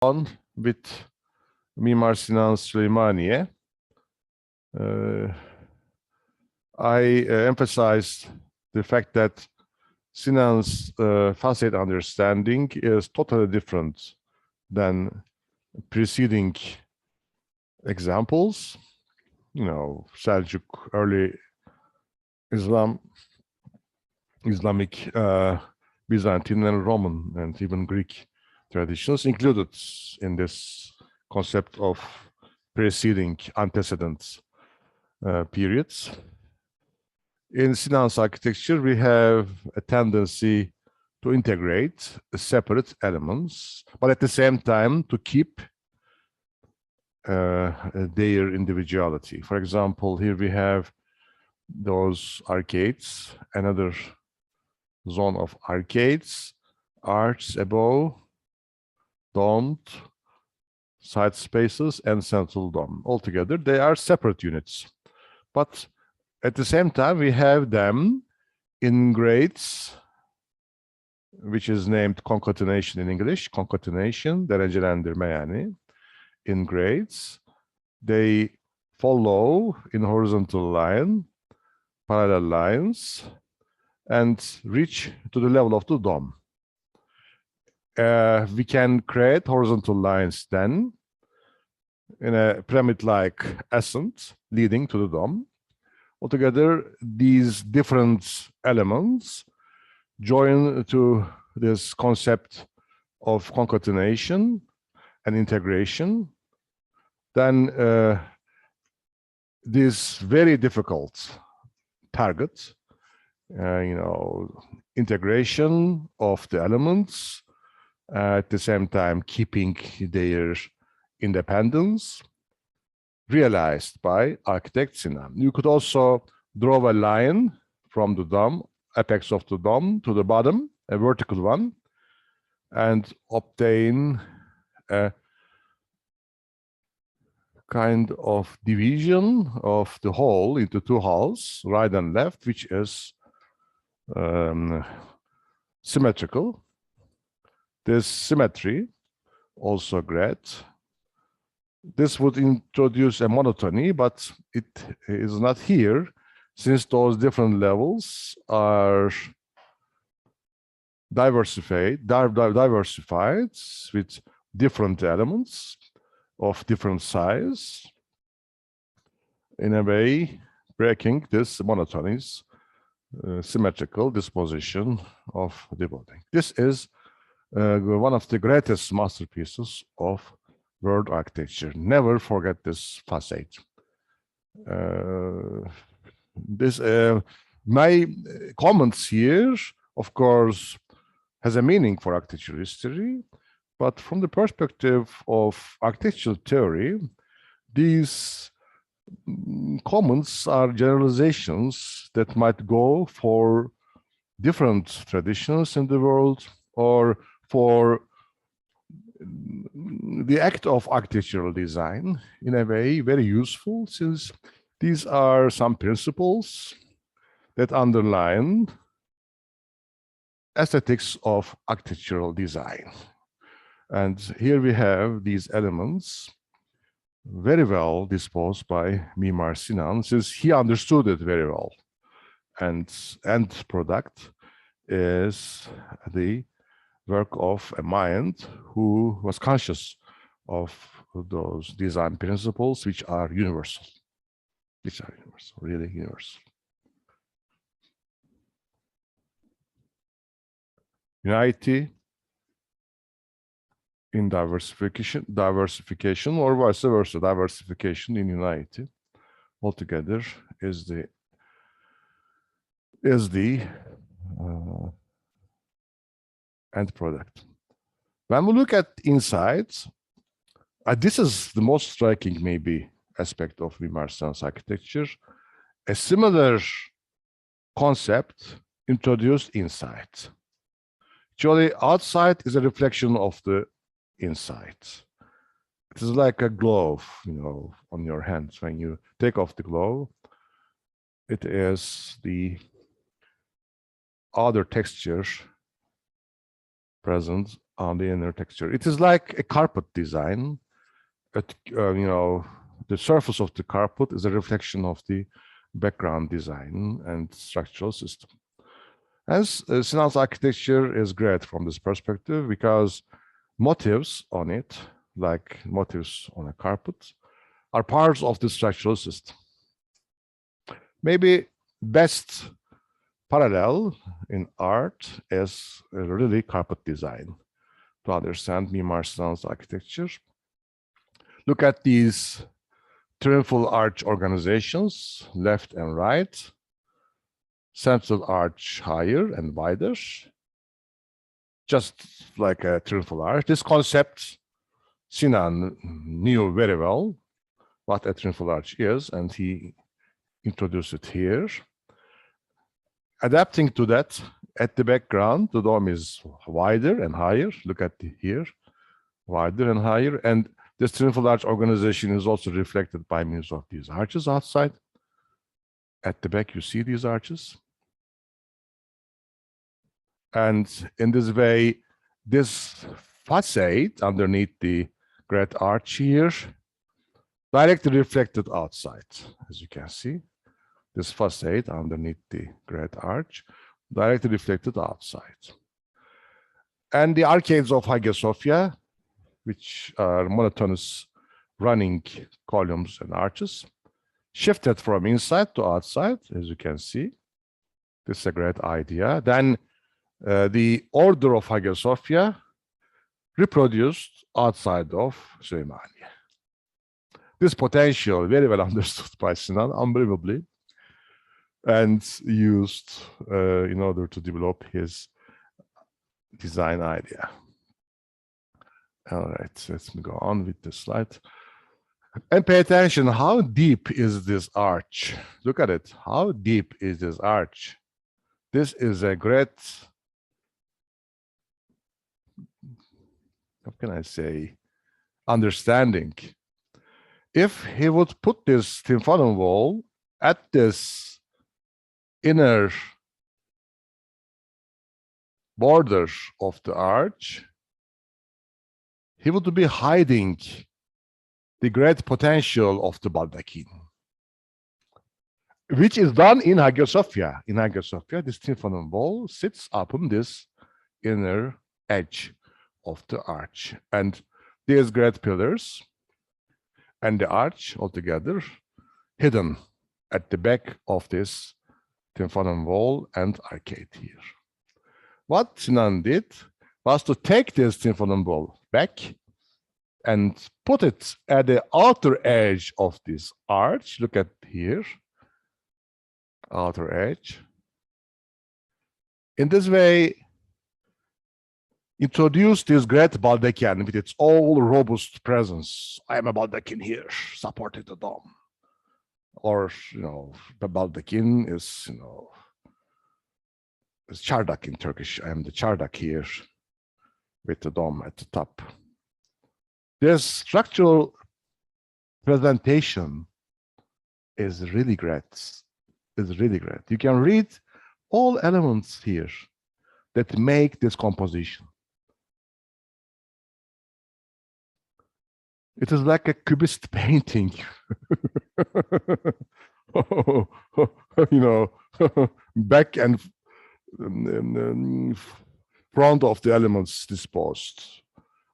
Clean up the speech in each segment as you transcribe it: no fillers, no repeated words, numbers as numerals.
on with Mimar Sinan Süleymaniye. I emphasized the fact that Sinan's facet understanding is totally different than preceding examples. You know, Seljuk, early Islamic, Byzantine and Roman and even Greek traditions included in this concept of preceding antecedent periods. In Sinan's architecture, we have a tendency to integrate separate elements, but at the same time to keep their individuality. For example, here we have those arcades, another zone of arcades, arches above, domed, side spaces, and central dome. Altogether, they are separate units. But at the same time, we have them in grades, which is named concatenation in English, concatenation, derecelendirme yani, in grades. They follow in horizontal line, parallel lines, and reach to the level of the dome. We can create horizontal lines then in a pyramid-like ascent leading to the dome. Altogether, these different elements join to this concept of concatenation and integration. Then this very difficult target, integration of the elements, at the same time keeping their independence, realized by architect Sinan. You could also draw a line from the dome, apex of the dome to the bottom, a vertical one, and obtain a kind of division of the whole into two halves, right and left, which is symmetrical. This symmetry, also great. This would introduce a monotony, but it is not here, since those different levels are diversified with different elements of different size, in a way breaking this monotony's symmetrical disposition of the building. This is one of the greatest masterpieces of world architecture. Never forget this facade. My comments here, of course, has a meaning for architecture history, but from the perspective of architectural theory, these comments are generalizations that might go for different traditions in the world or for the act of architectural design, in a way very useful, since these are some principles that underline aesthetics of architectural design. And here we have these elements very well disposed by Mimar Sinan, since he understood it very well. And end product is the work of a mind who was conscious of those design principles, which are universal, really universal. Unity in diversification, or vice versa, diversification in unity altogether is the end product. When we look at insights, this is the most striking, maybe, aspect of Mimar Sinan's architecture. A similar concept introduced inside. Actually, outside is a reflection of the inside. It is like a glove, on your hands. When you take off the glove, it is the other texture present on the inner texture. It is like a carpet design. The surface of the carpet is a reflection of the background design and structural system. Hence, Sinan's architecture is great from this perspective because motifs on it, like motifs on a carpet, are parts of the structural system. Maybe best parallel in art is really carpet design to understand Mimar Sinan's architecture. Look at these triumphal arch organizations, left and right, central arch higher and wider, just like a triumphal arch. This concept, Sinan knew very well what a triumphal arch is, and he introduced it here. Adapting to that, at the background, the dome is wider and higher. Look at here, wider and higher. And this triumphal arch organization is also reflected by means of these arches outside. At the back, you see these arches. And in this way, this facade underneath the great arch here, directly reflected outside, as you can see. This facade underneath the great arch, directly reflected outside. And the arcades of Hagia Sophia, which are monotonous running columns and arches, shifted from inside to outside, as you can see. This is a great idea. Then the order of Hagia Sophia reproduced outside of Süleymaniye. This potential, very well understood by Sinan, unbelievably, and used in order to develop his design idea. All right, let's go on with the slide. And pay attention, how deep is this arch? Look at it, how deep is this arch? This is a great, how can I say, understanding. If he would put this tympanum wall at this inner border of the arch, he would be hiding the great potential of the baldachin, which is done in Hagia Sophia. In Hagia Sophia, this tympanum wall sits upon this inner edge of the arch, and these great pillars and the arch altogether hidden at the back of this tympanum wall and arcade here. What Sinan did was to take this tympanum wall back and put it at the outer edge of this arch. Look at here, outer edge. In this way, introduce this great baldachin with its all robust presence. I am a baldachin here, supporting the dome. Or, the baldachin is, it's çardak in Turkish. I am the çardak here with the dome at the top. This structural presentation is really great. It's really great. You can read all elements here that make this composition. It is like a cubist painting. Back and front of the elements disposed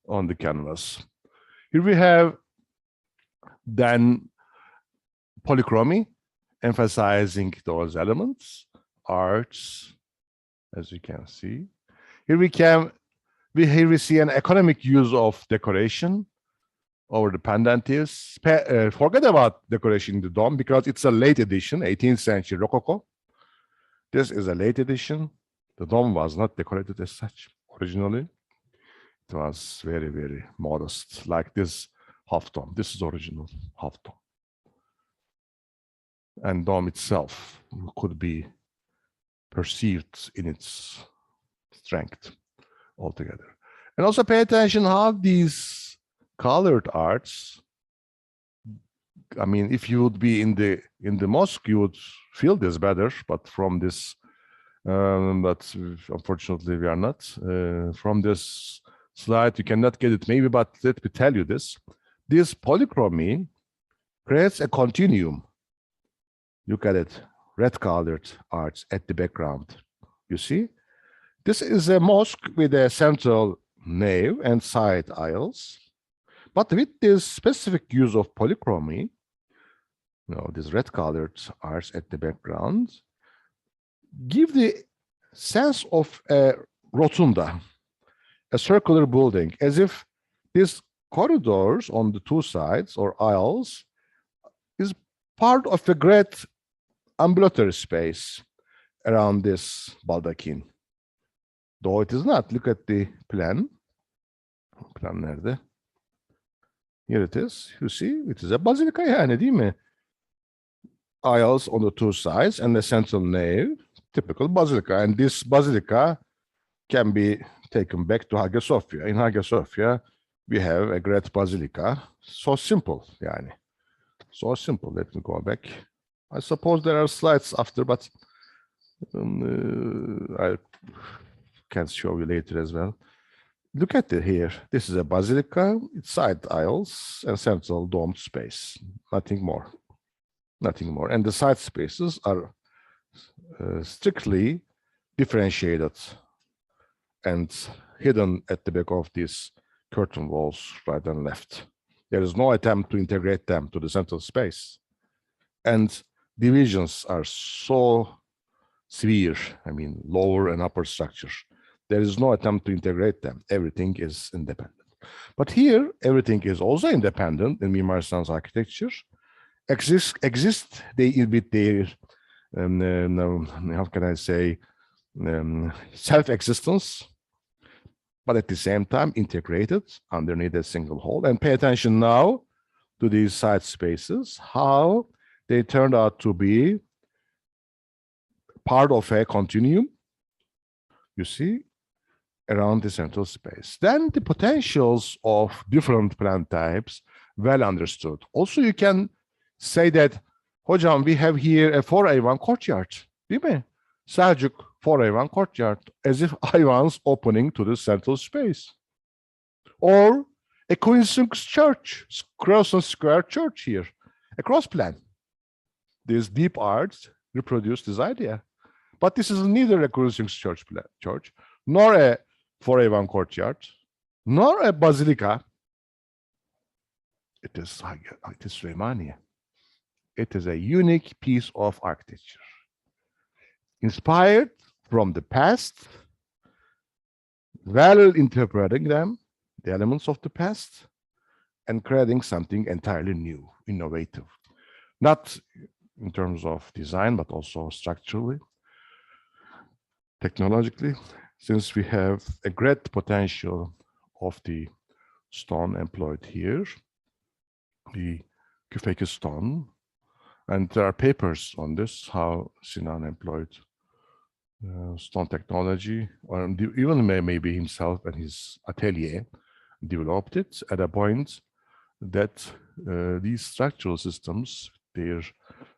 on the canvas. Here we have then polychromy, emphasizing those elements, arts, as you can see. Here we see an economic use of decoration over the pendenties. Forget about decoration in the dome because it's a late edition, 18th century Rococo. This is a late edition. The dome was not decorated as such originally. It was very, very modest, like this half dome. This is original half dome. And dome itself could be perceived in its strength altogether. And also pay attention how these colored arts, I mean, if you would be in the mosque, you would feel this better, but from this, but unfortunately we are not. From this slide, you cannot get it maybe, but let me tell you this. This polychromy creates a continuum. Look at it, red-colored arch at the background. You see? This is a mosque with a central nave and side aisles. But with this specific use of polychromy, this red-colored arch at the background, give the sense of a rotunda, a circular building, as if these corridors on the two sides or aisles is part of a great ambulatory space around this baldachin. Though it is not. Look at the plan. Plan nerede? Here it is. You see, it is a basilica yani, değil mi? Aisles on the two sides and the central nave, typical basilica. And this basilica can be taken back to Hagia Sophia. In Hagia Sophia, we have a great basilica. So simple, yani. So simple. Let me go back. I suppose there are slides after, but I can show you later as well. Look at it here. This is a basilica, it's side aisles and central domed space. Nothing more. Nothing more. And the side spaces are strictly differentiated and hidden at the back of these curtain walls, right and left. There is no attempt to integrate them to the central space. And divisions are so severe, I mean, lower and upper structure. There is no attempt to integrate them. Everything is independent. But here, everything is also independent in Mimar Sinan's architecture. Exist they with their, how can I say, self-existence, but at the same time integrated underneath a single whole. And pay attention now to these side spaces, how they turned out to be part of a continuum, you see, around the central space. Then the potentials of different plan types well understood. Also, you can say that, hocam, we have here a 4A1 courtyard, değil mi? Seljuk 4A1 courtyard, as if Ayvans opening to the central space. Or a Queensrÿche church, Crossland Square church here, a cross plan. These deep arts reproduce this idea. But this is neither a Queensrÿche church, nor a 4A1 courtyard, nor a basilica. It is Süleymaniye. It is a unique piece of architecture, inspired from the past, well interpreting them, the elements of the past, and creating something entirely new, innovative, not in terms of design, but also structurally, technologically, since we have a great potential of the stone employed here, the Küfeke stone, and there are papers on this, how Sinan employed stone technology, or even maybe himself and his atelier developed it at a point that these structural systems, their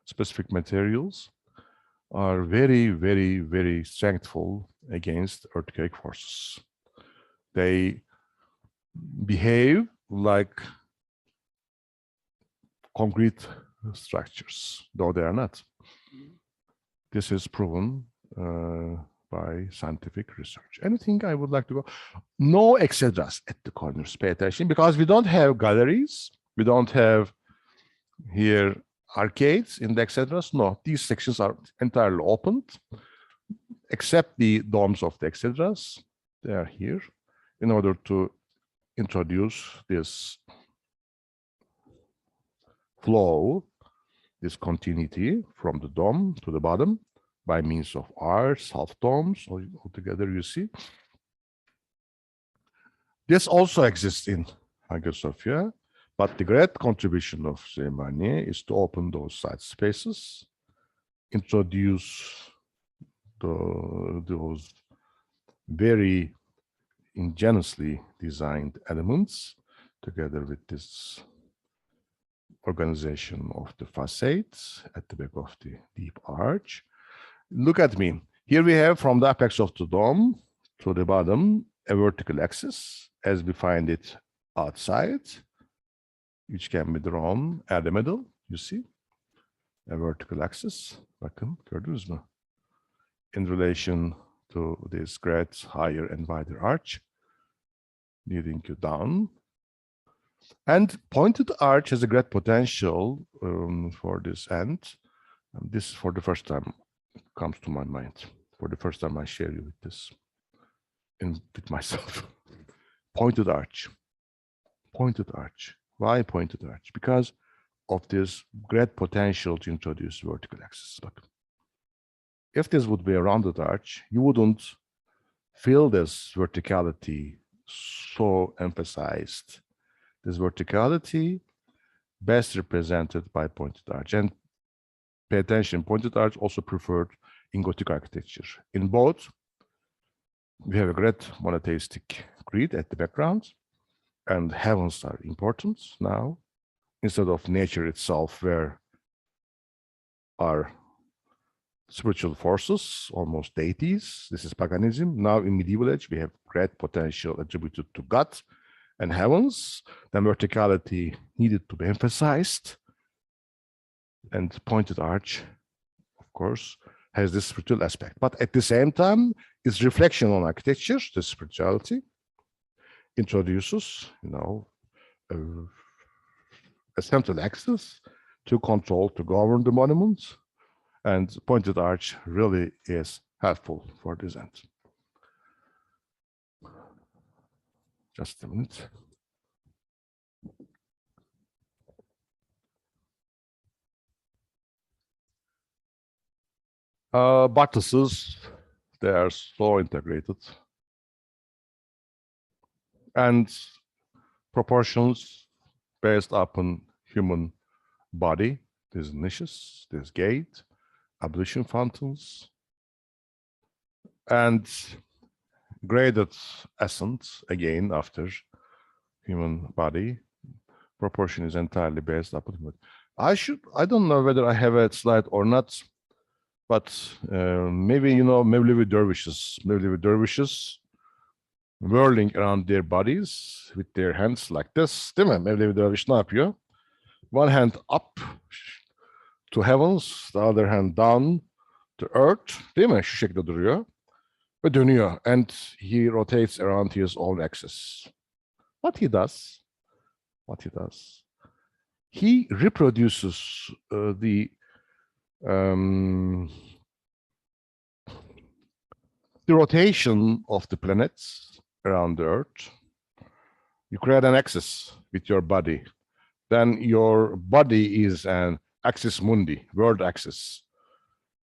specific materials, are very, very, very strengthful against earthquake forces. They behave like concrete structures, though they are not. This is proven by scientific research. Anything I would like to go? No exedras at the corners, pay attention, because we don't have galleries. We don't have here arcades in the exedras. No, these sections are entirely opened, except the domes of the exedras. They are here in order to introduce this flow, this continuity from the dome to the bottom by means of arcs, half domes, all together, you see. This also exists in Hagia Sophia, but the great contribution of Süleymaniye is to open those side spaces, introduce those very ingeniously designed elements together with this organization of the facades at the back of the deep arch. Look at me. Here we have from the apex of the dome to the bottom a vertical axis, as we find it outside, which can be drawn at the middle, you see, a vertical axis, bakın, gördünüz mü? In relation to this great higher and wider arch, leading you down. And pointed arch has a great potential for this end. And this, for the first time, comes to my mind. For the first time, I share you with this, with myself. Pointed arch. Pointed arch. Why pointed arch? Because of this great potential to introduce vertical axis. But if this would be a rounded arch, you wouldn't feel this verticality so emphasized. This verticality best represented by pointed arch. And pay attention, pointed arch also preferred in Gothic architecture. In both, we have a great monotheistic creed at the background, and heavens are important now, instead of nature itself, where are spiritual forces, almost deities. This is paganism. Now in medieval age, we have great potential attributed to God and heavens. Then verticality needed to be emphasized. And pointed arch, of course, has this spiritual aspect. But at the same time, its reflection on architecture, the spirituality, introduces, a central axis to control, to govern the monuments. And pointed arch really is helpful for this end. Just a minute. Buttresses, they are so integrated. And proportions based upon human body. There's niches, there's gate, ablution fountains, and graded ascent, again, after human body. Proportion is entirely based upon human. I don't know whether I have a slide or not, but maybe, Mevlevi dervishes whirling around their bodies with their hands like this, değil mi? Mevlevi derviş ne yapıyor? One hand up to heavens, the other hand down to earth, değil mi? Şu şekilde duruyor ve dönüyor. And he rotates around his own axis. What he does, he reproduces the rotation of the planets around the earth. You create an axis with your body. Then your body is an axis mundi, world axis.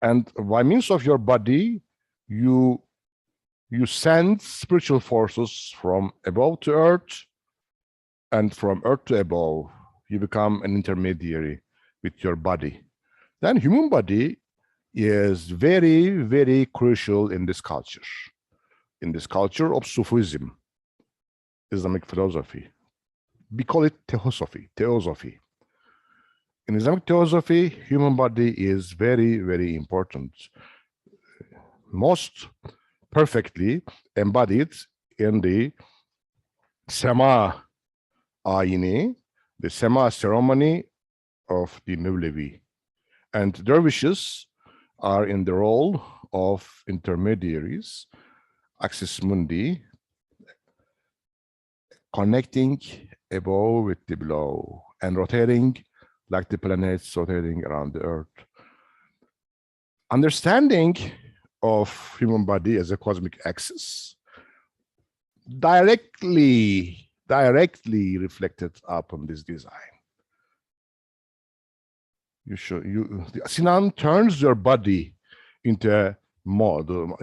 And by means of your body, you send spiritual forces from above to earth, and from earth to above. You become an intermediary with your body. Then human body is very, very crucial in this culture of Sufism, Islamic philosophy. We call it theosophy. In Islamic theosophy, human body is very, very important. Most perfectly embodied in the Sema ayini, the Sema ceremony of the Mevlevi. And dervishes are in the role of intermediaries, axis mundi, connecting above with the below and rotating like the planets rotating around the earth. Understanding of human body as a cosmic axis directly reflected upon this design. Sinan turns your body into a model,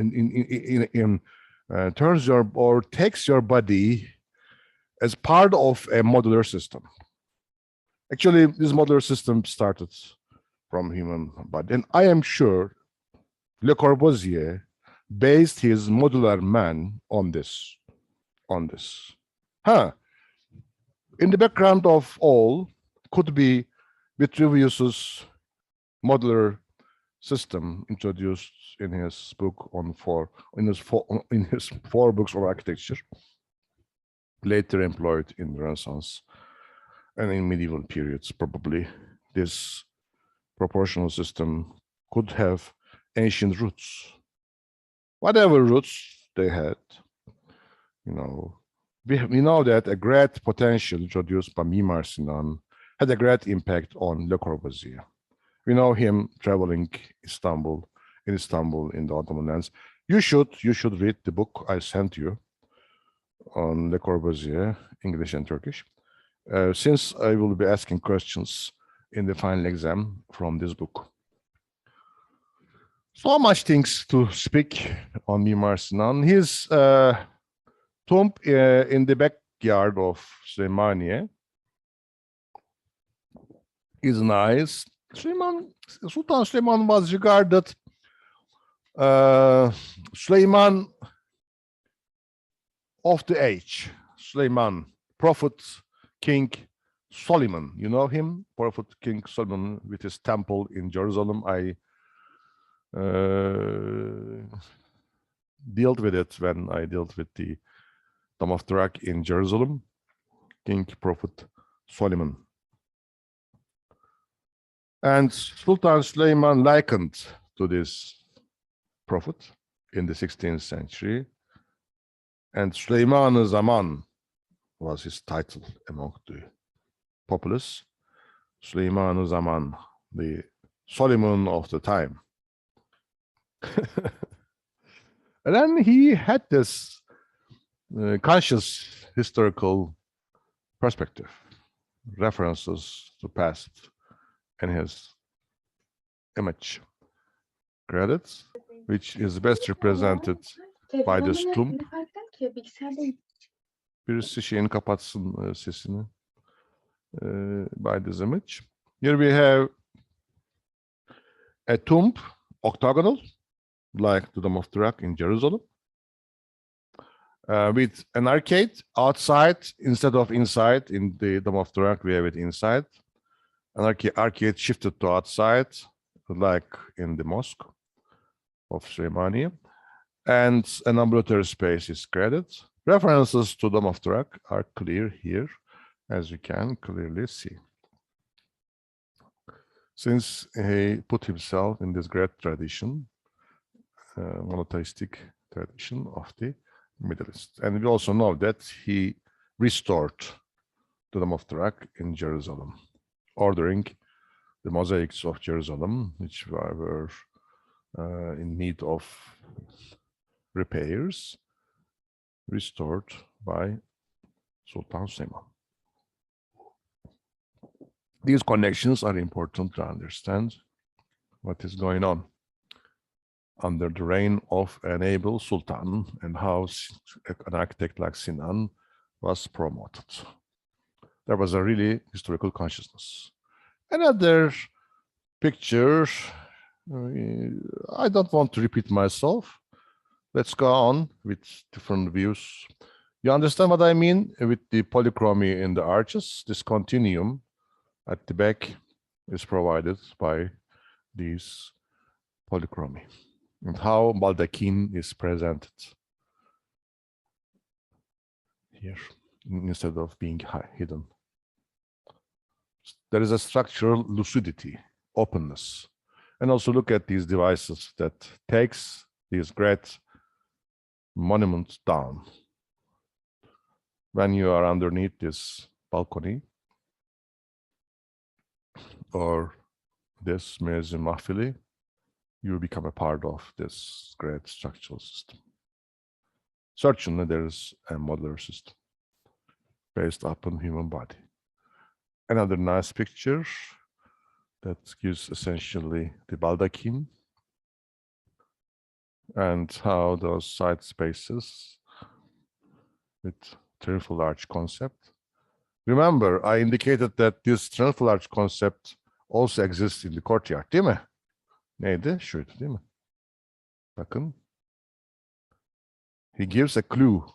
takes your body as part of a modular system. Actually, this modular system started from human body, and I am sure Le Corbusier based his modular man on this. In the background of all could be Vitruvius's modular system introduced in his book in his four books of architecture. later employed in Renaissance and in medieval periods. Probably this proportional system could have ancient roots. Whatever roots they had, you know, we know that a great potential introduced by Mimar Sinan had a great impact on Le Corbusier. We know him traveling in Istanbul in the Ottoman lands. You should read the book I sent you on Le Corbusier, English and Turkish, since I will be asking questions in the final exam from this book. So much things to speak on Mimar Sinan. His tomb in the backyard of Süleymaniye is nice. Sultan Süleyman was regarded Süleyman of the age. Süleyman, Prophet King Solomon. You know him? Prophet King Solomon with his temple in Jerusalem. I dealt with it when I dealt with the Dome of the Rock in Jerusalem. King Prophet Solomon. And Sultan Süleyman likened to this prophet in the 16th century. And Süleyman-ı Zaman was his title among the populace. Süleyman-ı Zaman, the Solomon of the time. And then he had this conscious historical perspective, references to past in his image credits, which is best represented by this tomb. Birisi şeyini kapatsın sesini. By this image. Here we have a tomb, octagonal, like the Dome of the Rock in Jerusalem, with an arcade outside instead of inside. In the Dome of the Rock, we have it inside. An arcade shifted to outside, like in the mosque of Süleymaniye, and an ambulatory space is created. References to Dome of the Rock are clear here, as you can clearly see. Since he put himself in this great tradition, monotheistic tradition of the Middle East. And we also know that he restored the Dome of the Rock in Jerusalem, ordering the mosaics of Jerusalem, which were in need of repairs, restored by Sultan Süleyman. These connections are important to understand what is going on under the reign of an able sultan and how an architect like Sinan was promoted. There was a really historical consciousness. Another picture, I don't want to repeat myself. Let's go on with different views. You understand what I mean with the polychromy in the arches? This continuum at the back is provided by these polychromy, and how baldachin is presented here instead of being hidden. There is a structural lucidity, openness. And also look at these devices that takes these great monuments down. When you are underneath this balcony or this Muezzin Mahfili, you become a part of this great structural system. Certainly, there is a modular system based upon human body. Another nice picture that gives essentially the baldachin and how those side spaces with triumphal arch concept. Remember, I indicated that this triumphal arch concept also exists in the courtyard, değil mi? Neydi? Şuydu, değil mi? Bakın. He gives a clue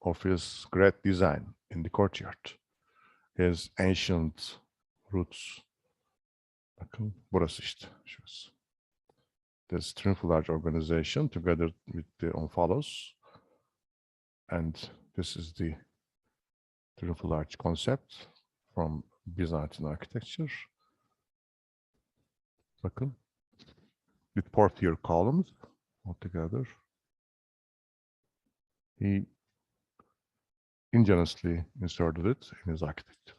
of his great design in the courtyard. His ancient roots. Bakın, burası işte. Şurası. This triumphal arch organization together with the omphalos. And this is the triumphal arch concept from Byzantine architecture. Bakın. With portier columns altogether. He ingeniously inserted it in his architecture.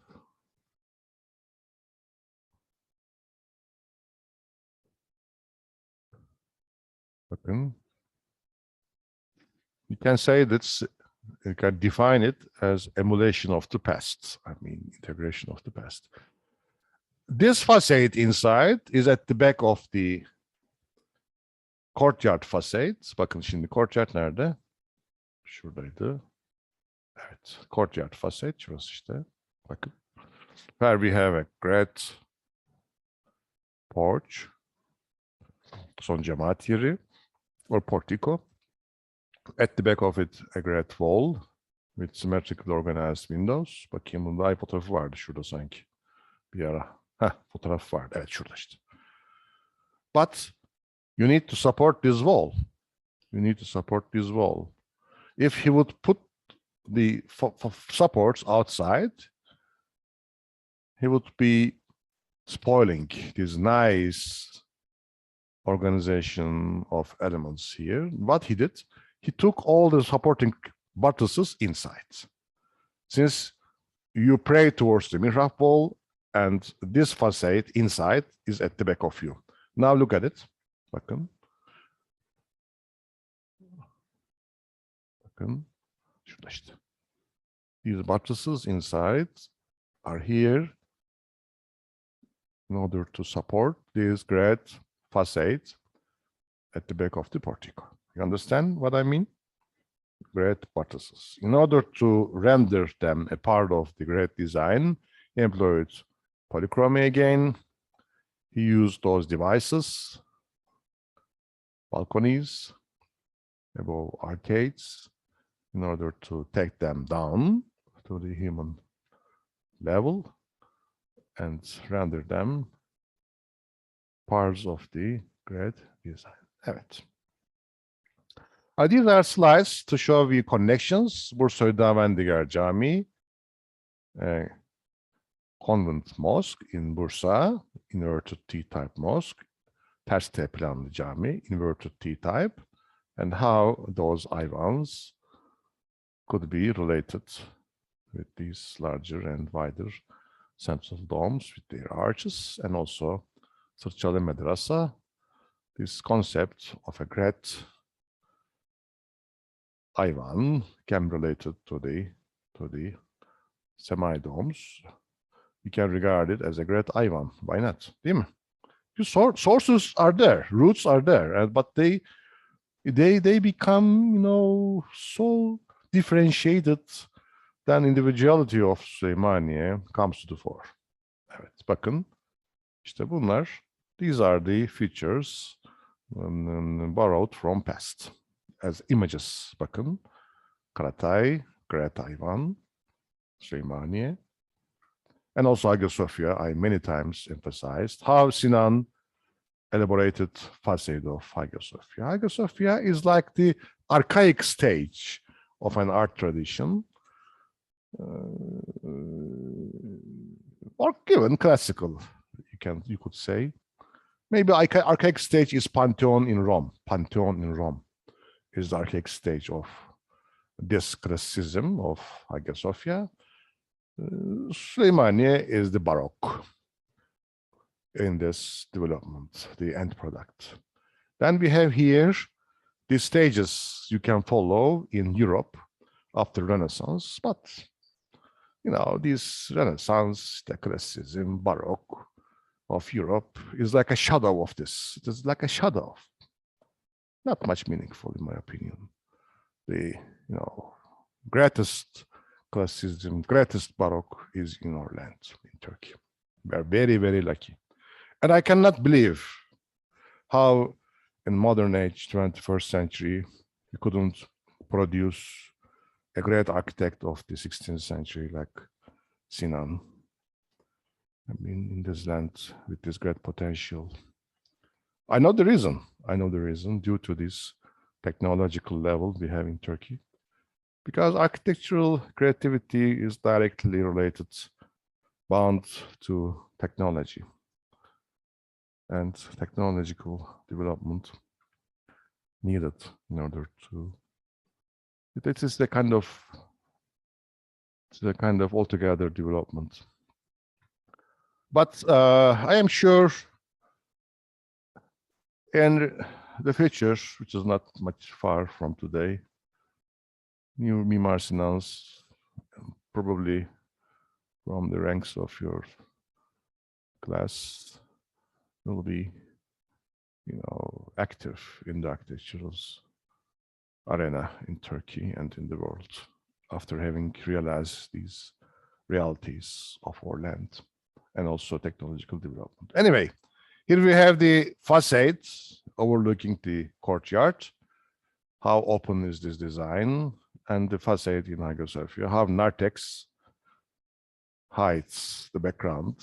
Bakın. You can say that you can define it as emulation of the past. I mean, integration of the past. This facade inside is at the back of the courtyard facade. Bakın şimdi courtyard nerede? Şuradaydı. Evet, courtyard facade şurası işte. Bakın. Where we have a great porch, son cemaat yeri, or portico. At the back of it, a great wall with symmetrically organized windows. Bakayım bunda fotoğrafı vardı şurada sanki. Bir ara. Fotoğraf vardı. Evet şurada işte. But you need to support this wall. You need to support this wall. If he would put the supports outside, he would be spoiling this nice organization of elements here. What he did, he took all the supporting buttresses inside. Since you pray towards the mihrab wall, and this facade inside is at the back of you. Now look at it. Bakın. Bakın. Şurada işte. These buttresses inside are here in order to support this great facade at the back of the portico. You understand what I mean? Great buttresses. In order to render them a part of the great design, he employed polychromy again. He used those devices, balconies, above arcades, in order to take them down to the human level and render them parts of the great design. Evet. These are slides to show you connections. Bursa Hüdavendigar Camii, convent mosque in Bursa, inverted T-type mosque, ters T planlı cami, inverted T-type, and how those ayvans could be related with these larger and wider central domes with their arches, and also Sırçalı Madrasa, this concept of a great ayvan can be related to the semi-domes. You can regard it as a great ayvan. Why not? Değil mi? Sources are there, roots are there, but they become, so differentiated then individuality of Süleymaniye comes to the fore. Evet, bakın. İşte bunlar. These are the features borrowed from past as images. Bakın. Karatay, Great Ayvan, Süleymaniye. And also Hagia Sophia, I many times emphasized how Sinan elaborated facade of Hagia Sophia. Hagia Sophia is like the archaic stage of an art tradition, or given classical, you could say. Maybe archaic stage is Pantheon in Rome. Pantheon in Rome is the archaic stage of this classicism of Hagia Sophia. Süleymaniye is the Baroque in this development, the end product. Then we have here the stages you can follow in Europe after Renaissance, but this Renaissance, the classicism, Baroque of Europe is like a shadow of this. It is like a shadow, not much meaningful in my opinion. The greatest classicism, greatest Baroque is in our land, in Turkey. We are very, very lucky. And I cannot believe how in modern age, 21st century, we couldn't produce a great architect of the 16th century like Sinan. I mean, in this land with this great potential. I know the reason. Due to this technological level we have in Turkey. because architectural creativity is directly related, bound to technology and technological development needed in order to. It is the kind of altogether development. But I am sure in the future, which is not much far from today, new Mimar Sinan's, probably from the ranks of your class, will be, active in the architectural arena in Turkey and in the world after having realized these realities of our land and also technological development. Anyway, here we have the facade overlooking the courtyard. How open is this design? And the facade in Hagia Sophia, how narthex hides the background,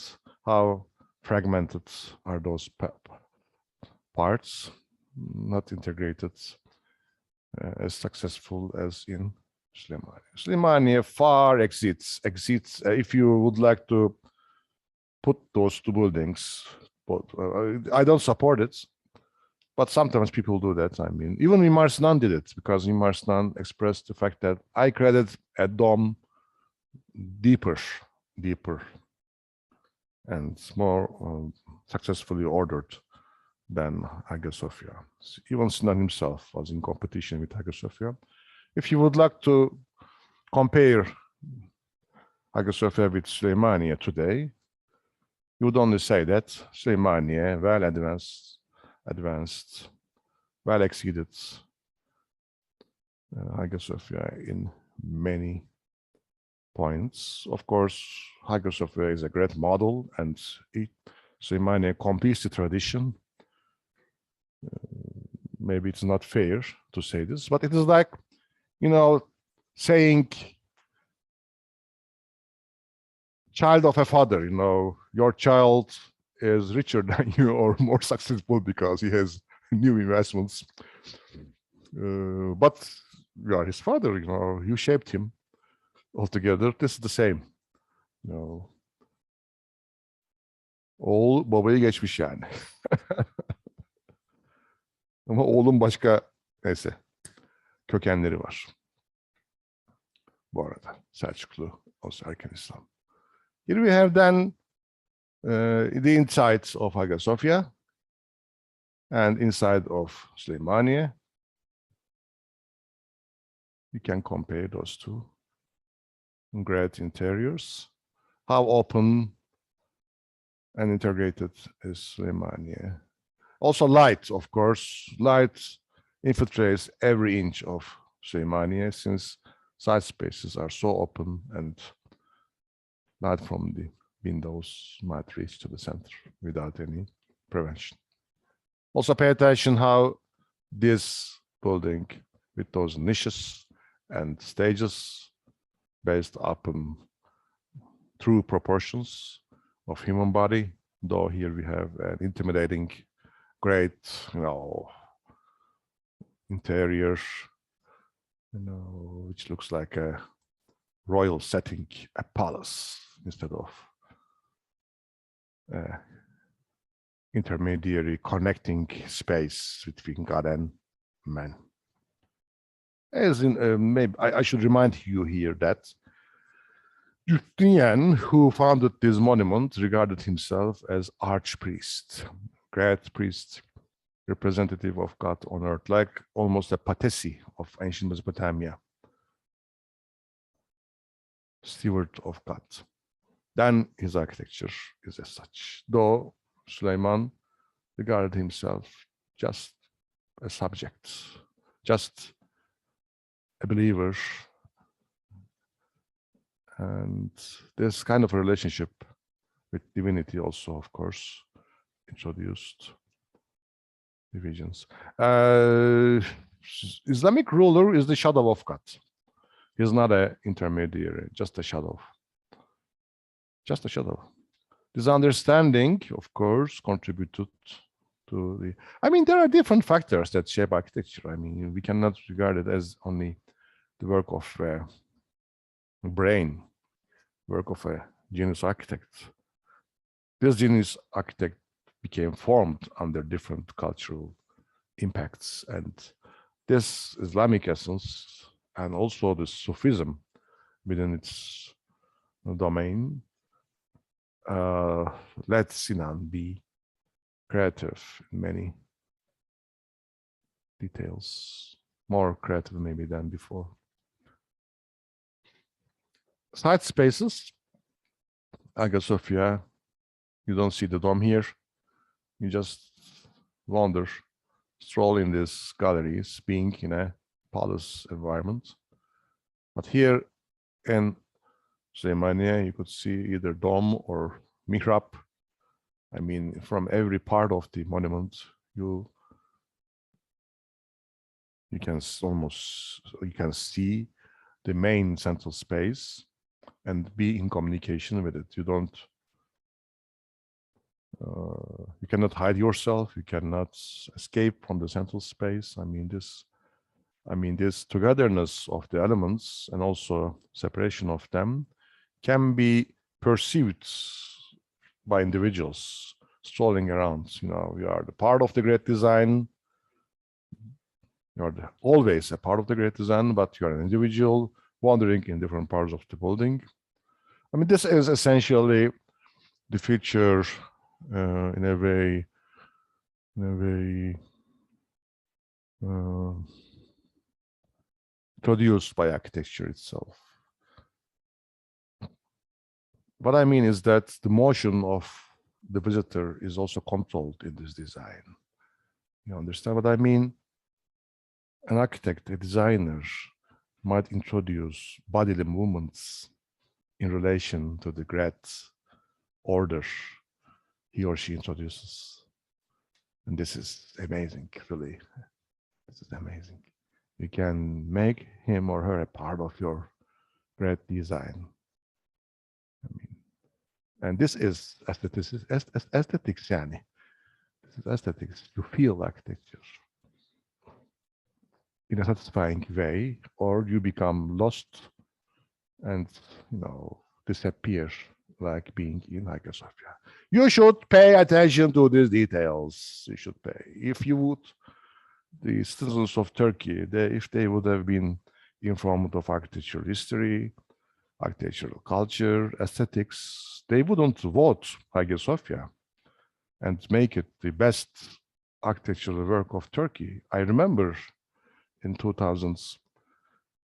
how fragmented are those parts, not integrated as successful as in Süleymaniye. Süleymaniye far exceeds, if you would like to put those two buildings, but I don't support it, but sometimes people do that. I mean, even Mimar Sinan did it, because Mimar Sinan expressed the fact that I created a dome deeper, and more successfully ordered than Hagia Sophia. Even Sinan himself was in competition with Hagia Sophia. If you would like to compare Hagia Sophia with Süleymaniye today, you would only say that Süleymaniye, well advanced, well exceeded Hagia Sophia in many points. Of course, Hagia Sophia is a great model, and Süleymaniye completes the tradition. Maybe it's not fair to say this, but it is like, saying child of a father, your child is richer than you or more successful because he has new investments. But you are his father, you shaped him altogether. This is the same. Oğul babayı geçmiş yani. Ama oğlun başka kökenleri var. Bu arada Selçuklu, also erken İslam. Here we have then the insides of Hagia Sophia and inside of Süleymaniye. We can compare those two. Great interiors. How open and integrated is Süleymaniye? Also light, of course. Light infiltrates every inch of Süleymaniye, since side spaces are so open and light from the windows might reach to the center without any prevention. Also pay attention how this building, with those niches and stages based upon true proportions of human body, though here we have an intimidating, great, interior, which looks like a royal setting, a palace, instead of intermediary connecting space between God and man. As in, maybe I should remind you here that Justinian, who founded this monument, regarded himself as archpriest, great priest, representative of God on earth, like almost a patesi of ancient Mesopotamia, steward of God. Then his architecture is as such, though Süleyman regarded himself just a subject, just a believer. And this kind of a relationship with divinity also, of course, introduced divisions. Islamic ruler is the shadow of God. He's not an intermediary, just a shadow. Just a shadow. This understanding, of course, contributed to the... there are different factors that shape architecture. We cannot regard it as only the work of a brain, work of a genius architect. This genius architect became formed under different cultural impacts, and this Islamic essence and also the Sufism within its domain let Sinan be creative in many details, more creative maybe than before. Side spaces, Hagia Sophia, you don't see the dome here. You just wander, stroll in these galleries, being in a palace environment. But here in Süleymaniye, you could see either dome or mihrab. I mean, from every part of the monument, you can see the main central space and be in communication with it. You don't, you cannot hide yourself. You cannot escape from the central space. I mean, this togetherness of the elements and also separation of them can be perceived by individuals strolling around. You know, you are the part of the great design. You're always a part of the great design, but you're an individual wandering in different parts of the building. I mean, this is essentially the feature in a way produced by architecture itself. What I mean is that the motion of the visitor is also controlled in this design. You understand what I mean? An architect, a designer, might introduce bodily movements in relation to the great order he or she introduces. And this is amazing, really. This is amazing. You can make him or her a part of your great design. I mean, and this is aesthetics, yani. This is aesthetics. You feel architecture in a satisfying way, or you become lost and, you know, disappear like being in Hagia Sophia. You should pay attention to these details. You should pay. If you would, the citizens of Turkey, if they would have been informed of architectural history, architectural culture, aesthetics, they wouldn't vote Hagia Sophia and make it the best architectural work of Turkey. I remember in 2000s,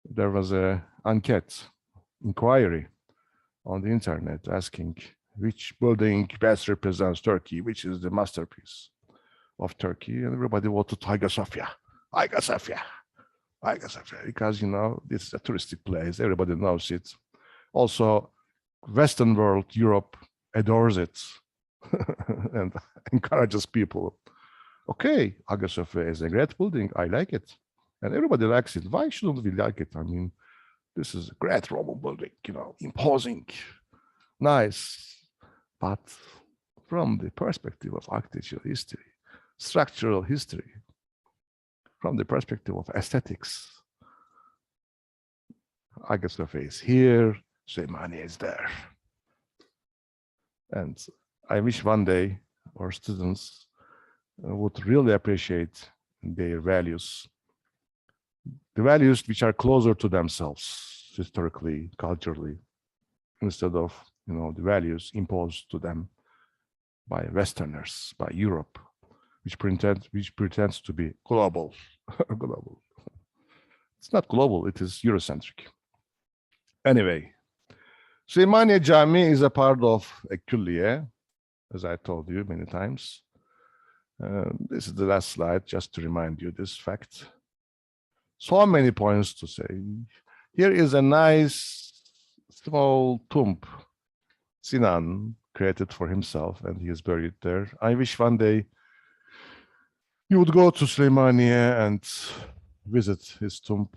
there was an enquete, inquiry on the internet asking which building best represents Turkey, which is the masterpiece of Turkey, and everybody voted Hagia Sophia, Hagia Sophia, Hagia Sophia, because, you know, this is a touristic place, everybody knows it. Also, Western world, Europe, adores it and encourages people. Okay, Hagia Sophia is a great building, I like it, and everybody likes it. Why shouldn't we like it? I mean, this is a great Roman building, you know, imposing, nice, but from the perspective of architectural history, structural history, from the perspective of aesthetics, Hagia Sophia is here, Süleymaniye is there. And I wish one day our students would really appreciate their values, the values which are closer to themselves, historically, culturally, instead of, you know, the values imposed to them by Westerners, by Europe, which pretends to be global. Global. It's not global, it is Eurocentric. Anyway, Süleymaniye Cami is a part of a külliye, as I told you many times. This is the last slide, just to remind you this fact. So many points to say. Here is a nice small tomb Sinan created for himself, and he is buried there. I wish one day you would go to Süleymaniye and visit his tomb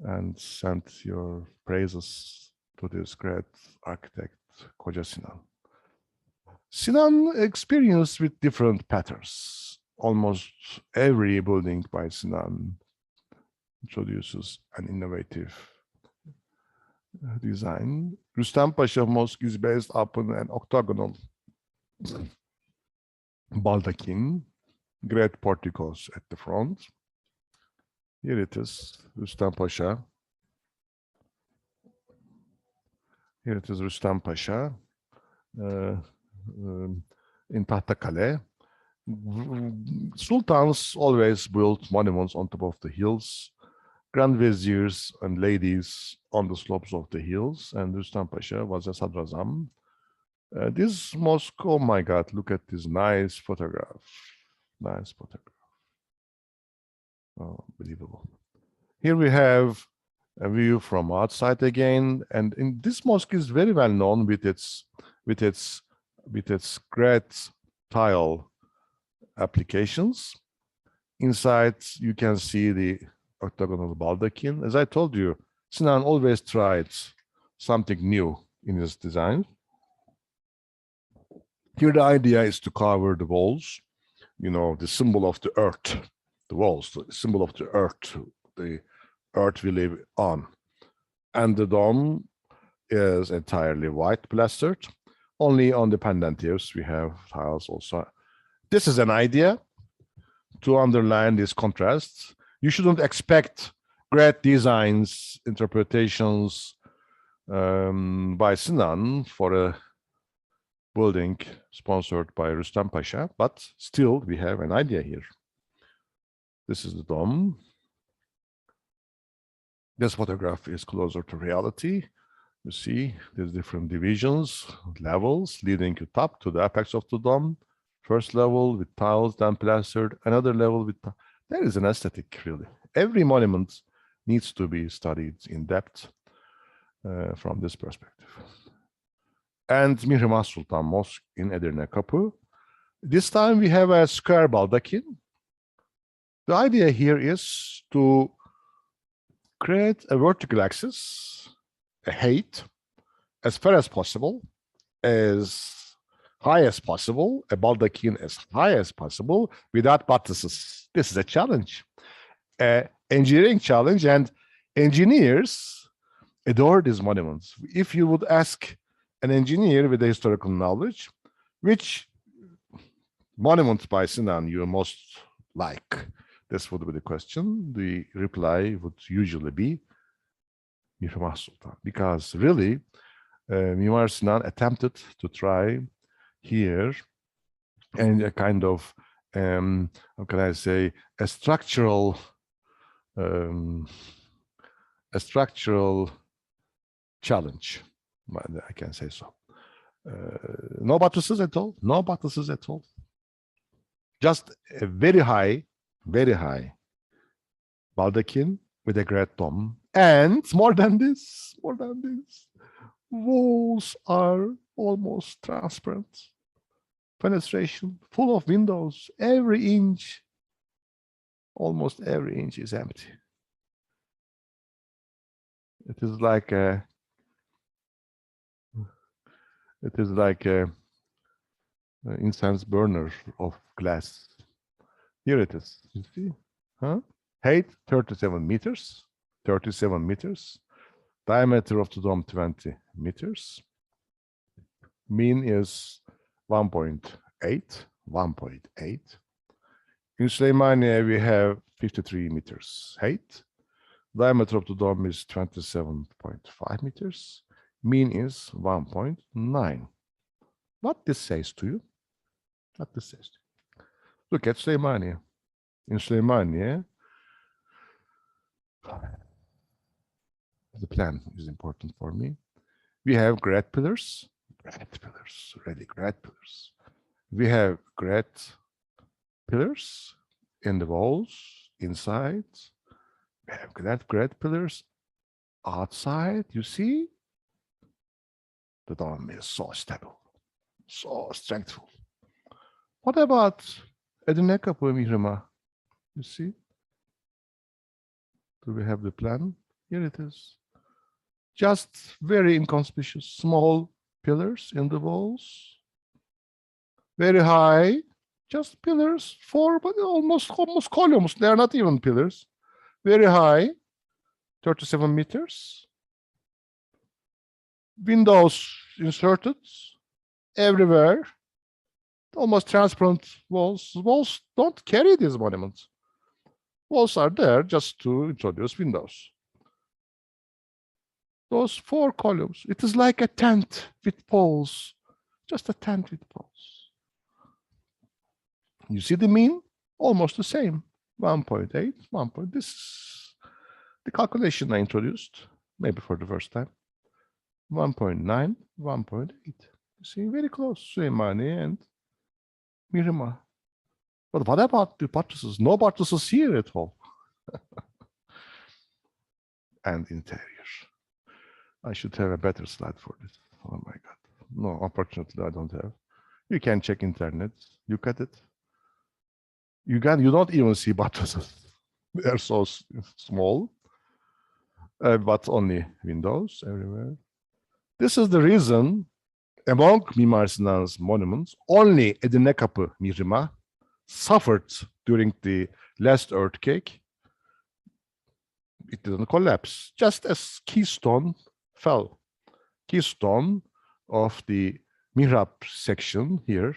and send your praises to this great architect, Koca Sinan. Sinan experienced with different patterns. Almost every building by Sinan introduces an innovative design. Rüstem Pasha Mosque is based upon an octagonal baldachin, great porticos at the front. Here it is, Rüstem Pasha. Here it is, Rüstem Pasha in Tahtakale. Sultans always built monuments on top of the hills, grand viziers and ladies on the slopes of the hills, and Rüstem Pasha was a sadrazam. This mosque, oh my God, look at this nice photograph. Nice photograph. Oh, unbelievable. Here we have a view from outside again, and in this mosque is very well known with its great tile applications. Inside, you can see the octagonal baldachin. As I told you, Sinan always tried something new in his design. Here, the idea is to cover the walls, you know, the symbol of the earth, the walls, the symbol of the earth we live on. And the dome is entirely white plastered. Only on the pendentives we have tiles also. This is an idea to underline these contrasts. You shouldn't expect great designs, interpretations by Sinan for a building sponsored by Rüstem Pasha, but still we have an idea here. This is the dome. This photograph is closer to reality. You see there's different divisions, levels leading to top to the apex of the dome. First level with tiles, then plastered. Another level with there is an aesthetic, really. Every monument needs to be studied in depth from this perspective. And Mihrimah Sultan Mosque in Edirne Kapı. This time we have a square baldachin. The idea here is to create a vertical axis, a height, as far as possible, as high as possible, a baldachin as high as possible, without buttresses. This is a challenge, engineering challenge, and engineers adore these monuments. If you would ask an engineer with a historical knowledge, which monument by Sinan you most like? This would be the question. The reply would usually be Mihrimah Sultan, because really, Mimar Sinan attempted to try here and a kind of, how can I say, a structural challenge. I can say so. No buttresses at all. No buttresses at all. Just a very high baldachin with a great dome. And more than this, walls are almost transparent. Fenestration, full of windows. Every inch, almost every inch is empty. It is like a incense burner of glass. Here it is. You see? Huh? Height 37 meters. 37 meters. Diameter of the dome 20 meters. Mean is 1.8. 1.8. In Süleymaniye we have 53 meters height. Diameter of the dome is 27.5 meters. Mean is 1.9. What this says to you? What this says to you? Look at Süleymaniye. In Süleymaniye, the plan is important for me. We have great pillars, really great pillars. We have great pillars in the walls, inside. We have great pillars outside. You see, the dome is so stable, so strengthful. What about Edirne Kapı, Mihrimah? You see? Do we have the plan? Here it is. Just very inconspicuous, small pillars in the walls. Very high, just pillars, four, but almost columns. They are not even pillars. very high, 37 meters. Windows inserted everywhere. Almost transparent walls. Walls don't carry these monuments. Walls are there just to introduce windows. Those 4 columns, it is like a tent with poles, just a tent with poles. You see the mean? Almost the same, 1.8, 1. This is the calculation I introduced, maybe for the first time. 1.9, 1.8. You see, very close, Süleymaniye and Mihrimah. But what about the buttresses? No buttresses here at all. And interior. I should have a better slide for this. Oh my God. No, unfortunately, I don't have. You can check internet, look at it. You don't even see buttresses. They're so small, but only windows everywhere. This is the reason among Mimar Sinan's monuments, only Edirne Kapı Mihrimah suffered during the last earthquake. It didn't collapse, just as keystone fell. Keystone of the mihrab section here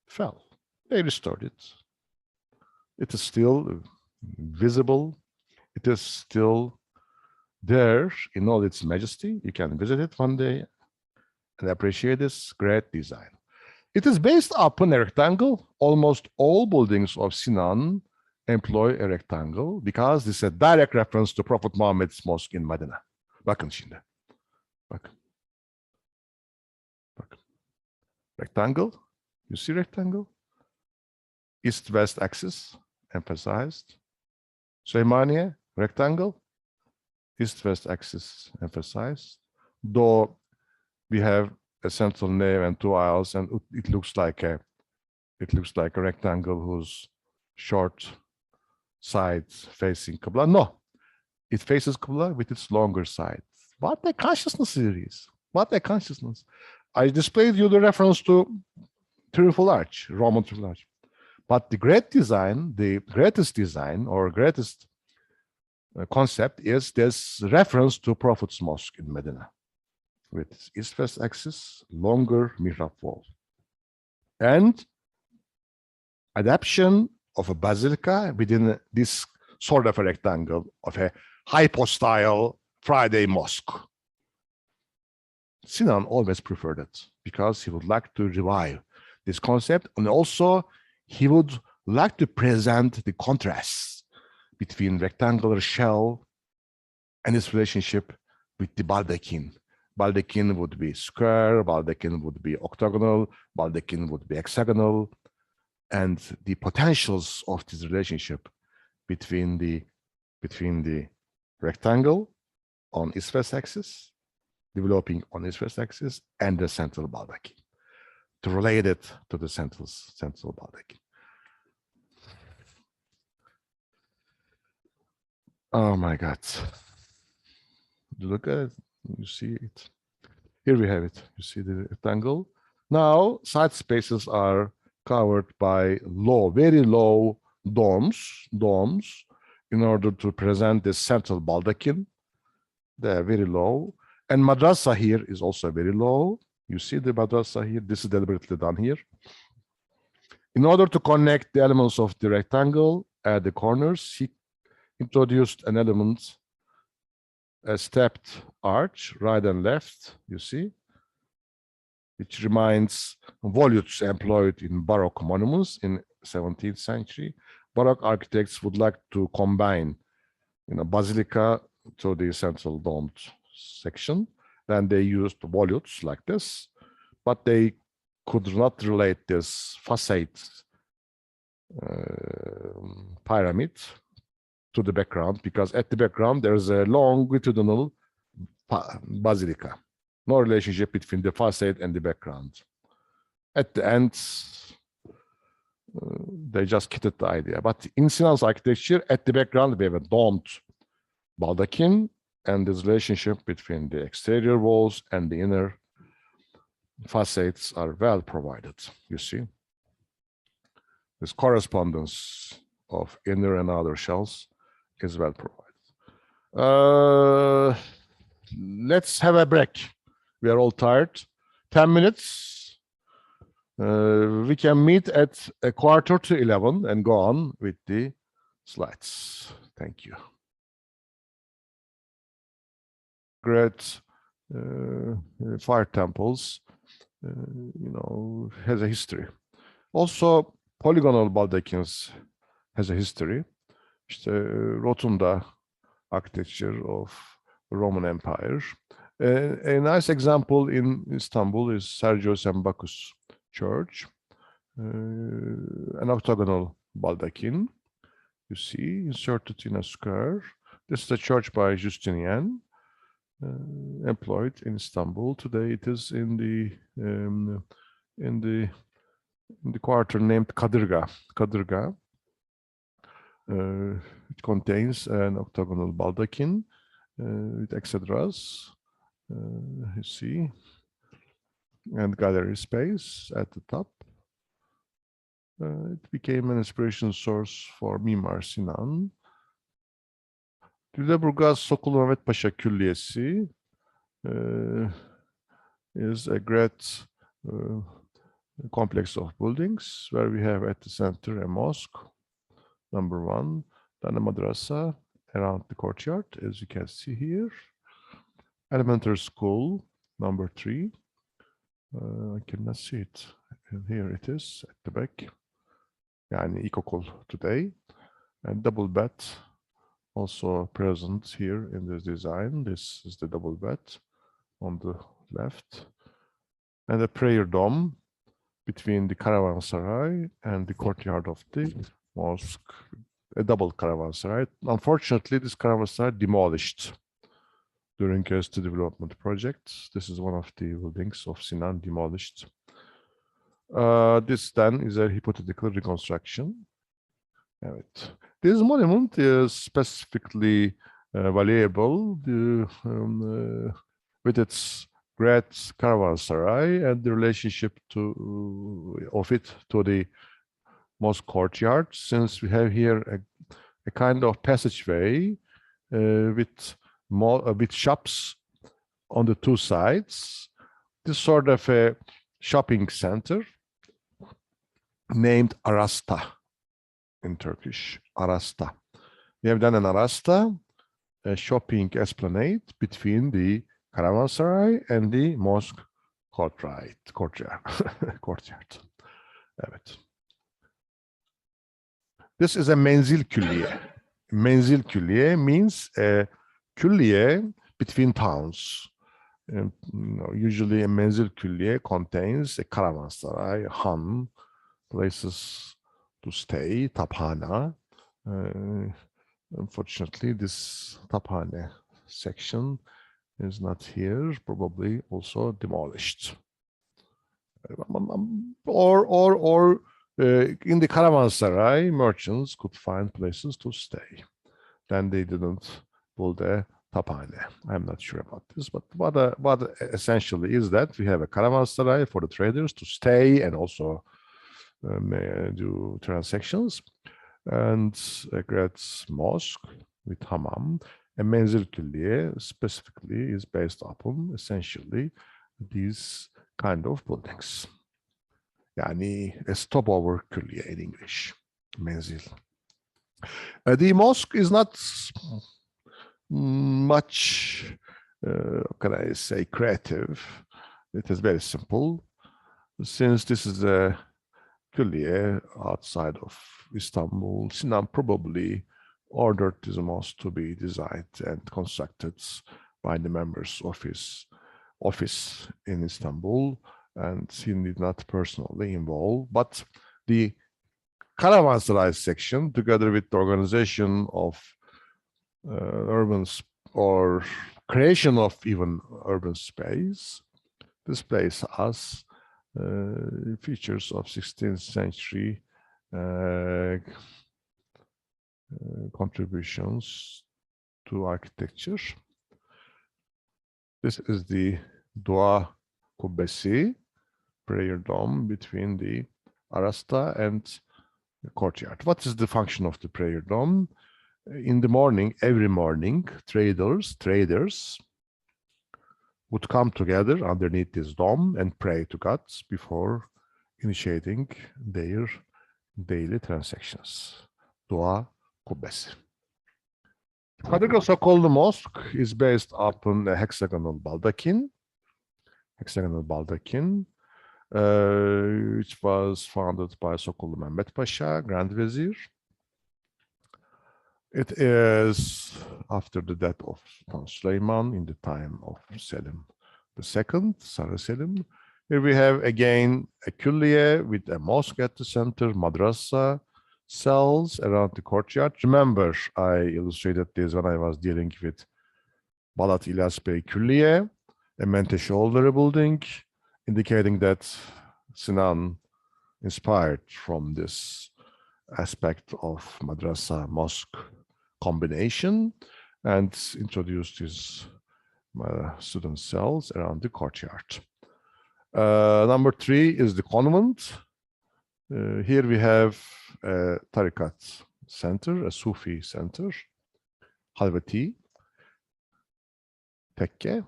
fell. They restored it. It is still visible. It is still there in all its majesty. You can visit it one day and appreciate this great design. It is based upon a rectangle. Almost all buildings of Sinan employ a rectangle because this is a direct reference to Prophet Muhammed's mosque in Medina. Bakın şimdi. Bakın. Bakın. Rectangle. You see rectangle? East-west axis emphasized. Süleymaniye, rectangle. East-west axis emphasized. Though we have a central nave and 2 aisles, and it looks like a rectangle whose short sides facing Qibla. No, it faces Qibla with its longer sides. What a consciousness it is. What a consciousness. I displayed you the reference to Triumphal Arch, Roman Triumphal Arch. But the great design, the greatest design or greatest concept is this reference to Prophet's mosque in Medina with its east-west axis, longer mihrab wall. And adaptation of a basilica within this sort of a rectangle of a hypostyle Friday mosque. Sinan always preferred it because he would like to revive this concept, and also he would like to present the contrasts between rectangular shell and its relationship with the baldachin. Baldachin would be square, baldachin would be octagonal, baldachin would be hexagonal, and the potentials of this relationship between the rectangle on east-west axis, developing on east-west axis, and the central baldachin, to relate it to the central baldachin. Oh my God. Look at it. You see it. Here we have it. You see the rectangle. Now, side spaces are covered by low, very low domes in order to present the central baldachin. They are very low. And madrasa here is also very low. You see the madrasa here. This is deliberately done here. In order to connect the elements of the rectangle at the corners, he introduced an element, a stepped arch, right and left, you see, which reminds volutes employed in Baroque monuments in 17th century. Baroque architects would like to combine, basilica to the central domed section. Then they used volutes like this, but they could not relate this facade pyramid to the background, because at the background there is a longitudinal basilica. No relationship between the facade and the background. At the end, they just kitted the idea. But in Sinan's architecture, at the background, we have a domed baldachin, and this relationship between the exterior walls and the inner facades are well provided, you see. This correspondence of inner and outer shells is well provided. Let's have a break. We are all tired. 10 minutes. We can meet at 10:45 and go on with the slides. Thank you. Great fire temples, has a history. Also, polygonal baldachins has a history. İşte Rotunda architecture of Roman Empire. A nice example in Istanbul is Sergius Embacus Church, an octagonal baldachin, you see, inserted in a square. This is a church by Justinian, employed in Istanbul. Today it is in the quarter named Kadırga. It contains an octagonal baldachin with exedras, you see, and gallery space at the top. It became an inspiration source for Mimar Sinan. Lüleburgaz Sokol Mehmet Paşa Külliyesi is a great complex of buildings where we have at the center a mosque, number 1, then a madrasa around the courtyard, as you can see here. Elementary school, number 3. I cannot see it. And here it is at the back. Yani ilkokul today. And double bed also present here in this design. This is the double bed on the left. And a prayer dome between the caravanserai and the courtyard of the mosque. A double caravanserai. Unfortunately, this caravanserai demolished during the development project. This is one of the buildings of Sinan demolished. This then is a hypothetical reconstruction. Evet. This monument is specifically valuable with its great caravanserai and the relationship of it to the mosque courtyard, since we have here a kind of passageway with shops on the two sides. This sort of a shopping center named Arasta in Turkish, Arasta. We have done an Arasta, a shopping esplanade between the caravanserai and the mosque courtyard. Evet. This is a menzil külliye. Menzil külliye means a külliye between towns. Usually a menzil külliye contains a caravanserai, han, places to stay, taphana. Unfortunately, this taphane section is not here, probably also demolished. Or in the caravanserai, merchants could find places to stay. Then they didn't build a taphane. I'm not sure about this, but what essentially is that we have a caravanserai for the traders to stay and also do transactions, and a great mosque with hammam. A menzil külliye specifically is based upon essentially these kind of buildings. Yani a stopover külliye in English, menzil. The mosque is not much, can I say, creative. It is very simple. Since this is a külliye outside of Istanbul, Sinan probably ordered this mosque to be designed and constructed by the members of his office in Istanbul, and he did not personally involve. But the caravanserai section, together with the organization of urban or creation of even urban space, displays us features of 16th century contributions to architecture. This is the Dua Kubbesi, prayer dome between the Arasta and the courtyard. What is the function of the prayer dome? in the morning, every morning, traders would come together underneath this dome and pray to God before initiating their daily transactions. Dua kubbesi. Kadırga Sokollu Mosque is based upon a hexagonal baldaquin, which was founded by Sokollu Mehmet Pasha, Grand Vizier. It is after the death of Sultan Süleyman in the time of Selim II, Sarı Selim. Here we have again a külliye with a mosque at the center, madrasa, cells around the courtyard. Remember, I illustrated this when I was dealing with Balat İlyas Bey Külliye, a Menteşeoğulları building, indicating that Sinan inspired from this aspect of madrasa mosque combination and introduced his student cells around the courtyard. Number 3 is the convent. Here we have a tariqat center, a Sufi center, Halveti, tekke,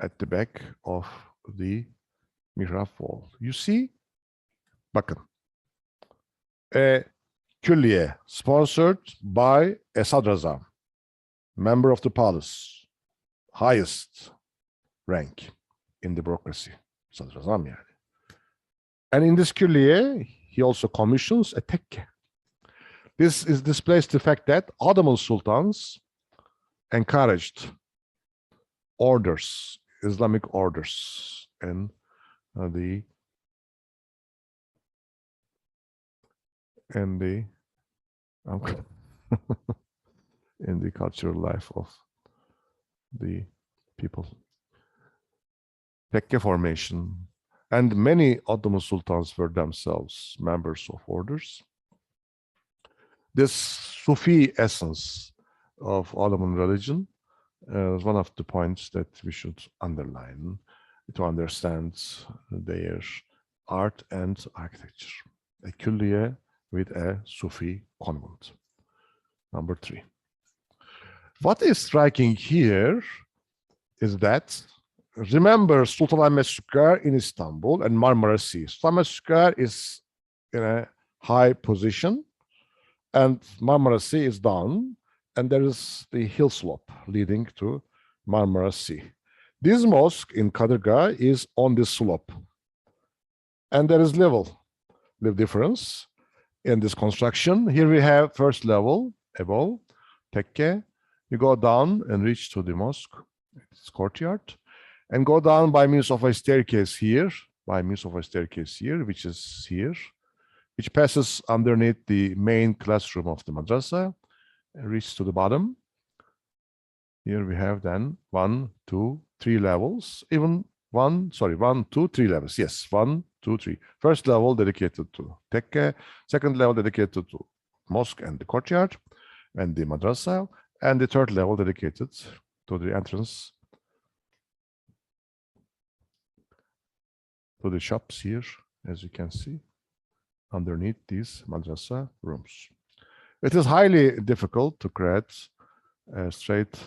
at the back of the mihrab wall. You see, bakın, a külliye sponsored by a sadrazam, member of the palace, highest rank in the bureaucracy, sadrazam yani. And in this külliye, he also commissions a tekke. This displays the fact that Ottoman sultans encouraged orders, Islamic orders, and the in the cultural life of the people. Tekke formation, and many Ottoman sultans were themselves members of orders. This Sufi essence of Ottoman religion is one of the points that we should underline to understand their art and architecture. A külliye with a Sufi convent. Number 3. What is striking here is that, remember Sultanahmet Square in Istanbul and Marmara Sea. Sultanahmet Square is in a high position and Marmara Sea is down, and there is the hill slope leading to Marmara Sea. This mosque in Kadırga is on this slope, and there is level difference in this construction. Here we have first level above tekke. You go down and reach to the mosque, its courtyard, and go down by means of a staircase here, which is here, which passes underneath the main classroom of the madrasa, and reach to the bottom. Here we have then 1, 2, 3 levels, 1, 2, 3 levels. Yes, 1, 2, 3. First level dedicated to tekke, second level dedicated to mosque and the courtyard and the madrasa, and the third level dedicated to the entrance to the shops here, as you can see, underneath these madrasa rooms. It is highly difficult to create a straight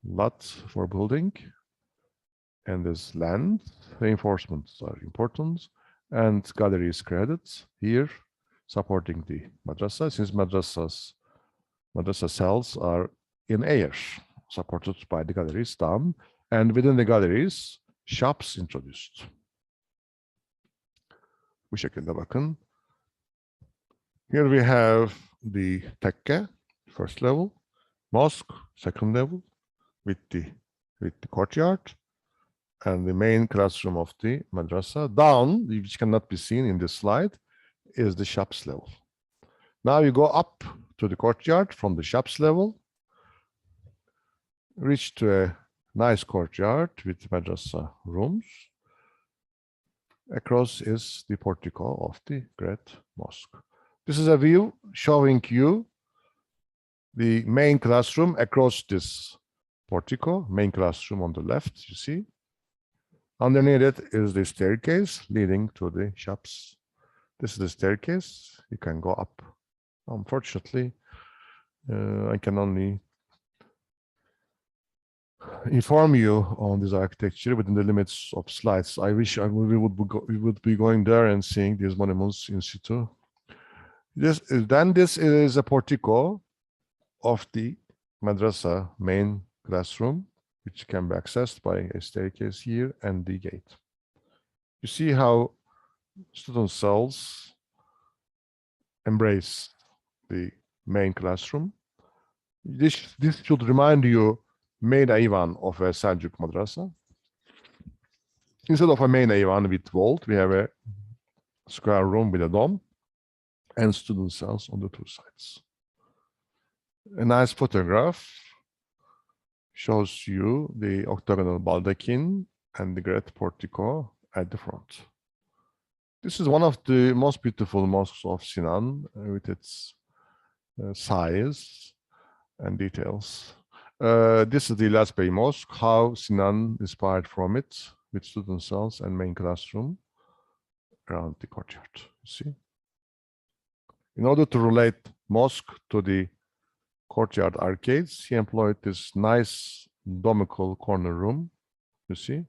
lot for building, and this land reinforcements are important, and gallery is created here supporting the madrasa, since madrasa cells are in air, supported by the galleries down, and within the galleries shops introduced. Bu şekilde bakın. Here we have the tekke, first level, mosque, second level, with the courtyard, and the main classroom of the madrasa. Down, which cannot be seen in this slide, is the shops level. Now you go up to the courtyard from the shops level, reach to a nice courtyard with madrasa rooms. Across is the portico of the great mosque. This is a view showing you the main classroom across this portico, main classroom on the left, you see. Underneath it is the staircase leading to the shops. This is the staircase. You can go up Unfortunately, I can only inform you on this architecture within the limits of slides. I wish we would be going there and seeing these monuments in situ. This is a portico of the madrasa main classroom, which can be accessed by a staircase here and the gate. You see how student cells embrace the main classroom. This should remind you main Ayvan of a Seljuk madrasa. Instead of a main Ayvan with vault, we have a square room with a dome and student cells on the two sides. A nice photograph shows you the octagonal baldachin and the great portico at the front. This is one of the most beautiful mosques of Sinan with its size and details. This is the Ilyas Bey Mosque, how Sinan inspired from it with student cells and main classroom around the courtyard. You see? In order to relate mosque to the courtyard arcades, he employed this nice domical corner room. You see?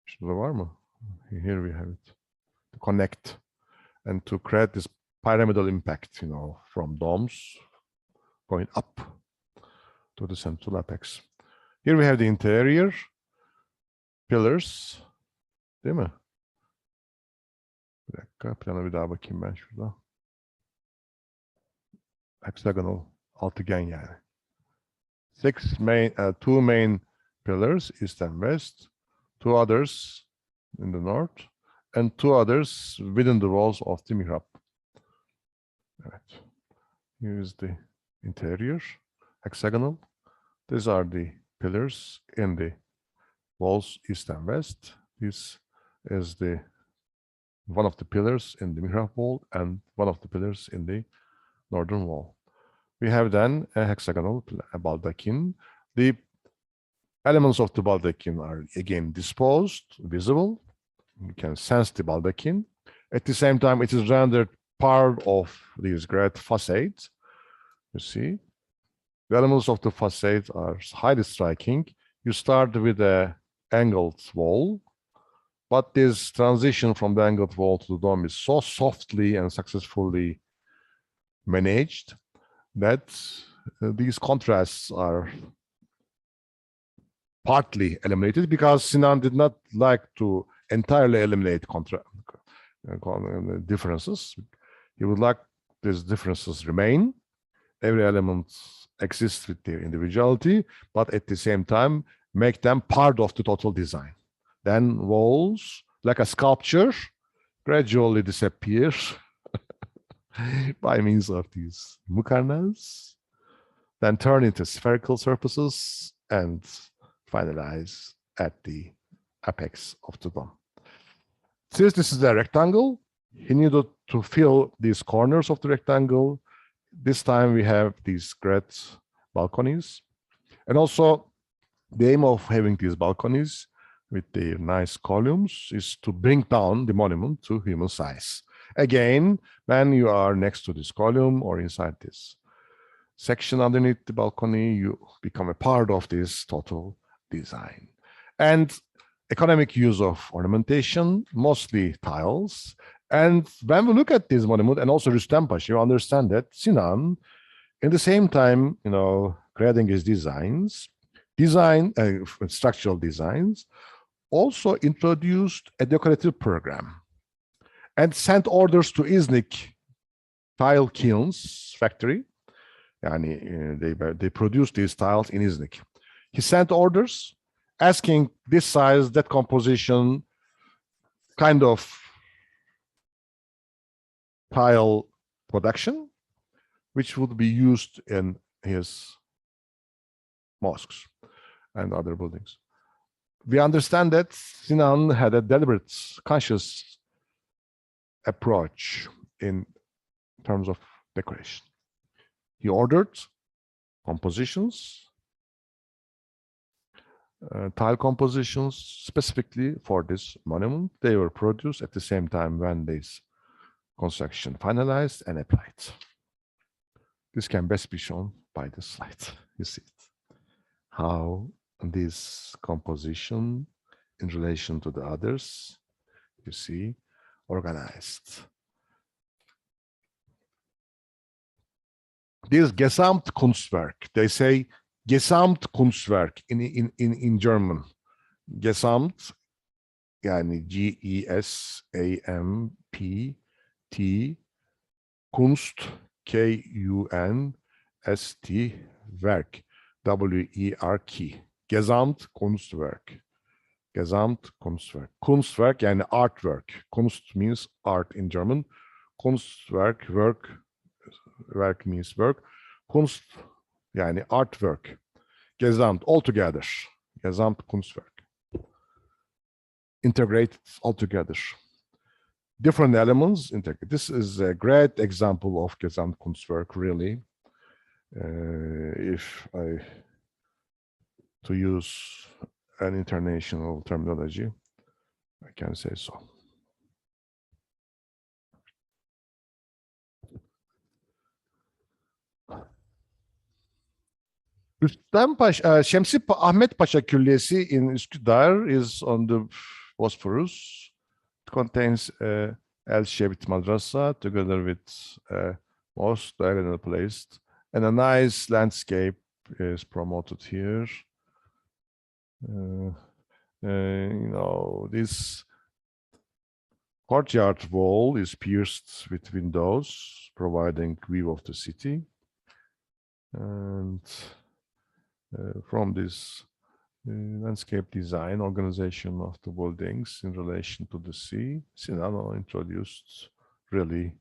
Here we have it. To connect and to create this pyramidal impact, from domes going up to the central apex. Here we have the interior pillars. Değil mi? Bir dakika, plana bir daha bakayım ben şurada. Hexagonal, altıgen yani. Two main pillars, east and west, two others in the north, and two others within the walls of the mihrab. Evet. Here is the interior, hexagonal. These are the pillars in the walls east and west. This is one of the pillars in the mihrab wall and one of the pillars in the northern wall. We have then a hexagonal baldachin. The elements of the baldachin are again disposed, visible. You can sense the baldachin. At the same time, it is rendered part of these great facades. You see, the elements of the facade are highly striking. You start with an angled wall, but this transition from the angled wall to the dome is so softly and successfully managed that these contrasts are partly eliminated, because Sinan did not like to entirely eliminate differences. He would like these differences remain. Every element exists with their individuality, but at the same time, make them part of the total design. Then walls, like a sculpture, gradually disappear by means of these mukarnas, then turn into spherical surfaces and finalize at the apex of the dome. Since this is a rectangle, he needed to fill these corners of the rectangle. This time we have these great balconies. And also the aim of having these balconies with the nice columns is to bring down the monument to human size. Again, when you are next to this column or inside this section underneath the balcony, you become a part of this total design. And economic use of ornamentation, mostly tiles. And when we look at this monument, and also Rüstem Paşa, you understand that Sinan, in the same time, creating his structural designs, also introduced a decorative program and sent orders to İznik tile kilns factory. They produced these tiles in İznik. He sent orders asking this size, that composition, kind of tile production, which would be used in his mosques and other buildings. We understand that Sinan had a deliberate, conscious approach in terms of decoration. He ordered compositions, tile compositions specifically for this monument. They were produced at the same time when this construction finalized and applied. This can best be shown by the slide. You see it. How this composition in relation to the others, you see, organized. This Gesamtkunstwerk, they say Gesamtkunstwerk in German. Gesamt, yani G-E-S-A-M-P-T, Kunst, K-U-N-S-T, Werk, W-E-R-K. Gesamtkunstwerk. Gesamtkunstwerk. Kunstwerk yani artwork. Kunst means art in German. Kunstwerk, work means work. Kunst yani artwork. Gesamt, altogether. Gesamtkunstwerk. Integrated altogether. Different elements integrated. This is a great example of Gesamtkunstwerk, really. If I to use an international terminology, I can say so. Rüstem Paşa, Şemsi Ahmet Paşa Külliyesi in Üsküdar is on the Bosphorus. It contains a L-shaped madrasa together with a mosque diagonally placed, and a nice landscape is promoted here. You know, this courtyard wall is pierced with windows, providing view of the city. And from this landscape design, organization of the buildings in relation to the sea, Sinan introduced really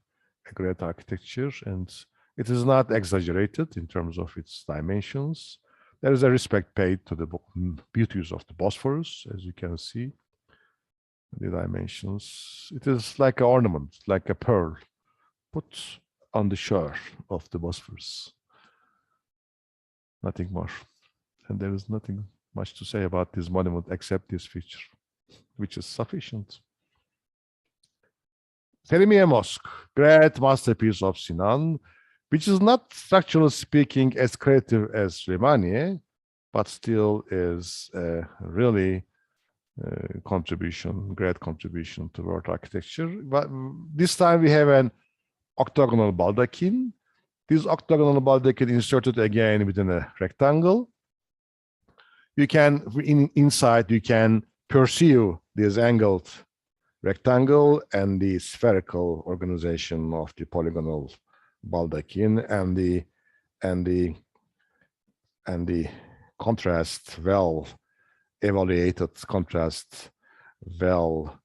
a great architecture, and it is not exaggerated in terms of its dimensions. There is a respect paid to the beauties of the Bosphorus, as you can see, the dimensions. It is like an ornament, like a pearl put on the shore of the Bosphorus. Nothing more. And there is nothing much to say about this monument except this feature, which is sufficient. Selimiye Mosque, great masterpiece of Sinan, which is not structurally speaking as creative as Süleymaniye, but still is a really great contribution to world architecture. But this time we have an octagonal baldachin. This octagonal baldachin inserted again within a rectangle. You can, inside, you can perceive this angled rectangle and the spherical organization of the polygonal baldachin and the contrast well evaluated, contrast well,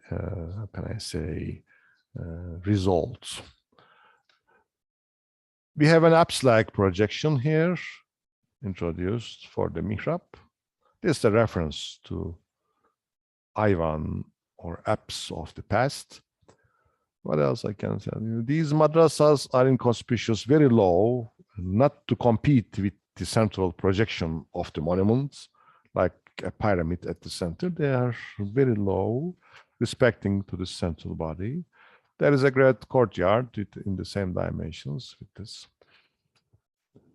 how can I say, results. We have an apse-like projection here introduced for the mihrab. This is a reference to Ivan or apse of the past. What else I can tell you? These madrasas are inconspicuous, very low, not to compete with the central projection of the monuments, like a pyramid at the center. They are very low, respecting to the central body. There is a great courtyard in the same dimensions with this.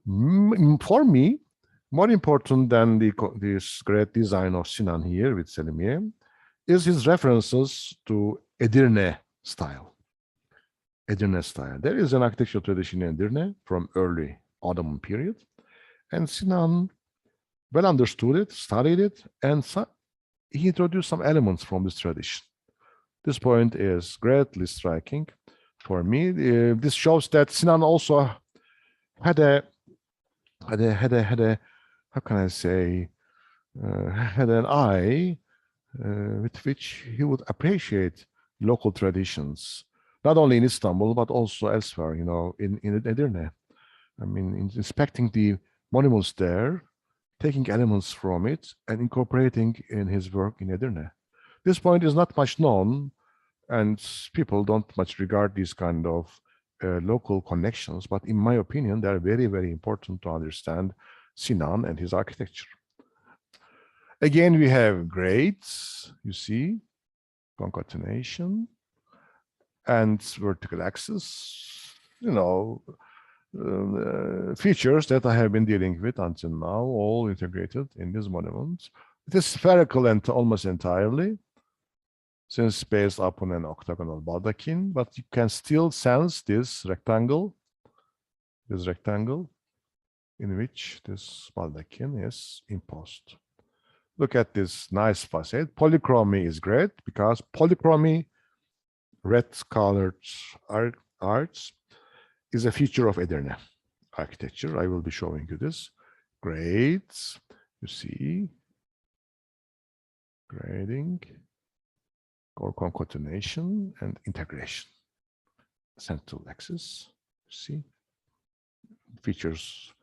For me, more important than this great design of Sinan here with Selimiye is his references to Edirne style. Edirne style. There is an architectural tradition in Edirne from early Ottoman period, and Sinan well understood it, studied it, and he introduced some elements from this tradition. This point is greatly striking for me. This shows that Sinan also had a how can I say, had an eye with which he would appreciate local traditions, not only in Istanbul, but also elsewhere, you know, in Edirne. I mean, inspecting the monuments there, taking elements from it and incorporating in his work in Edirne. This point is not much known, and people don't much regard these kind of local connections, but in my opinion, they are very, very important to understand Sinan and his architecture. Again, we have grades, you see, concatenation, and vertical axis. You know, features that I have been dealing with until now, all integrated in this monument. It is spherical and almost entirely, since based upon an octagonal baldachin, but you can still sense this rectangle in which this baldachin is imposed. Look at this nice facade. Polychromy is great because polychromy, red colored arts, is a feature of Edirne architecture. I will be showing you this. Grades, you see, grading, or concatenation and integration. Central axis, you see, features,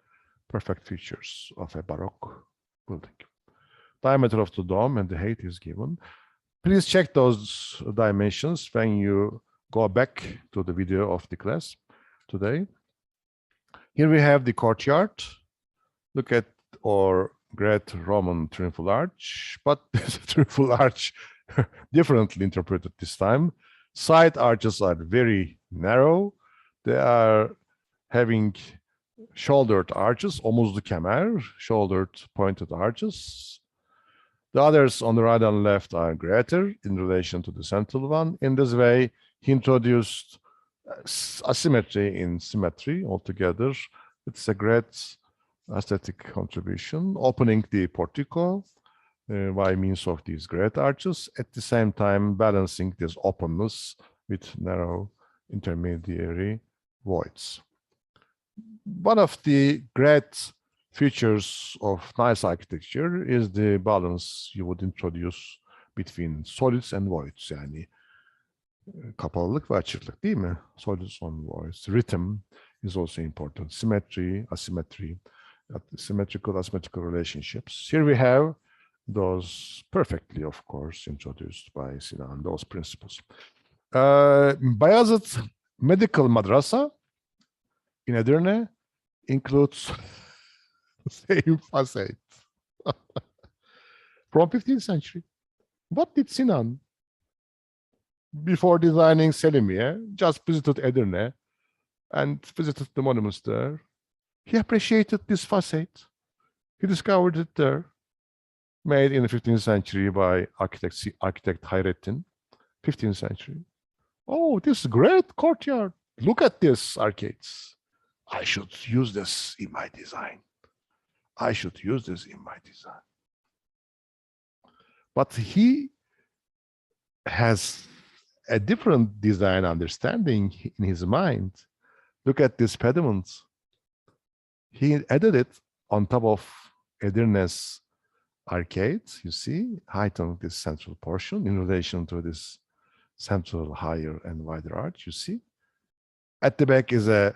perfect features of a Baroque building. Diameter of the dome and the height is given. Please check those dimensions when you go back to the video of the class today. Here we have the courtyard. Look at our great Roman triumphal arch, but this triumphal arch differently interpreted this time. Side arches are very narrow. They are having shouldered arches, almost the kemer, shouldered pointed arches. The others on the right and left are greater in relation to the central one. In this way, he introduced asymmetry in symmetry altogether. It's a great aesthetic contribution, opening the portico by means of these great arches, at the same time balancing this openness with narrow intermediary voids. One of the great features of nice architecture is the balance you would introduce between solids and voids. Yani kapalılık ve açıklık, değil mi? Solids on voids. Rhythm is also important. Symmetry, asymmetry, symmetrical, asymmetrical relationships. Here we have those perfectly, of course, introduced by Sinan, those principles. Bayazıt Medical Madrasa in Edirne includes the same facade from 15th century. What did Sinan, before designing Selimiye, just visited Edirne and visited the monuments there? He appreciated this facade. He discovered it there, made in the 15th century by architect Hayrettin, 15th century. Oh, this great courtyard. Look at this arcades. I should use this in my design. I should use this in my design. But he has a different design understanding in his mind. Look at this pediment. He added it on top of Edirne's arcade, you see, heightened this central portion in relation to this central higher and wider arch, you see. At the back is a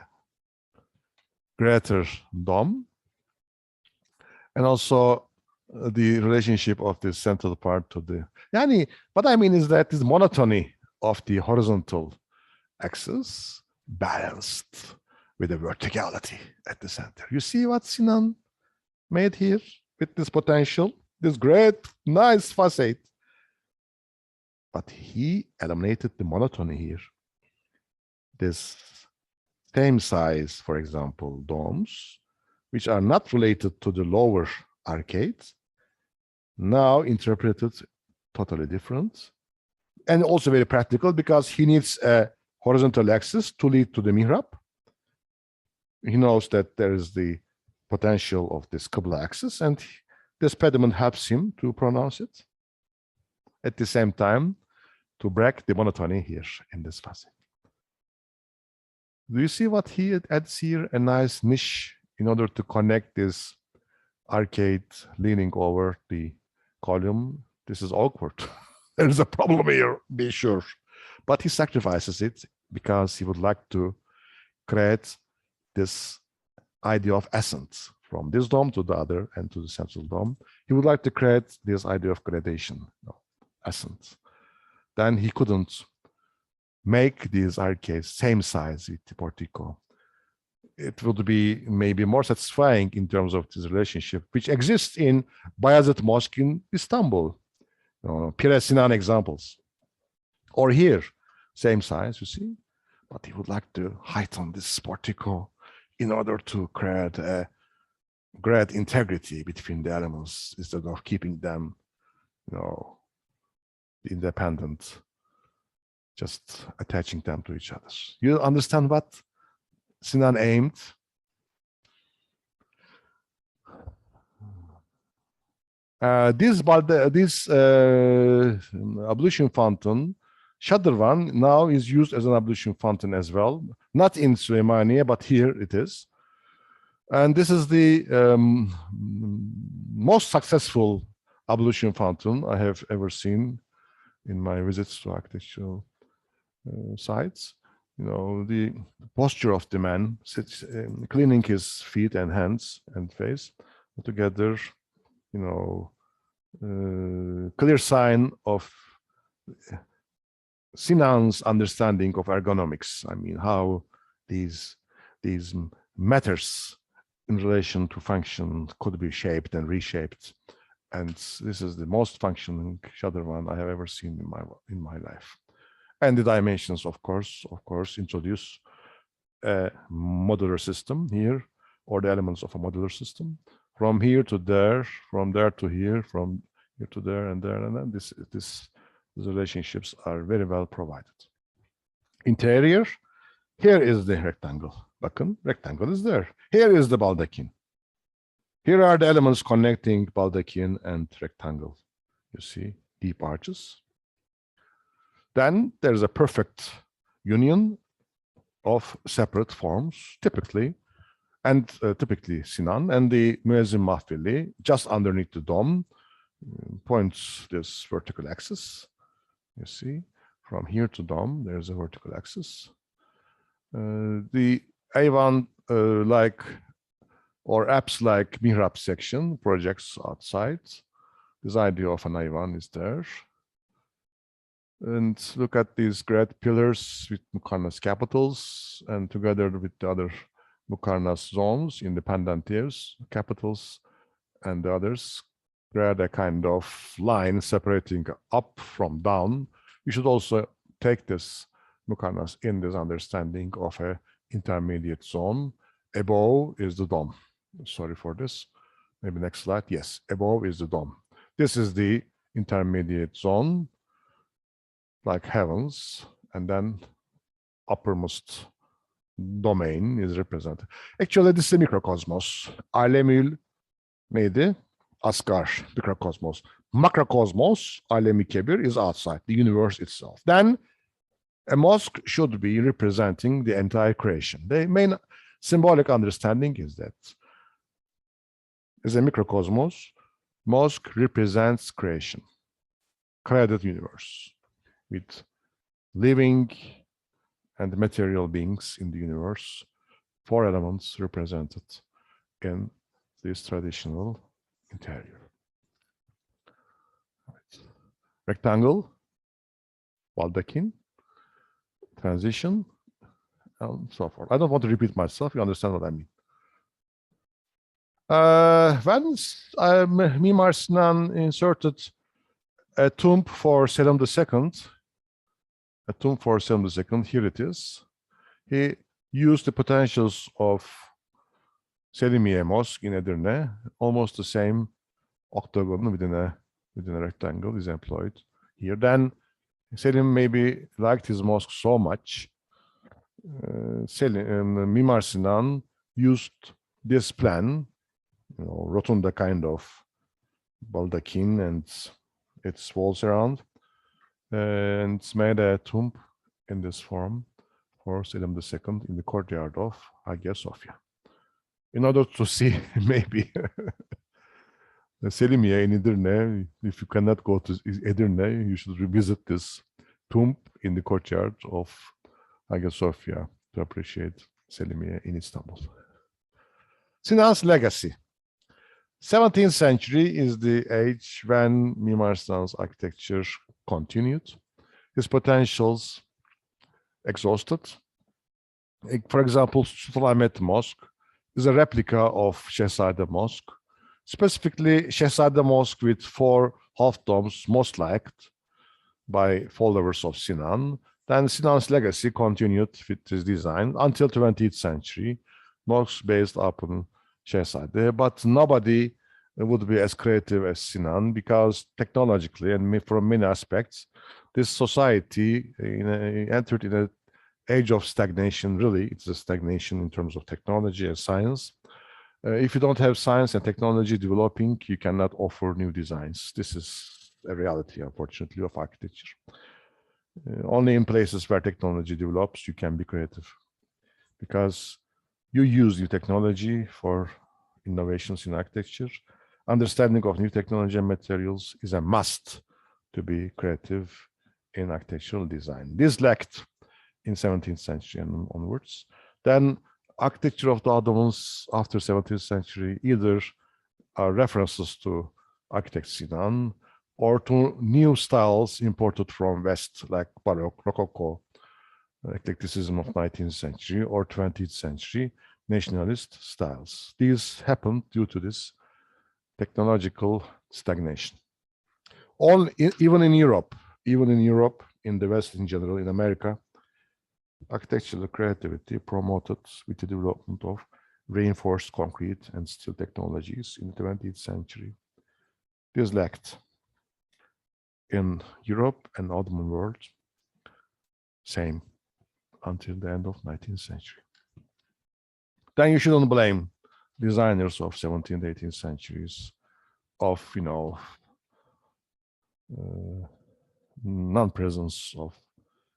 greater dome, and also the relationship of the central part to the, yani, what I mean is that this monotony of the horizontal axis balanced with the verticality at the center. You see what Sinan made here with this potential, this great, nice facade. But he eliminated the monotony here. This same size, for example, domes, which are not related to the lower arcades, now interpreted totally different. And also very practical because he needs a horizontal axis to lead to the mihrab. He knows that there is the potential of this Qibla axis, and this pediment helps him to pronounce it. At the same time, to break the monotony here in this facade. Do you see what he adds here? A nice niche in order to connect this arcade leaning over the column. This is awkward. There is a problem here, be sure. But he sacrifices it because he would like to create this idea of ascent from this dome to the other and to the central dome. He would like to create this idea of gradation, ascent. Then he couldn't make these arcades same size with the portico. It would be maybe more satisfying in terms of this relationship, which exists in Bayazıt Mosque in Istanbul. Pir Sinan examples. Or here, same size, you see. But he would like to heighten this portico in order to create a great integrity between the elements instead of keeping them, independent, just attaching them to each other. You understand what Sinan aimed? This ablution fountain, Shadırvan, now is used as an ablution fountain as well. Not in Süleymaniye, but here it is. And this is the most successful ablution fountain I have ever seen in my visits to architectural sites. The posture of the man sits, cleaning his feet and hands and face together, clear sign of Sinan's understanding of ergonomics. I mean, how these matters in relation to function could be shaped and reshaped. And this is the most functioning Shadırvan I have ever seen in my life. And the dimensions, of course, introduce a modular system here, or the elements of a modular system. From here to there, from there to here, from here to there, and then these relationships are very well provided. Interior, here is the rectangle. Bakın, rectangle is there. Here is the baldachin. Here are the elements connecting baldachin and rectangle. You see, deep arches. Then there's a perfect union of separate forms, typically Sinan, and the Müezzin Mahfili just underneath the dome points this vertical axis. You see, from here to dome, there's a vertical axis. The Ayvan apse like mihrab section projects outside. This idea of an Ayvan is there. And look at these great pillars with Muqarnas capitals, and together with the other Muqarnas zones, independent tiers, capitals, and the others, create a kind of line separating up from down. You should also take this Muqarnas in this understanding of a intermediate zone. Above is the dome. Sorry for this. Maybe next slide. Yes, above is the dome. This is the intermediate zone, like heavens, and then uppermost domain is represented. Actually, this is a microcosmos. Alemül neydi? Asgar, microcosmos. Macrocosmos, alemi kebir, is outside, the universe itself. Then a mosque should be representing the entire creation. The main symbolic understanding is that as a microcosmos, mosque represents creation, created universe, with living and material beings in the universe, 4 elements represented in this traditional interior. Right. Rectangle, baldachin, transition, and so forth. I don't want to repeat myself, you understand what I mean. When Mimar Sinan inserted a tomb for Selim II, here it is. He used the potentials of Selimiye Mosque in Edirne, almost the same octagon within a rectangle is employed here. Then Selim maybe liked his mosque so much. Mimar Sinan used this plan, rotunda kind of baldachin and its walls around, and made a tomb in this form for Selim II in the courtyard of Hagia Sophia. In order to see maybe Selimiye in Edirne, if you cannot go to Edirne, you should revisit this tomb in the courtyard of Hagia Sophia to appreciate Selimiye in Istanbul. Sinan's legacy. 17th century is the age when Mimar Sinan's architecture continued, his potentials exhausted. For example, Sultanahmet Mosque is a replica of Şehzade Mosque, specifically Şehzade Mosque with 4 half domes most liked by followers of Sinan. Then Sinan's legacy continued with his design until 20th century, most based upon Şehzade, but nobody would be as creative as Sinan, because technologically and from many aspects, this society entered in an age of stagnation. Really, it's a stagnation in terms of technology and science. If you don't have science and technology developing, you cannot offer new designs. This is a reality, unfortunately, of architecture. Only in places where technology develops, you can be creative, because you use new technology for innovations in architecture. Understanding of new technology and materials is a must to be creative in architectural design. This lacked in 17th century and onwards. Then architecture of the Ottomans after 17th century either are references to architect Sinan or to new styles imported from West, like Baroque, Rococo, eclecticism of 19th century or 20th century nationalist styles. These happened due to this technological stagnation. Even in Europe, in the West in general, in America, architectural creativity promoted with the development of reinforced concrete and steel technologies in the 20th century. This lacked in Europe and Ottoman world, same until the end of 19th century. Then you shouldn't blame designers of 17th, 18th centuries of, non-presence of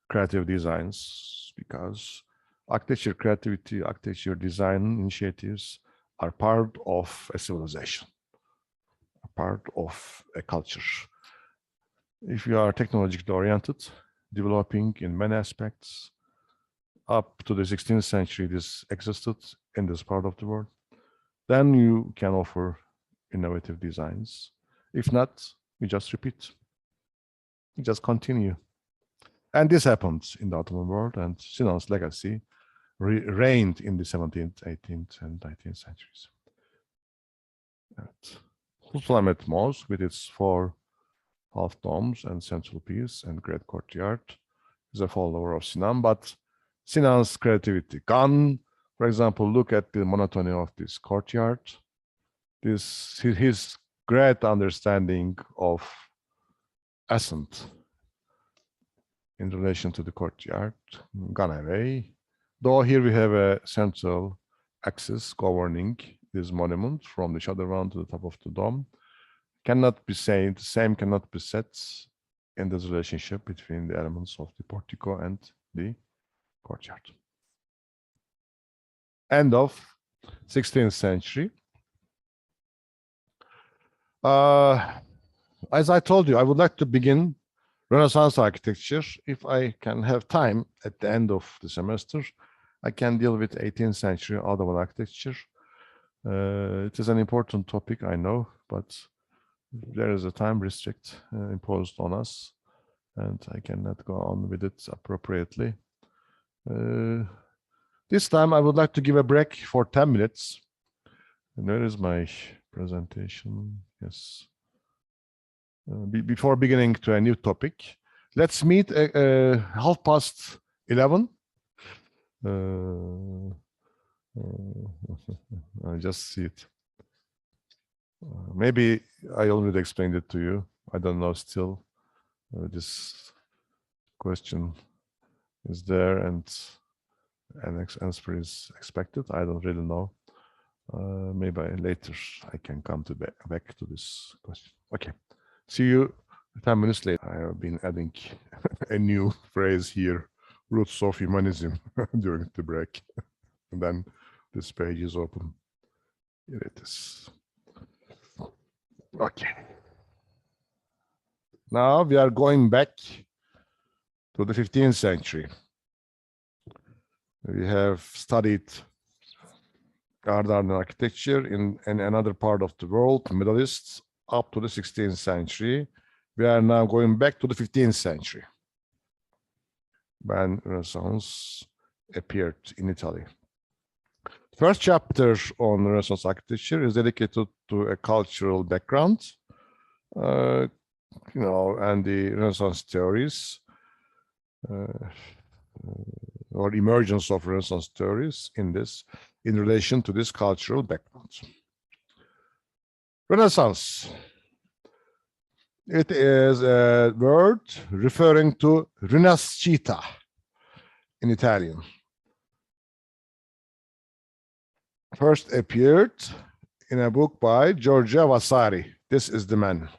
creative designs, because architecture creativity, architecture design initiatives are part of a civilization, a part of a culture. If you are technologically oriented, developing in many aspects, up to the 16th century, this existed in this part of the world, then you can offer innovative designs. If not, you just repeat, you just continue. And this happened in the Ottoman world, and Sinan's legacy reigned in the 17th, 18th, and 19th centuries. Sultanahmet Mosque, with its 4 half domes and central piece and great courtyard, is a follower of Sinan, but Sinan's creativity gone. For example, look at the monotony of this courtyard. His great understanding of accent in relation to the courtyard gone away. Though here we have a central axis governing this monument from the Shadırvan to the top of the dome, cannot be said, the same cannot be said in this relationship between the elements of the portico and the courtyard. End of 16th century. As I told you, I would like to begin Renaissance architecture. If I can have time at the end of the semester, I can deal with 18th century Ottoman architecture. It is an important topic, I know, but there is a time restrict imposed on us, and I cannot go on with it appropriately. This time I would like to give a break for 10 minutes. And where is my presentation? Yes. Before beginning to a new topic, let's meet at 11:30. I just see it. Maybe I already explained it to you. I don't know still. This question is there and an answer is expected. I don't really know. Maybe later I can come to back to this question. Okay. See you 10 minutes later. I have been adding a new phrase here, roots of humanism, during the break. And then this page is open. Here it is. Okay. Now we are going back to the 15th century. We have studied Ardahan architecture in another part of the world, Middle East, up to the 16th century. We are now going back to the 15th century, when Renaissance appeared in Italy. First chapter on Renaissance architecture is dedicated to a cultural background, and the Renaissance theories. or emergence of Renaissance theories in relation to this cultural background. Renaissance. It is a word referring to rinascita in Italian. First appeared in a book by Giorgio Vasari. This is the man.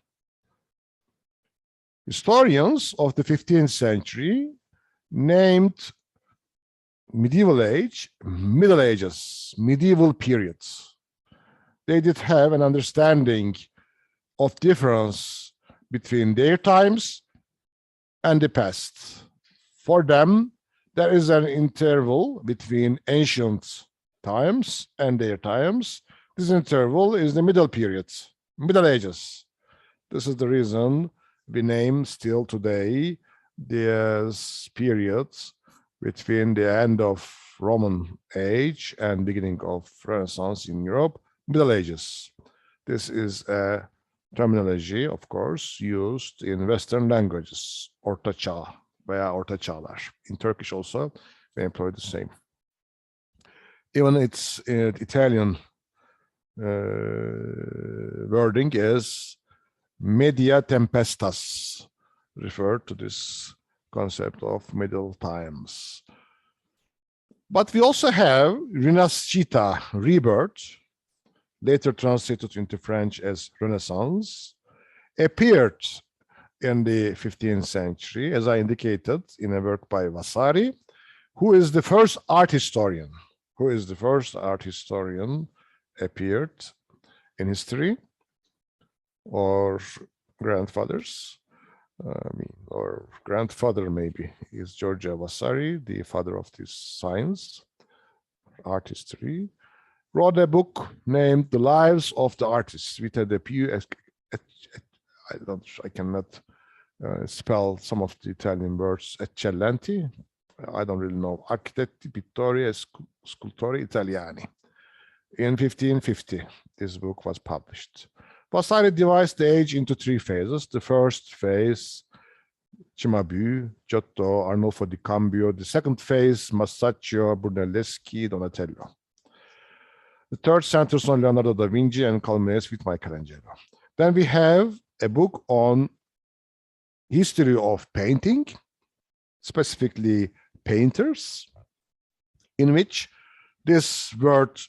Historians of the 15th century named medieval age, Middle Ages, medieval periods. They did have an understanding of difference between their times and the past. For them, there is an interval between ancient times and their times. This interval is the middle periods, Middle Ages. This is the reason we name still today these periods between the end of Roman age and beginning of Renaissance in Europe, Middle Ages. This is a terminology, of course, used in Western languages, Orta Çağ veya Orta Çağlar. In Turkish also, we employ the same. Even its Italian wording is media tempestas, referred to this concept of middle times. But we also have rinascita, rebirth, later translated into French as Renaissance, appeared in the 15th century, as I indicated, in a work by Vasari, who is the first art historian. Appeared in history, or grandfathers, or grandfather maybe, is Giorgio Vasari, the father of this science, art history, wrote a book named The Lives of the Artists, with a debut. I cannot spell some of the Italian words. Eccellenti. I don't really know. Architetti, pittori, e scultori italiani. In 1550, this book was published. Vasari divides the age into three phases. The first phase, Cimabue, Giotto, Arnolfo di Cambio. The second phase, Masaccio, Brunelleschi, Donatello. The third centers on Leonardo da Vinci and culminates with Michelangelo. Then we have a book on history of painting, specifically painters, in which this word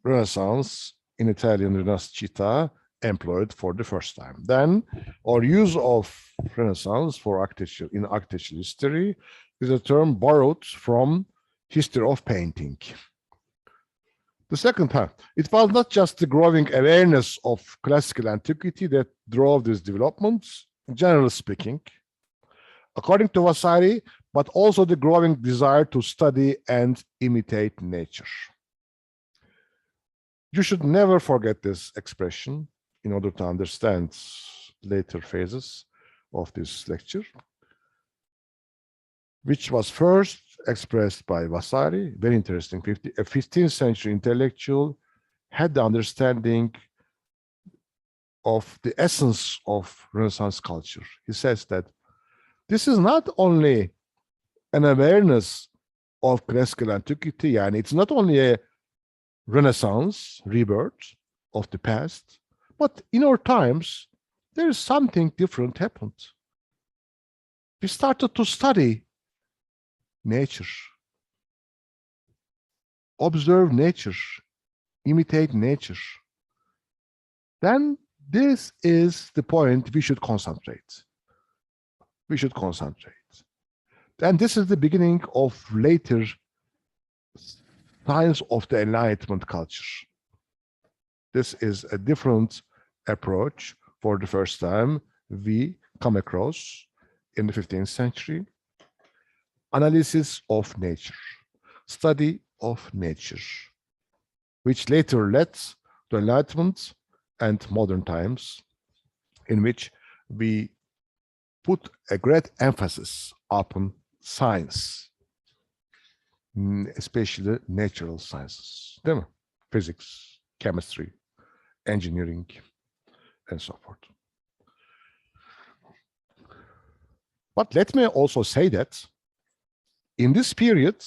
Renaissance, in Italian Rinascita, employed for the first time. Then our use of Renaissance for in architectural history is a term borrowed from history of painting. The second time, it was not just the growing awareness of classical antiquity that drove these developments, generally speaking, according to Vasari, but also the growing desire to study and imitate nature. You should never forget this expression in order to understand later phases of this lecture, which was first expressed by Vasari, very interesting, a 15th century intellectual, had the understanding of the essence of Renaissance culture. He says that this is not only an awareness of classical antiquity, and it's not only a Renaissance, rebirth of the past, but in our times, there is something different happened. We started to study nature, observe nature, imitate nature. Then this is the point we should concentrate. And this is the beginning of later science of the Enlightenment culture. This is a different approach for the first time we come across in the 15th century. Analysis of nature, study of nature, which later led to Enlightenment and modern times, in which we put a great emphasis upon science, especially natural sciences, physics, chemistry, engineering, and so forth. But let me also say that In this period,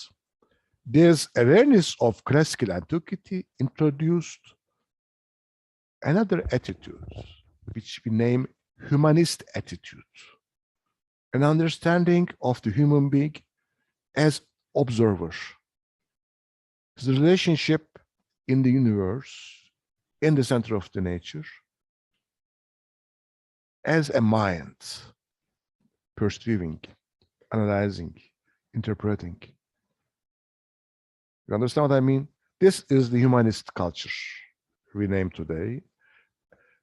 this awareness of classical antiquity introduced another attitude, which we name humanist attitude, an understanding of the human being as observer, his relationship in the universe, in the center of the nature, as a mind, perceiving, analyzing, interpreting. You understand what I mean? This is the humanist culture we name today.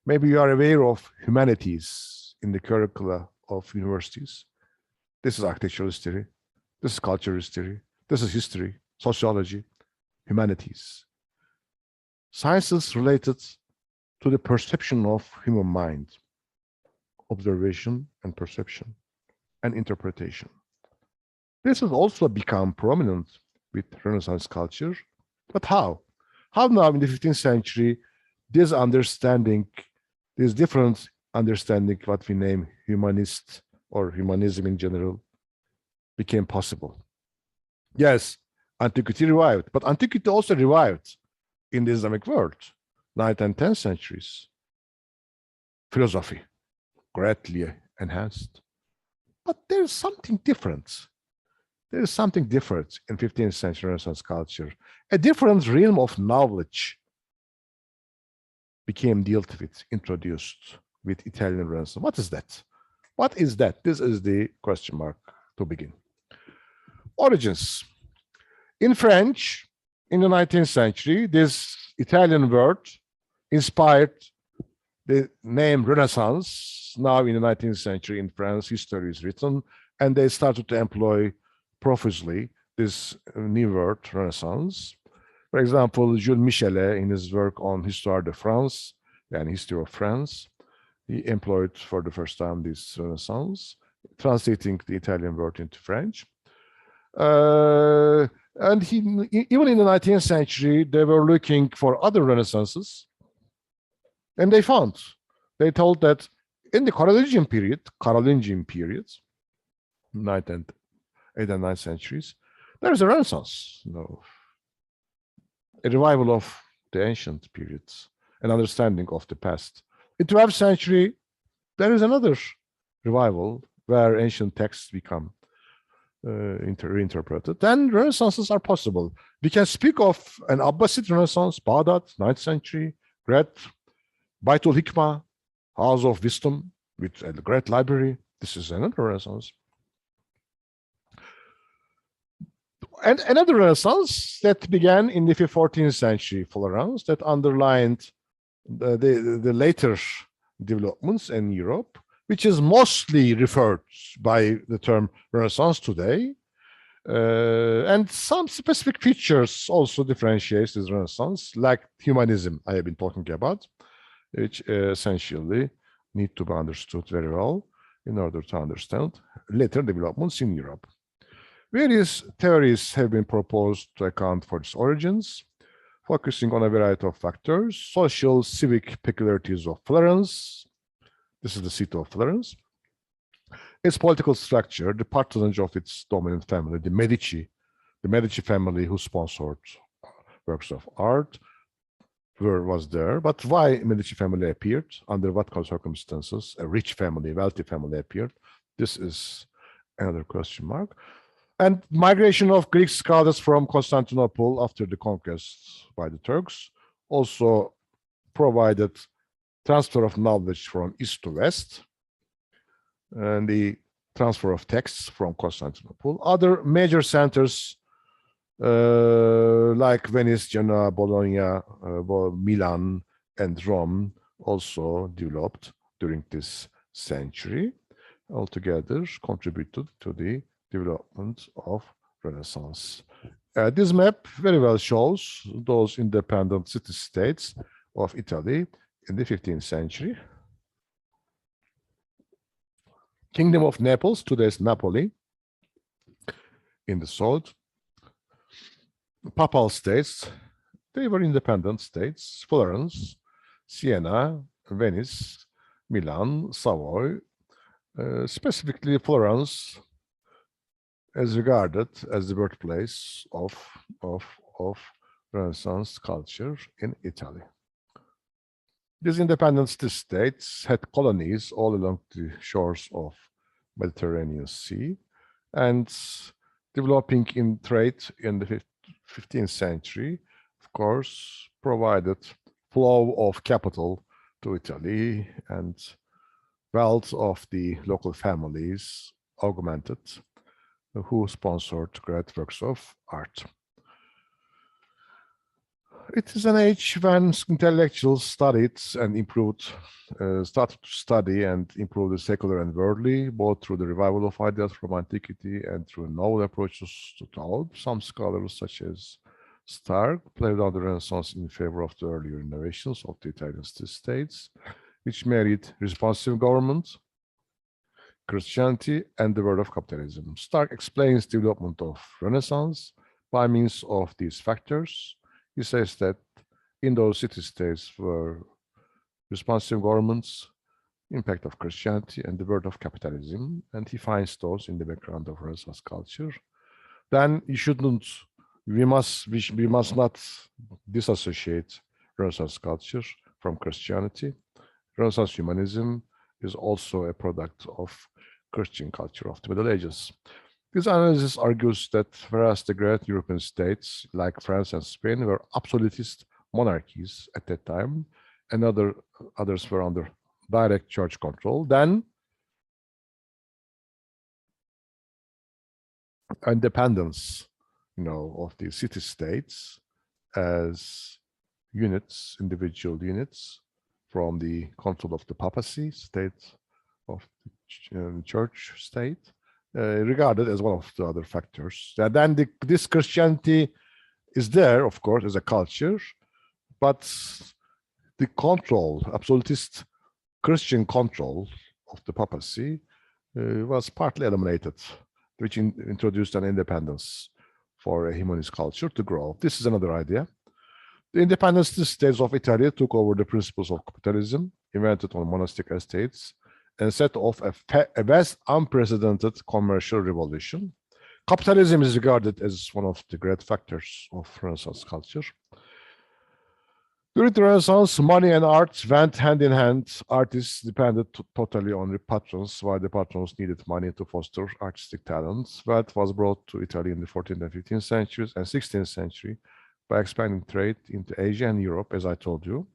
Maybe you are aware of humanities in the curricula of universities. This is architectural history. This is cultural history. This is history, sociology, humanities. Sciences related to the perception of human mind, observation and perception and interpretation. This has also become prominent with Renaissance culture. But how? How now in the 15th century, this understanding, this different understanding, what we name humanist or humanism in general, became possible? Yes, antiquity revived, but antiquity also revived in the Islamic world, 9th and 10th centuries. Philosophy, greatly enhanced. But there's something different. There is something different in 15th century Renaissance culture. A different realm of knowledge became dealt with, introduced with Italian Renaissance. What is that? What is that? This is the question mark to begin. Origins. In French, in the 19th century, this Italian word inspired the name Renaissance. Now in the 19th century in France, history is written, and they started to employ profusely this new word, Renaissance. For example, Jules Michelet, in his work on Histoire de France, and History of France, he employed for the first time this Renaissance, translating the Italian word into French. And even in the 19th century, they were looking for other Renaissances, and they told that in the Carolingian period, 9th and 8th and 9th centuries, there is a Renaissance, a revival of the ancient periods, an understanding of the past. In the 12th century, there is another revival where ancient texts become reinterpreted. Then Renaissances are possible. We can speak of an Abbasid Renaissance, Baghdad, 9th century, great Baitul Hikmah, House of Wisdom, with a great library. This is another Renaissance. And another Renaissance that began in the 14th century Florence, that underlined the later developments in Europe, which is mostly referred by the term Renaissance today. And some specific features also differentiates this Renaissance, like humanism I have been talking about, which essentially need to be understood very well in order to understand later developments in Europe. Various theories have been proposed to account for its origins, focusing on a variety of factors: social, civic peculiarities of Florence. This is the city of Florence. Its political structure, the patronage of its dominant family, the Medici family, who sponsored works of art, was there. But why Medici family appeared, under what circumstances a rich family, wealthy family appeared, this is another question mark. And migration of Greek scholars from Constantinople after the conquest by the Turks also provided transfer of knowledge from east to west, and the transfer of texts from Constantinople. Other major centers like Venice, Genoa, Bologna, Milan, and Rome also developed during this century, altogether contributed to the development of Renaissance. This map very well shows those independent city-states of Italy in the 15th century. Kingdom of Naples, today's Napoli, in the south. Papal states, they were independent states: Florence, Siena, Venice, Milan, Savoy. Specifically Florence is regarded as the birthplace of Renaissance culture in Italy. These independent states had colonies all along the shores of Mediterranean Sea and developing in trade in the 15th century, of course, provided flow of capital to Italy and wealth of the local families augmented, who sponsored great works of art. It is an age when intellectuals studied and improved, started to study and improve the secular and worldly, both through the revival of ideas from antiquity and through novel approaches to thought. Some scholars, such as Stark, played out the Renaissance in favor of the earlier innovations of the Italian states, which married responsive government, Christianity, and the world of capitalism. Stark explains the development of Renaissance by means of these factors. He says that in those city-states were responsive governments, impact of Christianity, and the world of capitalism, and he finds those in the background of Renaissance culture. Then we must not disassociate Renaissance culture from Christianity. Renaissance humanism is also a product of Christian culture of the Middle Ages. This analysis argues that whereas the great European states like France and Spain were absolutist monarchies at that time, and others were under direct church control, then independence, of the city-states as units, individual units from the control of the papacy, state of the church state, regarded as one of the other factors. Then this Christianity is there, of course, as a culture, but the control, absolutist Christian control of the papacy was partly eliminated, which introduced an independence for a humanist culture to grow. This is another idea. The independent states of Italy took over the principles of capitalism invented on monastic estates and set off a vast, unprecedented commercial revolution. Capitalism is regarded as one of the great factors of Renaissance culture. During the Renaissance, money and art went hand in hand. Artists depended totally on the patrons, while the patrons needed money to foster artistic talents. Wealth was brought to Italy in the 14th and 15th centuries and 16th century by expanding trade into Asia and Europe, as I told you,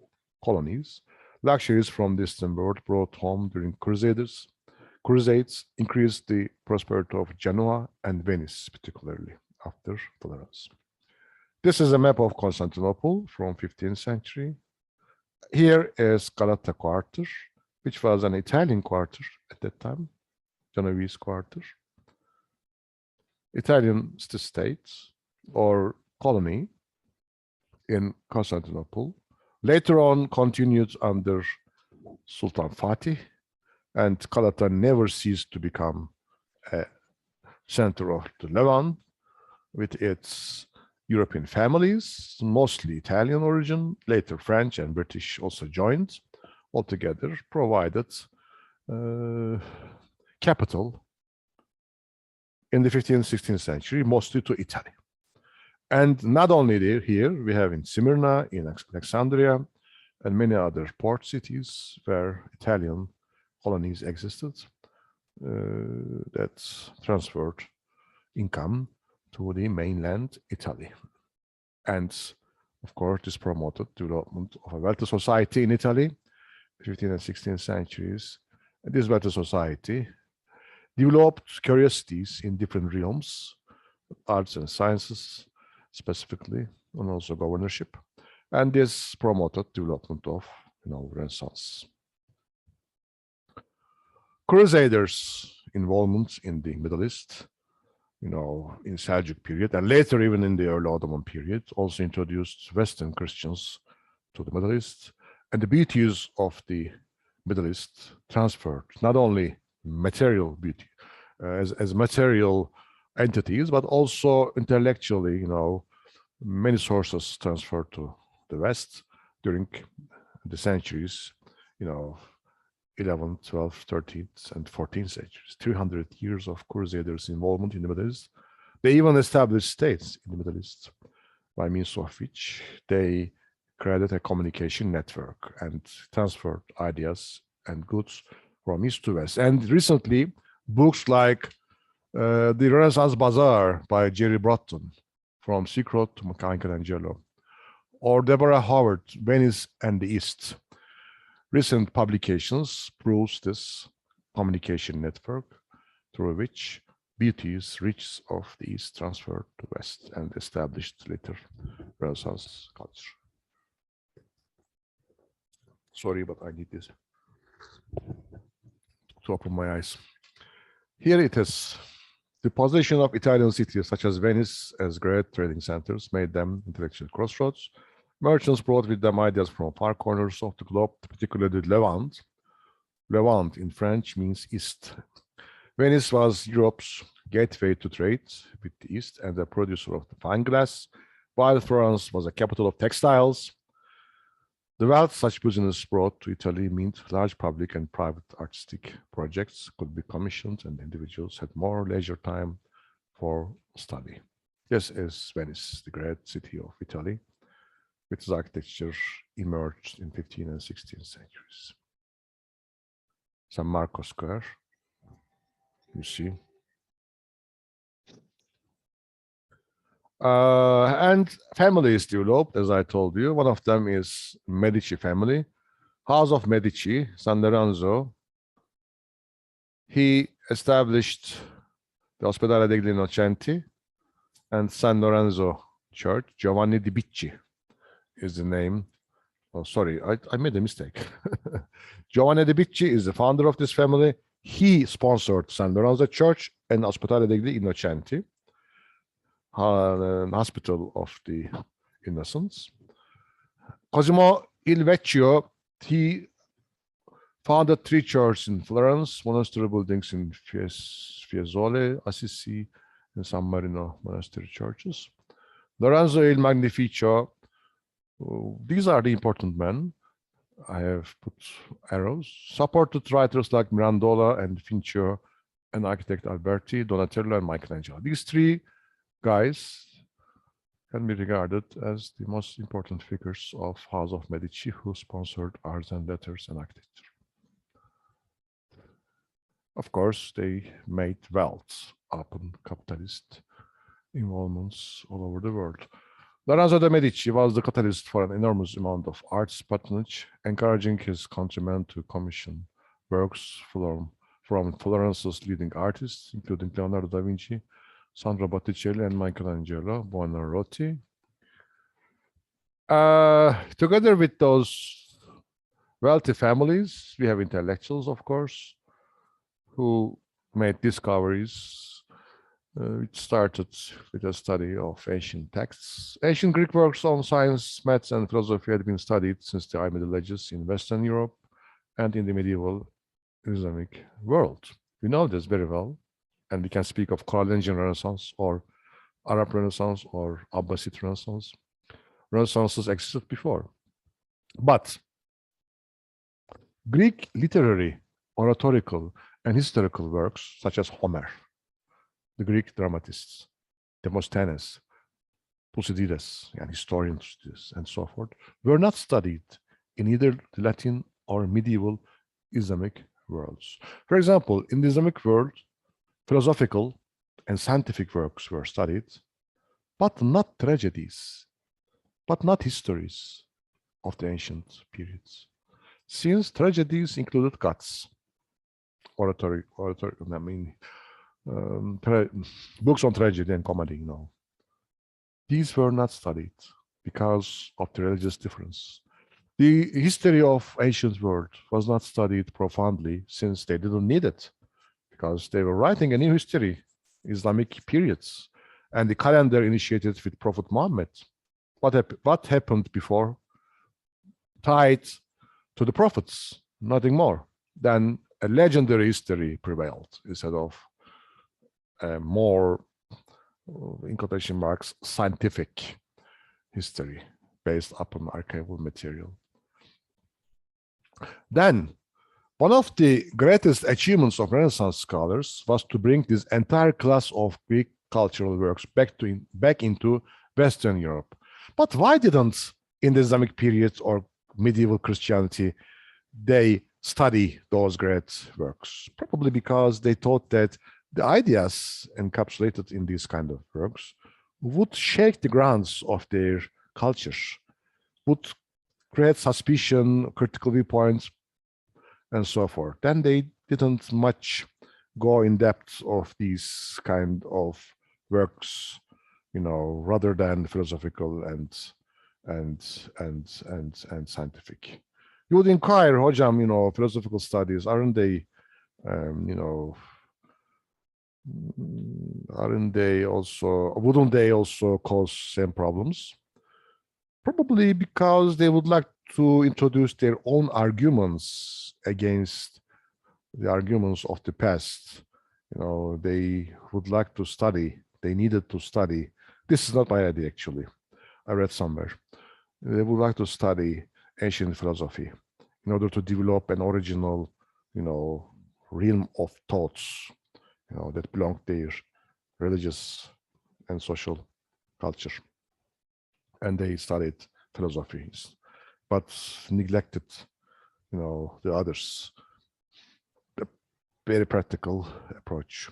colonies. Luxuries from the distant world brought home during Crusades increased the prosperity of Genoa and Venice, particularly after tolerance. This is a map of Constantinople from 15th century. Here is Galata Quarter, which was an Italian quarter at that time, Genoese quarter. Italian state or colony in Constantinople. Later on, continued under Sultan Fatih, and Galata never ceased to become a center of the Levant with its European families, mostly Italian origin, later French and British also joined, altogether provided capital in the 15th, 16th century, mostly to Italy. And not only there, here we have in Smyrna, in Alexandria, and many other port cities where Italian colonies existed that transferred income to the mainland Italy. And of course, this promoted development of a wealthy society in Italy, 15th and 16th centuries. And this wealthy society developed curiosities in different realms, arts and sciences specifically, and also governorship. And this promoted development of Renaissance. Crusaders' involvement in the Middle East, in Seljuk period, and later even in the early Ottoman period, also introduced Western Christians to the Middle East. And the beauties of the Middle East transferred not only material beauty as material entities, but also intellectually, many sources transferred to the West during the centuries, 11th, 12th, 13th, and 14th centuries. 300 years of Crusaders' involvement in the Middle East. They even established states in the Middle East, by means of which they created a communication network and transferred ideas and goods from east to west. And recently, books like The Renaissance Bazaar by Jerry Broughton, From Silk Road to Michelangelo, or Deborah Howard, Venice and the East. Recent publications proves this communication network through which beauties, riches of the East transferred to West and established later Renaissance culture. Sorry, but I need this to open my eyes. Here it is. The position of Italian cities such as Venice as great trading centers made them intellectual crossroads. Merchants brought with them ideas from far corners of the globe, particularly Levant. Levant in French means East. Venice was Europe's gateway to trade with the East and a producer of the fine glass, while Florence was a capital of textiles. The wealth such business brought to Italy meant large public and private artistic projects could be commissioned and individuals had more leisure time for study. This is Venice, the great city of Italy, which architecture emerged in 15th and 16th centuries. San Marco Square, you see. And families developed, as I told you. One of them is Medici family. House of Medici, San Lorenzo. He established the Ospedale degli Innocenti and San Lorenzo Church. Giovanni di Bicci is the name. Oh, sorry, I made a mistake. Giovanni di Bicci is the founder of this family. He sponsored San Lorenzo Church and Ospedale degli Innocenti, Hospital of the Innocents. Cosimo il Vecchio, he founded 3 churches in Florence, monastery buildings in Fiesole, Assisi, and San Marino monastery churches. Lorenzo il Magnifico, these are the important men. I have put arrows. Supported writers like Mirandola and Fincio, and architect Alberti, Donatello, and Michelangelo. These 3 guys can be regarded as the most important figures of House of Medici who sponsored arts and letters and architecture. Of course, they made wealth upon capitalist involvements all over the world. Lorenzo de' Medici was the catalyst for an enormous amount of arts patronage, encouraging his countrymen to commission works from Florence's leading artists, including Leonardo da Vinci, Sandro Botticelli, and Michelangelo Buonarroti. Together with those wealthy families, we have intellectuals, of course, who made discoveries. It started with a study of ancient texts. Ancient Greek works on science, maths, and philosophy had been studied since the High Middle Ages in Western Europe and in the medieval Islamic world. We know this very well, and we can speak of Carolingian Renaissance or Arab Renaissance or Abbasid Renaissance. Renaissances existed before. But Greek literary, oratorical, and historical works such as Homer, the Greek dramatists, Demosthenes, Thucydides, and historian Thucydides, and so forth, were not studied in either the Latin or medieval Islamic worlds. For example, in the Islamic world, philosophical and scientific works were studied, but not tragedies, but not histories of the ancient periods. Since tragedies included gods, books on tragedy and comedy, you know. These were not studied because of the religious difference. The history of ancient world was not studied profoundly since they didn't need it, because they were writing a new history, Islamic periods, and the calendar initiated with Prophet Muhammad. What happened before tied to the prophets, nothing more. Then a legendary history prevailed instead of a more, in quotation marks, scientific history based upon archival material. Then One of the greatest achievements of Renaissance scholars was to bring this entire class of Greek cultural works back into Western Europe. But why didn't, in the Islamic period or medieval Christianity, they study those great works? Probably because they thought that the ideas encapsulated in these kind of works would shake the grounds of their culture, would create suspicion, critical viewpoints, and so forth. Then they didn't much go in depth of these kind of works, rather than philosophical and scientific. You would inquire, Hocam, philosophical studies, aren't they, wouldn't they also cause same problems? Probably because they would like to introduce their own arguments against the arguments of the past. They would like to study, they needed to study. This is not my idea, actually. I read somewhere. They would like to study ancient philosophy in order to develop an original, realm of thoughts, that belong to their religious and social culture. And they studied philosophy, but neglected, the others. A very practical approach.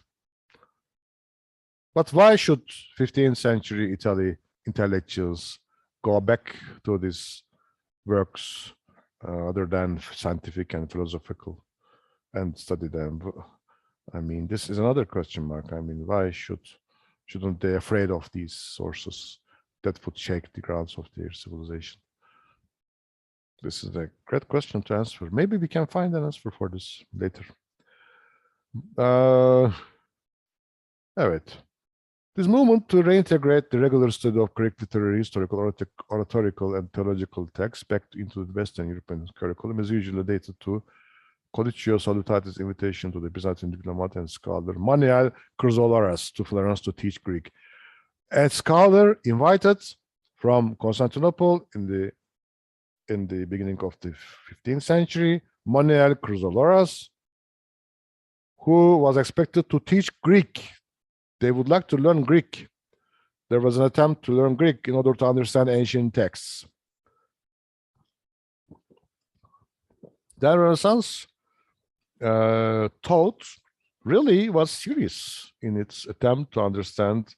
But why should 15th century Italy intellectuals go back to these works other than scientific and philosophical and study them? I mean, this is another question mark. I mean, why shouldn't they afraid of these sources that would shake the grounds of their civilization? This is a great question to answer. Maybe we can find an answer for this later. All right. This movement to reintegrate the regular study of Greek literary, historical, oratorical, and theological texts back into the Western European curriculum is usually dated to Codicio Salutatis' invitation to the Byzantine diplomat and scholar Manuel Chrysoloras to Florence to teach Greek. A scholar invited from Constantinople in the beginning of the 15th century, Manuel Chrysoloras, who was expected to teach Greek. They would like to learn Greek. There was an attempt to learn Greek in order to understand ancient texts. The Renaissance thought really was serious in its attempt to understand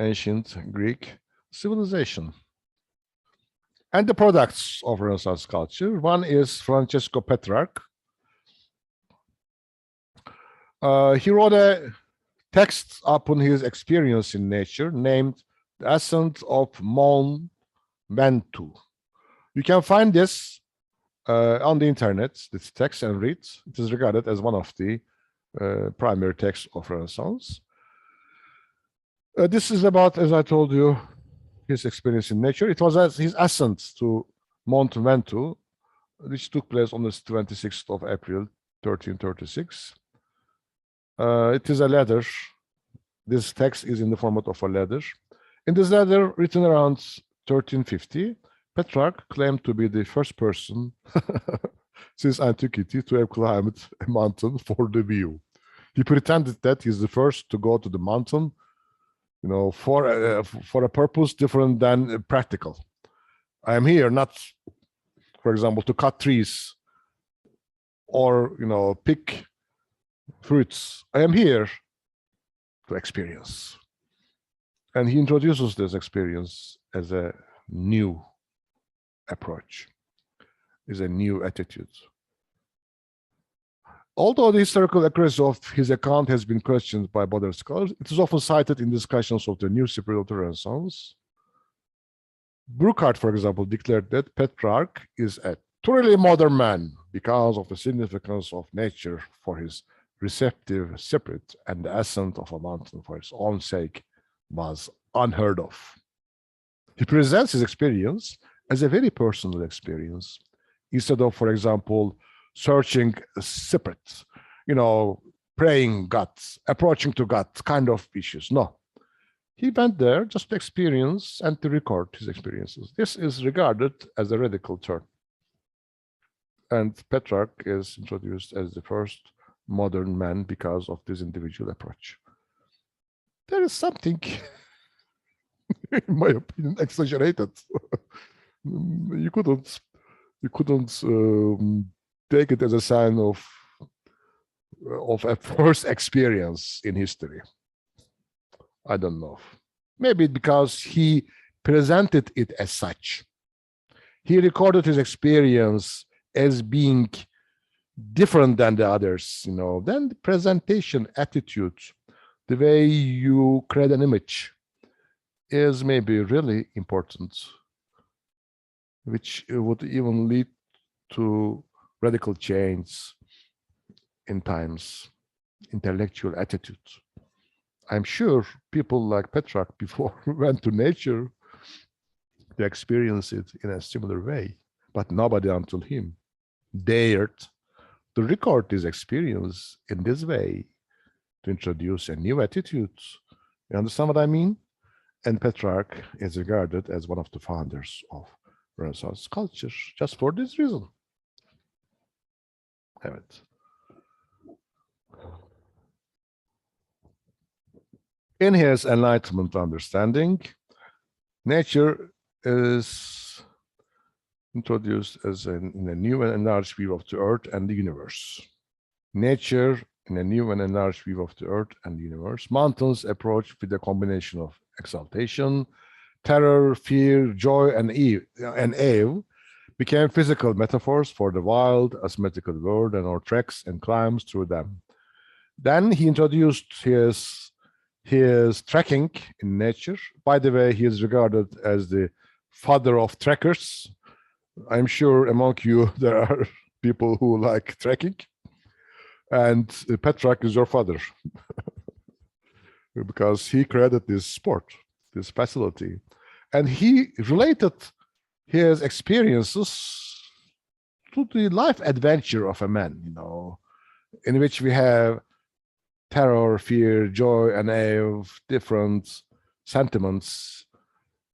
ancient Greek civilization. And the products of Renaissance culture. One is Francesco Petrarch. He wrote a text upon his experience in nature named The Ascent of Mount Ventoux. You can find this on the internet, this text, and read. It is regarded as one of the primary texts of Renaissance. This is about, as I told you, his experience in nature. It was his ascent to Mount Ventoux, which took place on the 26th of April, 1336. It is a letter. This text is in the format of a letter. In this letter, written around 1350, Petrarch claimed to be the first person since antiquity to have climbed a mountain for the view. He pretended that he's the first to go to the mountain, for a purpose different than practical. I am here not, for example, to cut trees or, pick fruits. I am here to experience. And he introduces this experience as a new approach, is a new attitude. Although the historical accuracy of his account has been questioned by modern scholars, it is often cited in discussions of the new spirit of the Renaissance. Burckhardt, for example, declared that Petrarch is a truly modern man because of the significance of nature for his receptive spirit, and the ascent of a mountain for its own sake was unheard of. He presents his experience as a very personal experience, instead of, for example, searching separate, praying God, approaching to God kind of issues. No, he went there just to experience and to record his experiences. This is regarded as a radical turn. And Petrarch is introduced as the first modern man because of this individual approach. There is something, in my opinion, exaggerated. You couldn't take it as a sign of a first experience in history. I don't know. Maybe because he presented it as such. He recorded his experience as being different than the others, then the presentation attitude, the way you create an image is maybe really important, which would even lead to radical change in times, intellectual attitude. I'm sure people like Petrarch before went to nature to experience it in a similar way, but nobody until him dared to record this experience in this way, to introduce a new attitude. You understand what I mean? And Petrarch is regarded as one of the founders of Renaissance culture, just for this reason. Have it. In his Enlightenment understanding, nature is introduced as in a new and enlarged view of the earth and the universe. Nature in a new and enlarged view of the earth and the universe. Mountains approach with a combination of exaltation, terror, fear, joy, and awe became physical metaphors for the wild, asymmetrical world and our treks and climbs through them. Then he introduced his trekking in nature. By the way, he is regarded as the father of trekkers. I'm sure among you there are people who like trekking, and Petrarch is your father because he created this sport, this facility, and he related his experiences to the life adventure of a man, in which we have terror, fear, joy, and awe, different sentiments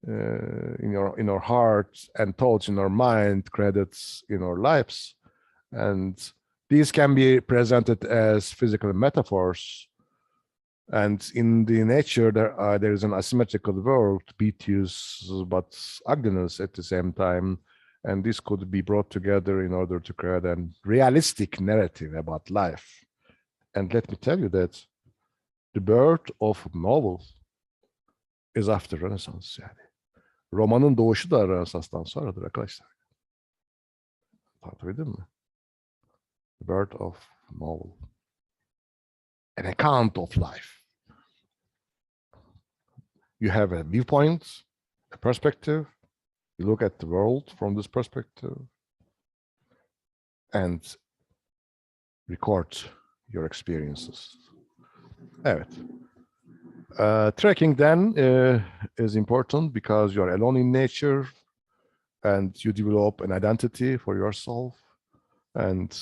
in our heart and thoughts in our mind, credits in our lives. And these can be presented as physical metaphors. And in the nature, there is an asymmetrical world, beauteous but ugliness at the same time. And this could be brought together in order to create a realistic narrative about life. And let me tell you that the birth of novel is after Renaissance. Yani. Romanın doğuşu da Rönesans'tan sonradır arkadaşlar. Anlatabildim mi? The birth of novel. An account of life. You have a viewpoint, a perspective. You look at the world from this perspective and record your experiences. Evet. Trekking then is important because you're alone in nature and you develop an identity for yourself and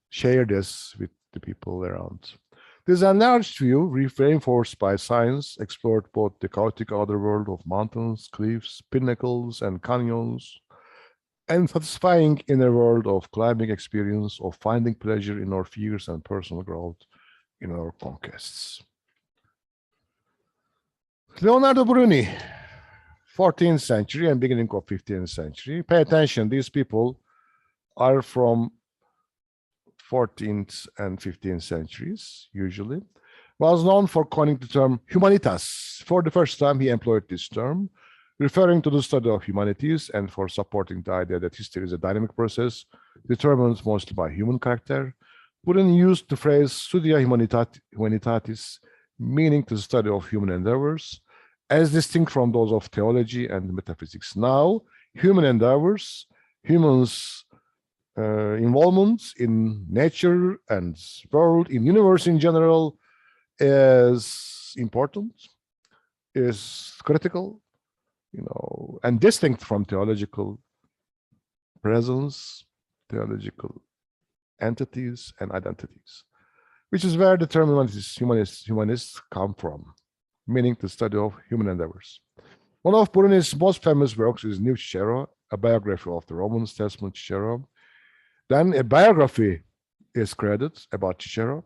share this with the people around. This enlarged view, reinforced by science, explored both the chaotic outer world of mountains, cliffs, pinnacles, and canyons, and satisfying inner world of climbing experience, of finding pleasure in our fears and personal growth in our conquests. Leonardo Bruni, 14th century and beginning of 15th century. Pay attention, these people are from 14th and 15th centuries, usually. Was known for coining the term humanitas. For the first time, he employed this term, referring to the study of humanities and for supporting the idea that history is a dynamic process determined mostly by human character. Bruni used the phrase studia humanitatis, meaning the study of human endeavors, as distinct from those of theology and metaphysics. Now, human endeavors, humans' involvement in nature and world, in universe in general, is important, is critical, and distinct from theological presence, theological entities and identities, which is where the term humanists come from, meaning the study of human endeavors. One of Bruni's most famous works is New Cicero, a biography of the Roman statesman Cicero. Then a biography is created about Cicero.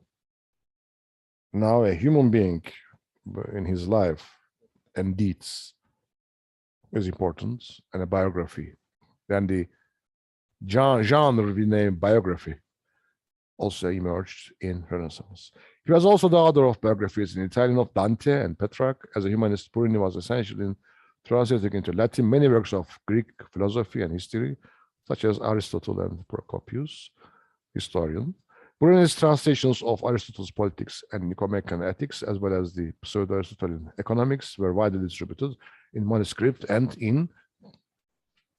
Now a human being in his life and deeds is important, and a biography. Then the genre we name biography also emerged in Renaissance. He was also the author of biographies in Italian of Dante and Petrarch. As a humanist, Bruni was essential in translating into Latin many works of Greek philosophy and history, such as Aristotle and Procopius, historian. Bruni's translations of Aristotle's Politics and Nicomachean Ethics, as well as the pseudo-Aristotelian Economics, were widely distributed in manuscript and in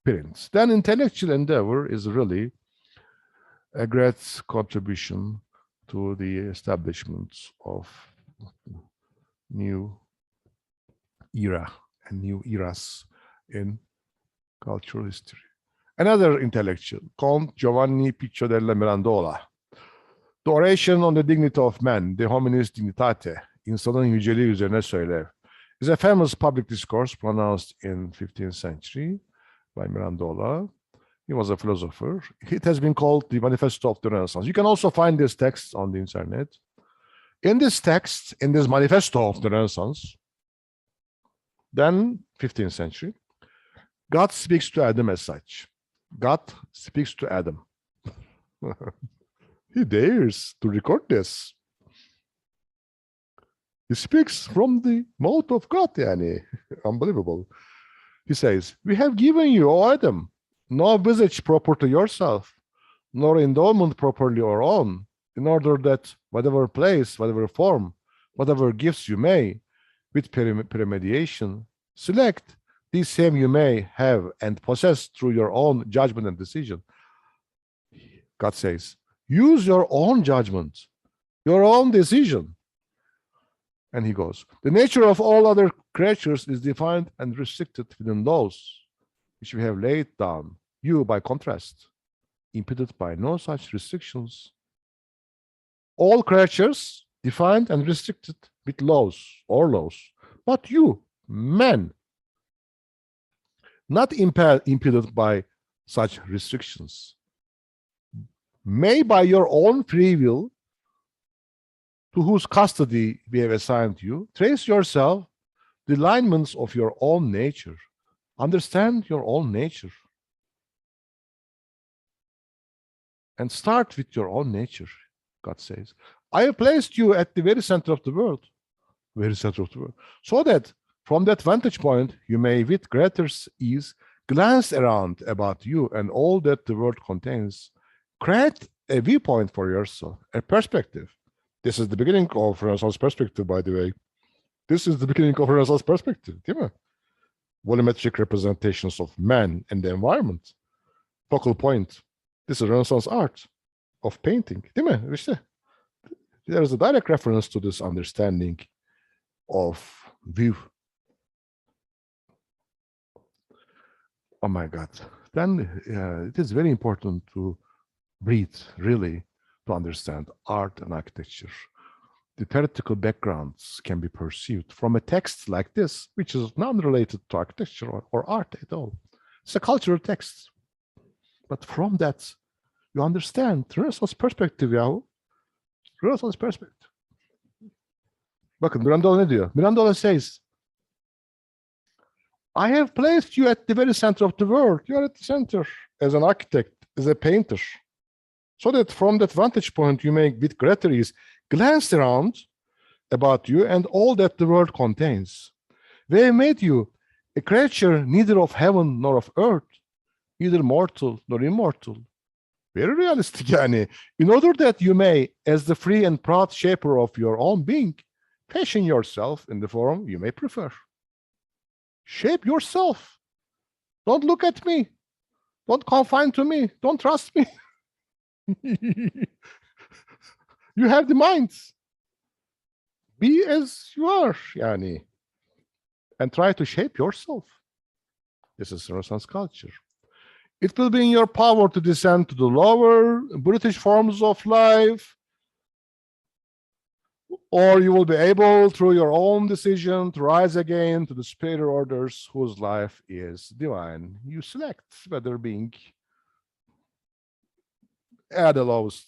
print. Then intellectual endeavor is really a great contribution to the establishment of new era and new eras in cultural history. Another intellectual, Count Giovanni Piccio della Mirandola. The Oration on the Dignity of Man, De Hominis Dignitate, İnsanın yüceliği üzerine söyler, is a famous public discourse pronounced in 15th century by Mirandola. He was a philosopher. It has been called the Manifesto of the Renaissance. You can also find this text on the internet. In this text, in this Manifesto of the Renaissance, then 15th century, God speaks to Adam as such. God speaks to Adam. He dares to record this. He speaks from the mouth of God, yani. Unbelievable. He says, we have given you, O Adam, no visage proper to yourself, nor endowment properly your own, in order that whatever place, whatever form, whatever gifts you may, with premeditation, select, these same you may have and possess through your own judgment and decision. God says, use your own judgment, your own decision. And he goes, the nature of all other creatures is defined and restricted within laws which we have laid down. You, by contrast, impeded by no such restrictions. All creatures defined and restricted with laws or laws, but you, man, not impeded by such restrictions, may by your own free will, to whose custody we have assigned you, trace yourself the lineaments of your own nature. Understand your own nature. And start with your own nature, God says. I have placed you at the very center of the world, so that from that vantage point, you may with greater ease glance around about you and all that the world contains. Create a viewpoint for yourself, a perspective. This is the beginning of Renaissance perspective, by the way. This is the beginning of Renaissance perspective, değil mi? Volumetric representations of man and the environment. Focal point. This is Renaissance art of painting, değil mi? İşte. There is a direct reference to this understanding of view. Oh my God. Then it is very important to read, really, to understand art and architecture. The theoretical backgrounds can be perceived from a text like this, which is non-related to architecture or art at all. It's a cultural text. But from that, you understand Renaissance perspective, yahu. Renaissance perspective. Bakın Mirandola ne diyor? Mirandola says, I have placed you at the very center of the world. You are at the center as an architect, as a painter. So that from that vantage point, you may with greater ease glance around about you and all that the world contains. We have made you a creature neither of heaven nor of earth, neither mortal nor immortal. Very realistic, yani. In order that you may, as the free and proud shaper of your own being, fashion yourself in the form you may prefer. Shape yourself. Don't look at me. Don't confine to me. Don't trust me. You have the minds. Be as you are, yani, and try to shape yourself. This is Renaissance culture. It will be in your power to descend to the lower British forms of life, or you will be able, through your own decision, to rise again to the superior orders whose life is divine. You select whether being at the lowest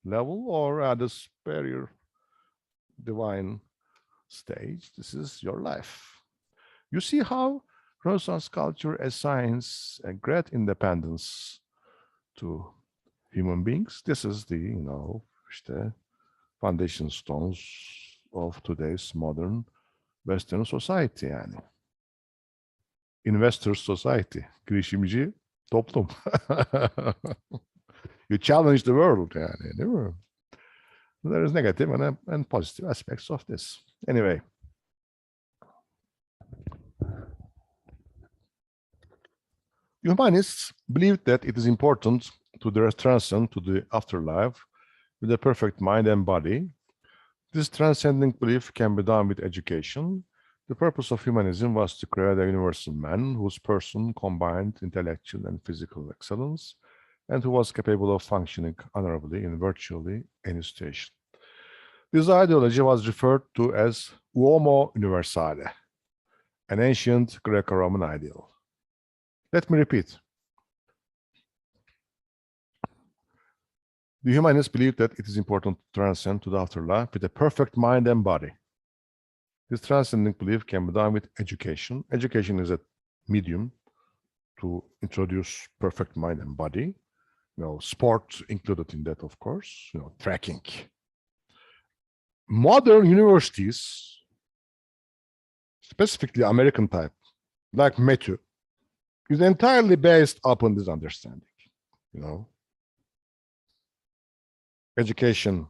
level or at the superior divine stage. This is your life. You see how Renaissance culture assigns a great independence to human beings. This is the, işte foundation stones of today's modern Western society yani. Investor society, girişimci toplum. You challenge the world yani, değil mi? There is negative and positive aspects of this. Anyway. Humanists believe that it is important to transcend to the afterlife with a perfect mind and body. This transcending belief can be done with education. The purpose of humanism was to create a universal man whose person combined intellectual and physical excellence and who was capable of functioning honorably in virtually any situation. This ideology was referred to as uomo universale, an ancient Greco-Roman ideal. Let me repeat. The humanists believe that it is important to transcend to the afterlife with a perfect mind and body. This transcending belief can be done with education. Education is a medium to introduce perfect mind and body. Sport included in that, of course, tracking. Modern universities, specifically American type, like METU, is entirely based upon this understanding, Education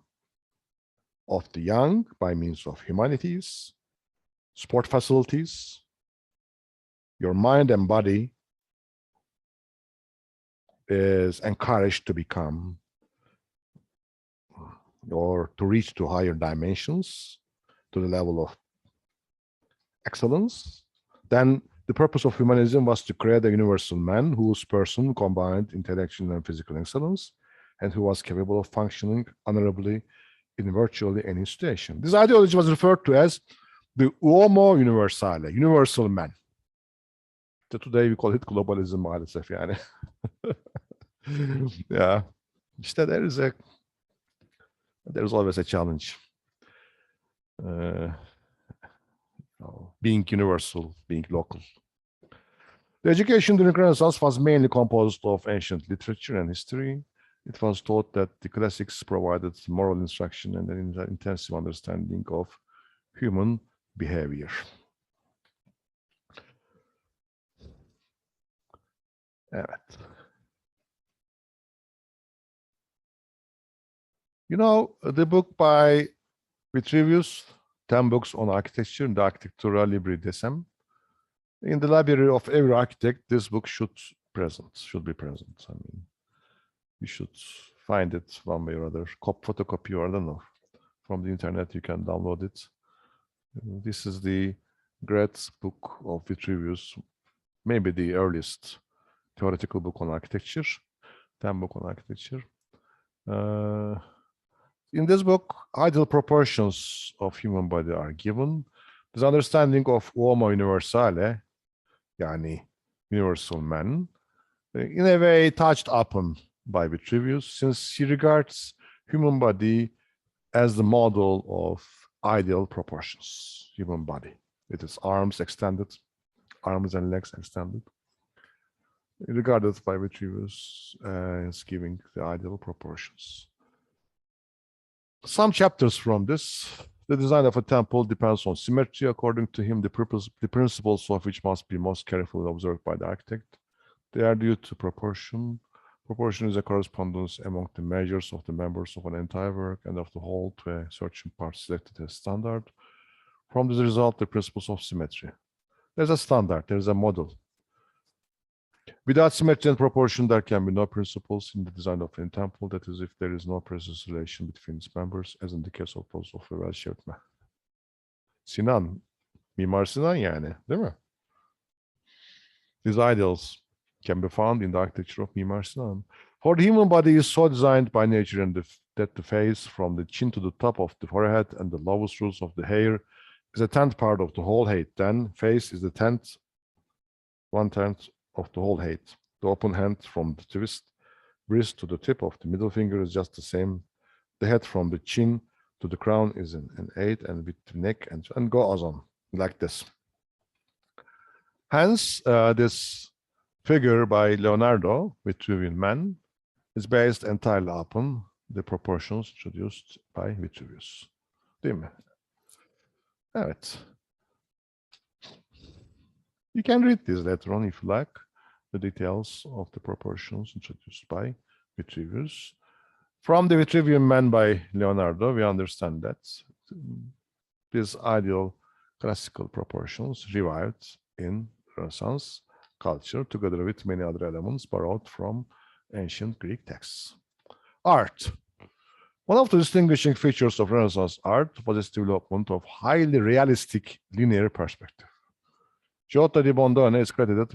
of the young by means of humanities, sport facilities, your mind and body is encouraged to become or to reach to higher dimensions, to the level of excellence. Then the purpose of humanism was to create a universal man whose person combined intellectual and physical excellence and who was capable of functioning honorably in virtually any situation. This ideology was referred to as the uomo universale, universal man. So today we call it globalism maalesef yani. Yeah. İşte there is always a challenge. Being universal, being local. The education during Renaissance was mainly composed of ancient literature and history. It was taught that the classics provided moral instruction and an intensive understanding of human behavior. Evet. The book by Vitruvius, 10 books on architecture, the Architectura Libri Decem. In the library of every architect, this book should be present. I mean, you should find it one way or other, photocopy or I don't know. From the internet, you can download it. This is the great book of Vitruvius, maybe the earliest theoretical book on architecture, 10 book on architecture. In this book, ideal proportions of human body are given. This understanding of uomo universale, yani universal man, in a way touched upon by Vitruvius, since he regards human body as the model of ideal proportions, human body, with its arms extended, arms and legs extended, regarded by Vitruvius as giving the ideal proportions. Some chapters from this, the design of a temple depends on symmetry. According to him, the principles of which must be most carefully observed by the architect. They are due to proportion. Proportion is a correspondence among the measures of the members of an entire work and of the whole to a certain part selected as standard. From this result, the principles of symmetry. There's a standard, there's a model. Without symmetry and proportion, there can be no principles in the design of a temple. That is, if there is no precise relation between its members, as in the case of those of a well-shaped man. Sinan, Mimar Sinan yani, değil mi? These ideals can be found in the architecture of Mimar Sinan. For the human body is so designed by nature that the face from the chin to the top of the forehead and the lowest roots of the hair is a 10th part of the whole height. Then face is the 1/10 of the whole height. The open hand from the twist wrist to the tip of the middle finger is just the same. The head from the chin to the crown is an 8, and with the neck and goes on like this. Hence, this figure by Leonardo, Vitruvian Man, is based entirely upon the proportions introduced by Vitruvius. Değil mi? Evet. You can read this later on if you like, the details of the proportions introduced by Vitruvius. From the Vitruvian Man by Leonardo, we understand that these ideal classical proportions revived in Renaissance culture together with many other elements borrowed from ancient Greek texts. Art. One of the distinguishing features of Renaissance art was its development of highly realistic linear perspective. Giotto di Bondone is credited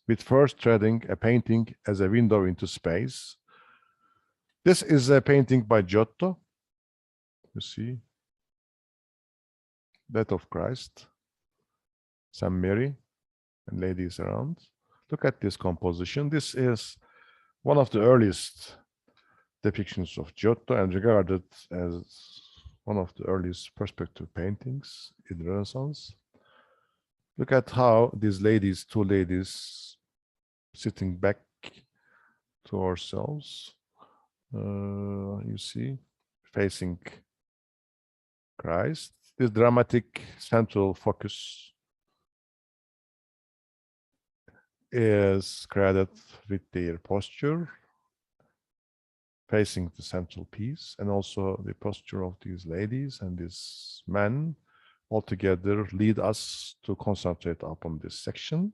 with first treading a painting as a window into space. This is a painting by Giotto. You see, that of Christ, Saint Mary, and ladies around. Look at this composition. This is one of the earliest depictions of Giotto and regarded as one of the earliest perspective paintings in the Renaissance. Look at how these ladies, two ladies, sitting back to ourselves, you see, facing Christ. This dramatic central focus is created with their posture, facing the central piece, and also the posture of these ladies and these men altogether lead us to concentrate upon this section.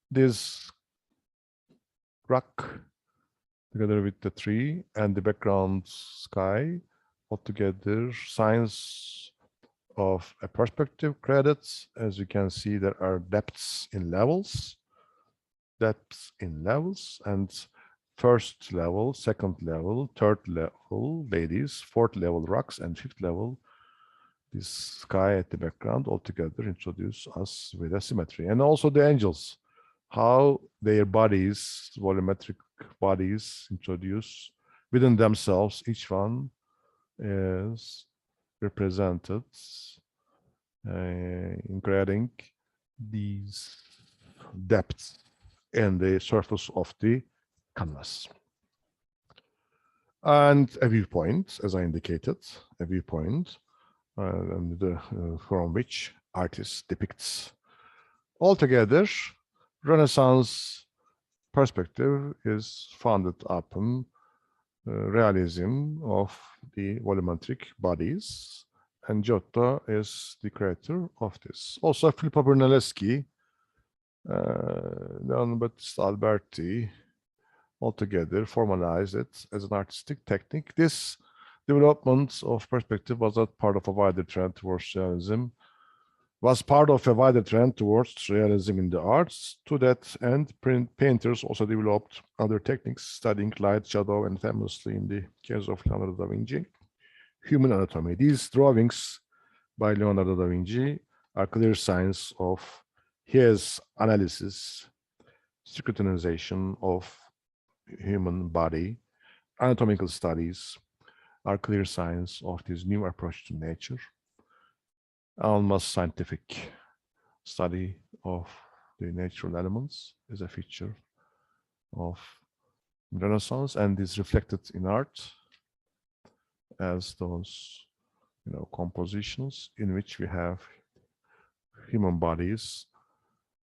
This rock, together with the tree and the background sky, altogether signs of a perspective credits. As you can see, there are depths in levels, and first level, second level, third level ladies, fourth level rocks, and fifth level this sky at the background altogether introduce us with a symmetry. And also the angels, how their bodies, volumetric bodies, introduce within themselves, each one is represented in creating these depths in the surface of the canvas. And a viewpoint, as I indicated, a viewpoint from which artist depicts. Altogether, Renaissance perspective is founded upon realism of the volumetric bodies, and Giotto is the creator of this. Also, Filippo Brunelleschi, Leon Battista Alberti, altogether formalized it as an artistic technique. This development of perspective was not part of a wider trend towards realism, was part of a wider trend towards realism in the arts. To that end, painters also developed other techniques, studying light, shadow, and famously in the case of Leonardo da Vinci, human anatomy. These drawings by Leonardo da Vinci are clear signs of his analysis, scrutinization of human body. Anatomical studies are clear signs of this new approach to nature. Almost scientific study of the natural elements is a feature of Renaissance, and is reflected in art as those, compositions in which we have human bodies,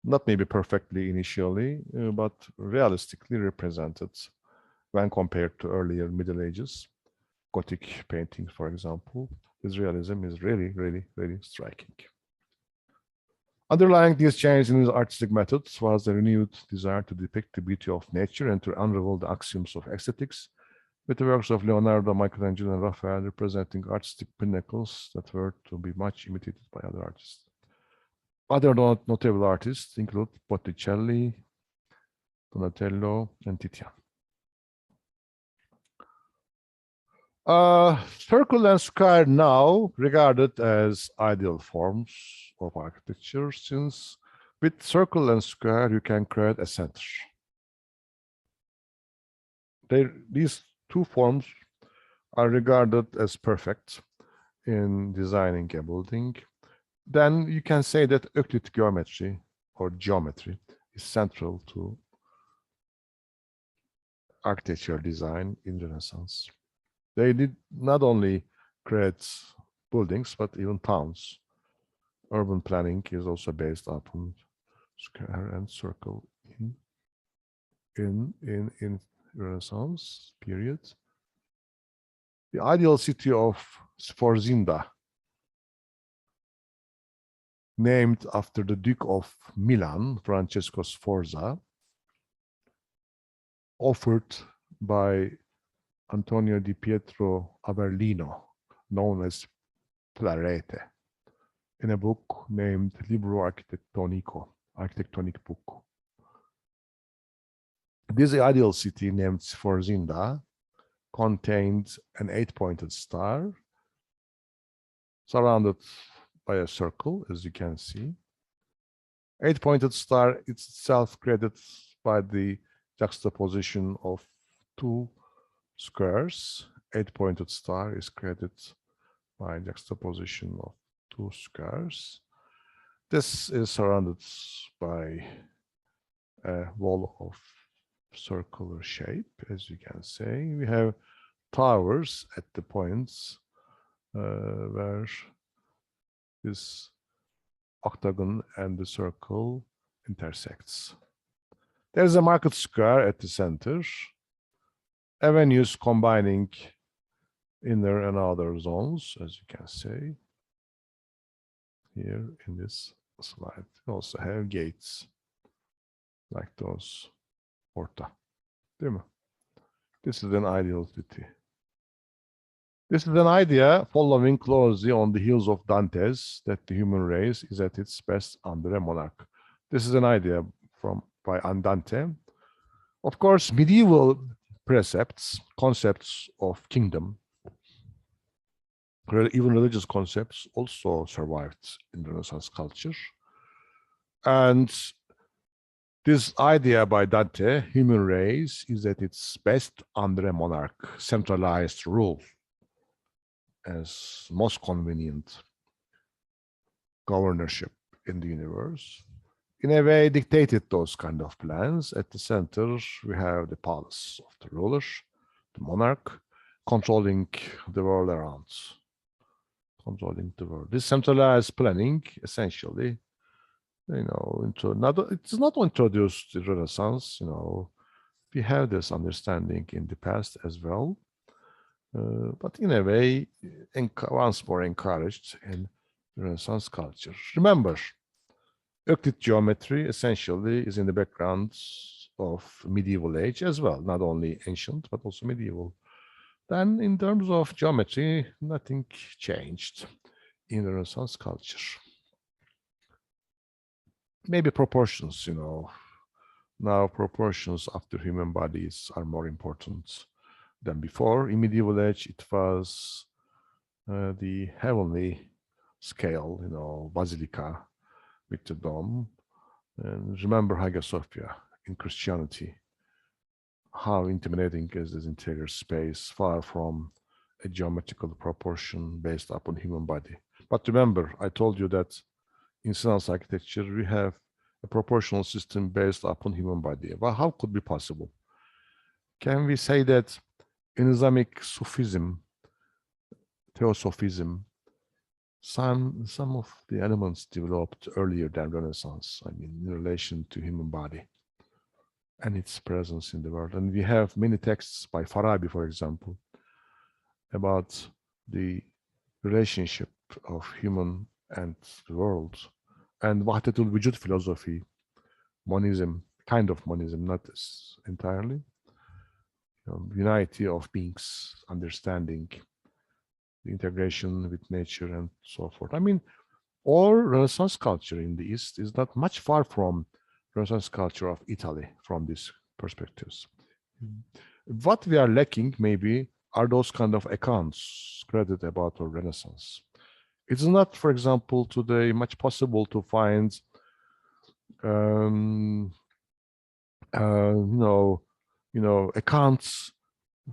not maybe perfectly initially, but realistically represented when compared to earlier Middle Ages, Gothic paintings, for example. This realism is really, really, really striking. Underlying these changes in his artistic methods was a renewed desire to depict the beauty of nature and to unravel the axioms of aesthetics, with the works of Leonardo, Michelangelo, and Raphael representing artistic pinnacles that were to be much imitated by other artists. Other notable artists include Botticelli, Donatello, and Titian. Circle and square now regarded as ideal forms of architecture, since with circle and square you can create a center. These two forms are regarded as perfect in designing a building. Then you can say that Euclid geometry or geometry is central to architectural design in Renaissance. They did not only create buildings, but even towns. Urban planning is also based upon square and circle in Renaissance period. The ideal city of Sforzinda, named after the Duke of Milan, Francesco Sforza, offered by Antonio di Pietro Averlino, known as Planete, in a book named Libro Architettonico, architectonic book. This ideal city named Sforzinda contained an 8-pointed star surrounded by a circle, as you can see. 8-pointed star is itself created by the juxtaposition of two squares. 8-pointed star is created by juxtaposition of two squares. This is surrounded by a wall of circular shape, as you can say. We have towers at the points where this octagon and the circle intersects. There's a market square at the center, avenues combining inner and outer zones, as you can see here in this slide. We also have gates like those porta. This is an ideal city. This is an idea following closely on the heels of Dante's that the human race is at its best under a monarch. This is an idea by Andante. Of course, medieval precepts, concepts of kingdom, even religious concepts also survived in Renaissance culture. And this idea by Dante, human race, is at its best under a monarch, centralized rule as most convenient governorship in the universe. In a way, dictated those kind of plans. At the center, we have the palace of the ruler, the monarch, controlling the world around, controlling the world. This centralized planning, essentially, it's not introduced in Renaissance. We have this understanding in the past as well, but in a way, once more encouraged in Renaissance culture. Remember, Euclid geometry essentially is in the background of medieval age as well, not only ancient, but also medieval. Then in terms of geometry, nothing changed in the Renaissance culture. Maybe proportions, now proportions after human bodies are more important than before. In medieval age, it was the heavenly scale, basilica with the dome. And remember Hagia Sophia in Christianity, how intimidating is this interior space, far from a geometrical proportion based upon human body. But remember, I told you that in Renaissance architecture, we have a proportional system based upon human body. Well, how could be possible? Can we say that in Islamic Sufism, Theosophism, some of the elements developed earlier than Renaissance, in relation to human body and its presence in the world. And we have many texts by Farabi, for example, about the relationship of human and the world, and Wahdatul Wujud philosophy, monism, kind of monism, not entirely, unity of beings, understanding, the integration with nature and so forth. All Renaissance culture in the East is not much far from Renaissance culture of Italy from these perspectives. What we are lacking maybe are those kind of accounts credited about our Renaissance. It's not, for example, today much possible to find accounts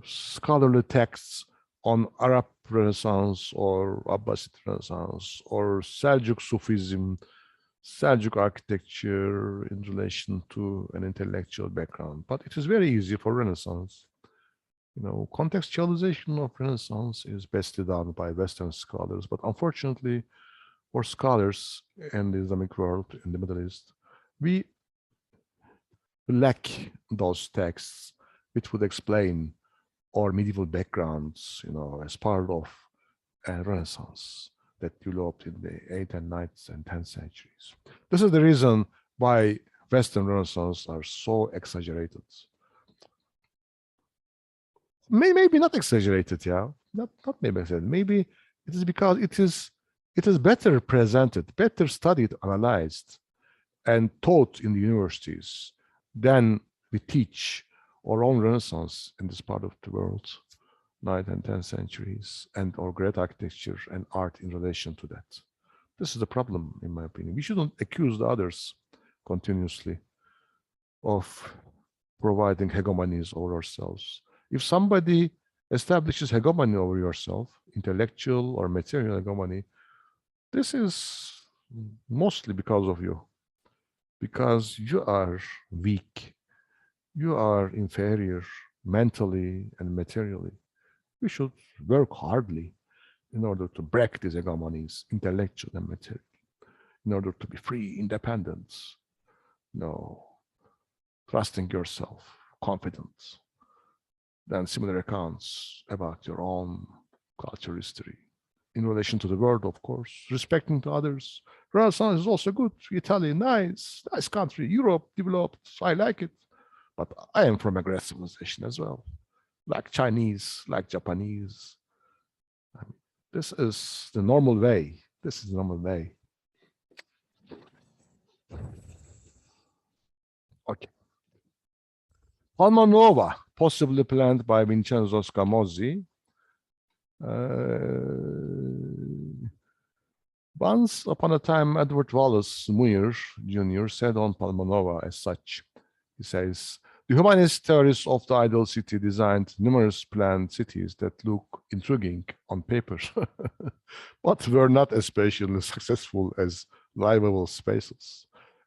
scholarly texts on Arab Renaissance or Abbasid Renaissance or Seljuk Sufism, Seljuk architecture in relation to an intellectual background. But it is very easy for Renaissance. You know, contextualization of Renaissance is best done by Western scholars, but unfortunately, for scholars in the Islamic world, in the Middle East, we lack those texts which would explain our medieval backgrounds, you know, as part of a Renaissance that developed in the 8th and 9th and 10th centuries. This is the reason why Western Renaissance are so exaggerated. Maybe not exaggerated, yeah. Not maybe exaggerated. Maybe it is because it is better presented, better studied, analyzed, and taught in the universities than we teach our own Renaissance in this part of the world, 9th and 10th centuries, and our great architecture and art in relation to that. This is the problem, in my opinion. We shouldn't accuse the others continuously of providing hegemonies over ourselves. If somebody establishes hegemony over yourself, intellectual or material hegemony, this is mostly because of you, because you are weak, you are inferior mentally and materially. We should work hardly in order to break these hegemonies, intellectual and material, in order to be free, independent, no, trusting yourself, confident. Then similar accounts about your own culture history in relation to the world, of course, respecting to others. Renaissance is also good. Italy, nice country. Europe developed. I like it. But I am from a great civilization as well, like Chinese, like Japanese. I mean, this is the normal way. This is the normal way. Okay. Palma Nova, possibly planned by Vincenzo Scamozzi. Once upon a time, Edward Wallace Muir Jr. said on Palma Nova as such, he says, the humanist theorists of the ideal city designed numerous planned cities that look intriguing on paper, but were not especially successful as livable spaces.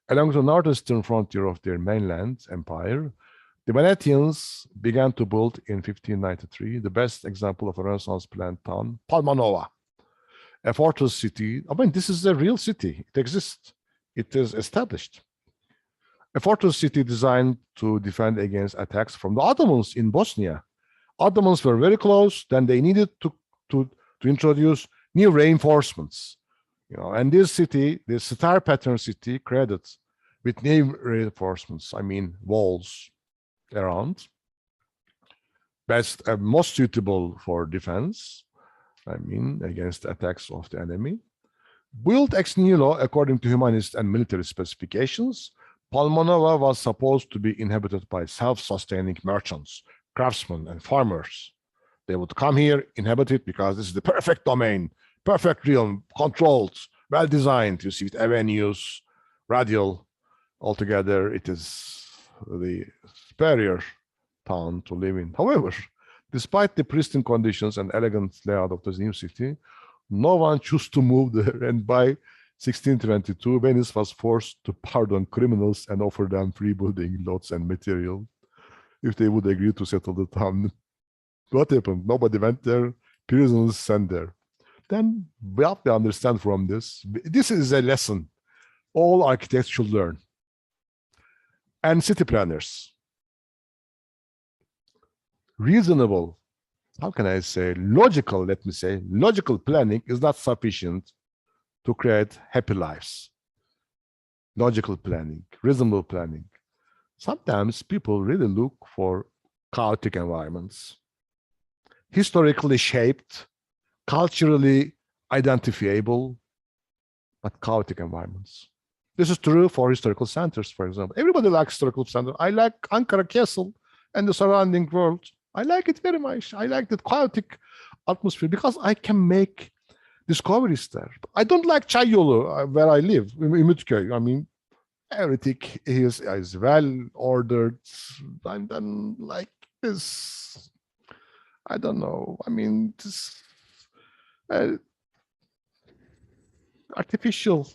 Along the northeastern frontier of their mainland empire, the Venetians began to build in 1593 the best example of a Renaissance planned town, Palma Nova, a fortress city. I mean, this is a real city. It exists. It is established. A fortress city designed to defend against attacks from the Ottomans in Bosnia. Ottomans were very close. Then they needed to introduce new reinforcements. You know, and this city, this star pattern city, created with new reinforcements. I mean, walls around, best and most suitable for defense. I mean, against attacks of the enemy. Built ex nihilo according to humanist and military specifications, Palma Nova was supposed to be inhabited by self-sustaining merchants, craftsmen, and farmers. They would come here, inhabit it, because this is the perfect domain, perfect realm, controlled, well-designed. You see, with avenues, radial. Altogether, it is the superior town to live in. However, despite the pristine conditions and elegant layout of this new city, no one chose to move there, and by 1622, Venice was forced to pardon criminals and offer them free building lots and material if they would agree to settle the town. What happened? Nobody went there, prisoners sent there. Then we have to understand from this, this is a lesson all architects should learn. And city planners. Reasonable, how can I say, logical, let me say, logical planning is not sufficient to create happy lives. Logical planning, reasonable planning. Sometimes people really look for chaotic environments, historically shaped, culturally identifiable, but chaotic environments. This is true for historical centers, for example. Everybody likes historical centers. I like Ankara Castle and the surrounding world. I like it very much. I like the chaotic atmosphere because I can make discoveries there. I don't like Çayyolu, where I live, in Ümitköy. I mean, everything is well ordered and then like this. I don't know. I mean, this artificial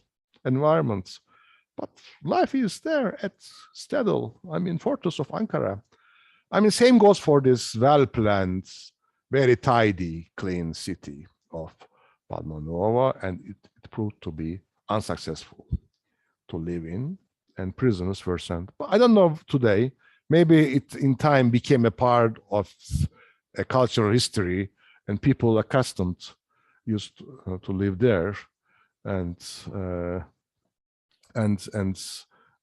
environments, but life is there at Stadel. I mean, fortress of Ankara. I mean, same goes for this well-planned, very tidy, clean city of Palma Nova, and it proved to be unsuccessful to live in, and prisoners were sent. But I don't know today. Maybe it in time became a part of a cultural history, and people accustomed used to live there, and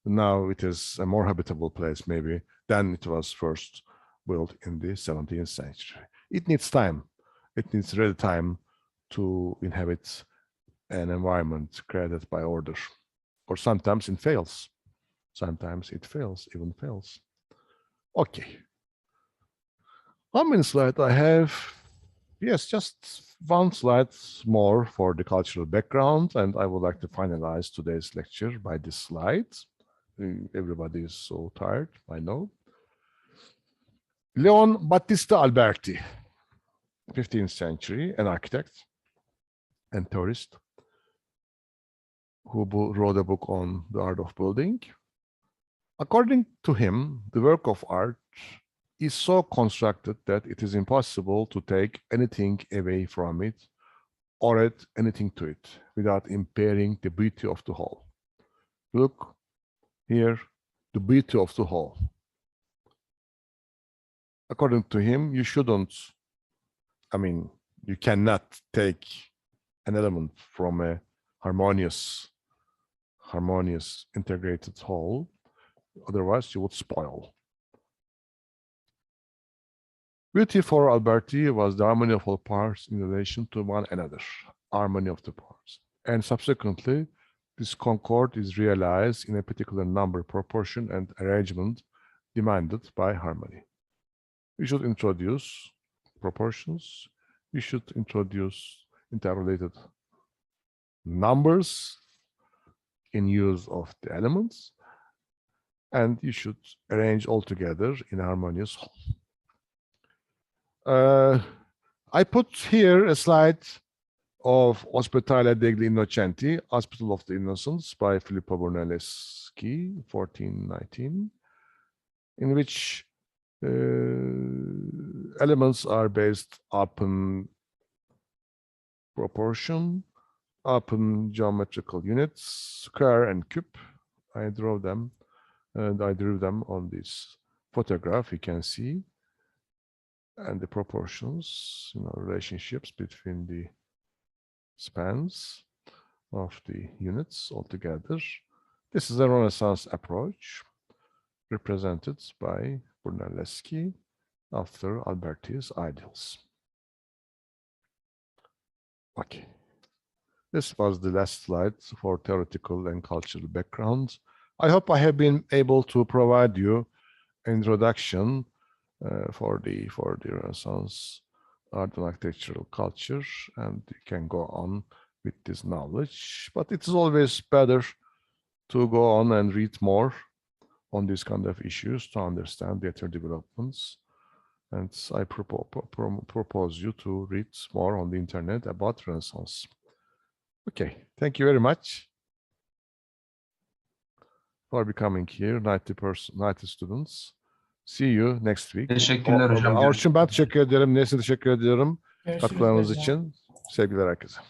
now it is a more habitable place maybe than it was first built in the 17th century. It needs time. It needs real time to inhabit an environment created by order. Or sometimes it fails. Sometimes it fails, even fails. Okay. How many slides I have? Yes, just one slide more for the cultural background, and I would like to finalize today's lecture by this slide. Everybody is so tired, I know. Leon Battista Alberti, 15th century, an architect and theorist who wrote a book on the art of building. According to him, the work of art is so constructed that it is impossible to take anything away from it or add anything to it without impairing the beauty of the whole. Look here, the beauty of the whole. According to him, you shouldn't, I mean, you cannot take an element from a harmonious integrated whole, otherwise you would spoil. Beauty for Alberti was the harmony of all parts in relation to one another, harmony of the parts. And subsequently, this concord is realized in a particular number, proportion, and arrangement demanded by harmony. We should introduce proportions. We should introduce interrelated numbers in use of the elements. And you should arrange all together in a harmonious whole. I put here a slide of Ospedale degli Innocenti, Hospital of the Innocents by Filippo Brunelleschi, 1419, in which elements are based upon proportion, upon geometrical units, square and cube. I drew them, and I drew them on this photograph, you can see, and the proportions, relationships between the spans of the units altogether. This is a Renaissance approach represented by Brunelleschi after Alberti's ideals. Okay. This was the last slide for theoretical and cultural background. I hope I have been able to provide you an introduction for the Renaissance art and architectural culture, and you can go on with this knowledge. But it is always better to go on and read more on these kind of issues to understand better developments. And I propose you to read more on the internet about Renaissance. Okay, thank you very much for becoming here, 90 students. See you next week. Teşekkürler hocam. Orçun, ben teşekkür ederim. Nesine teşekkür ediyorum. Görüşürüz Katkılarınız hocam. için. Sevgiler herkese.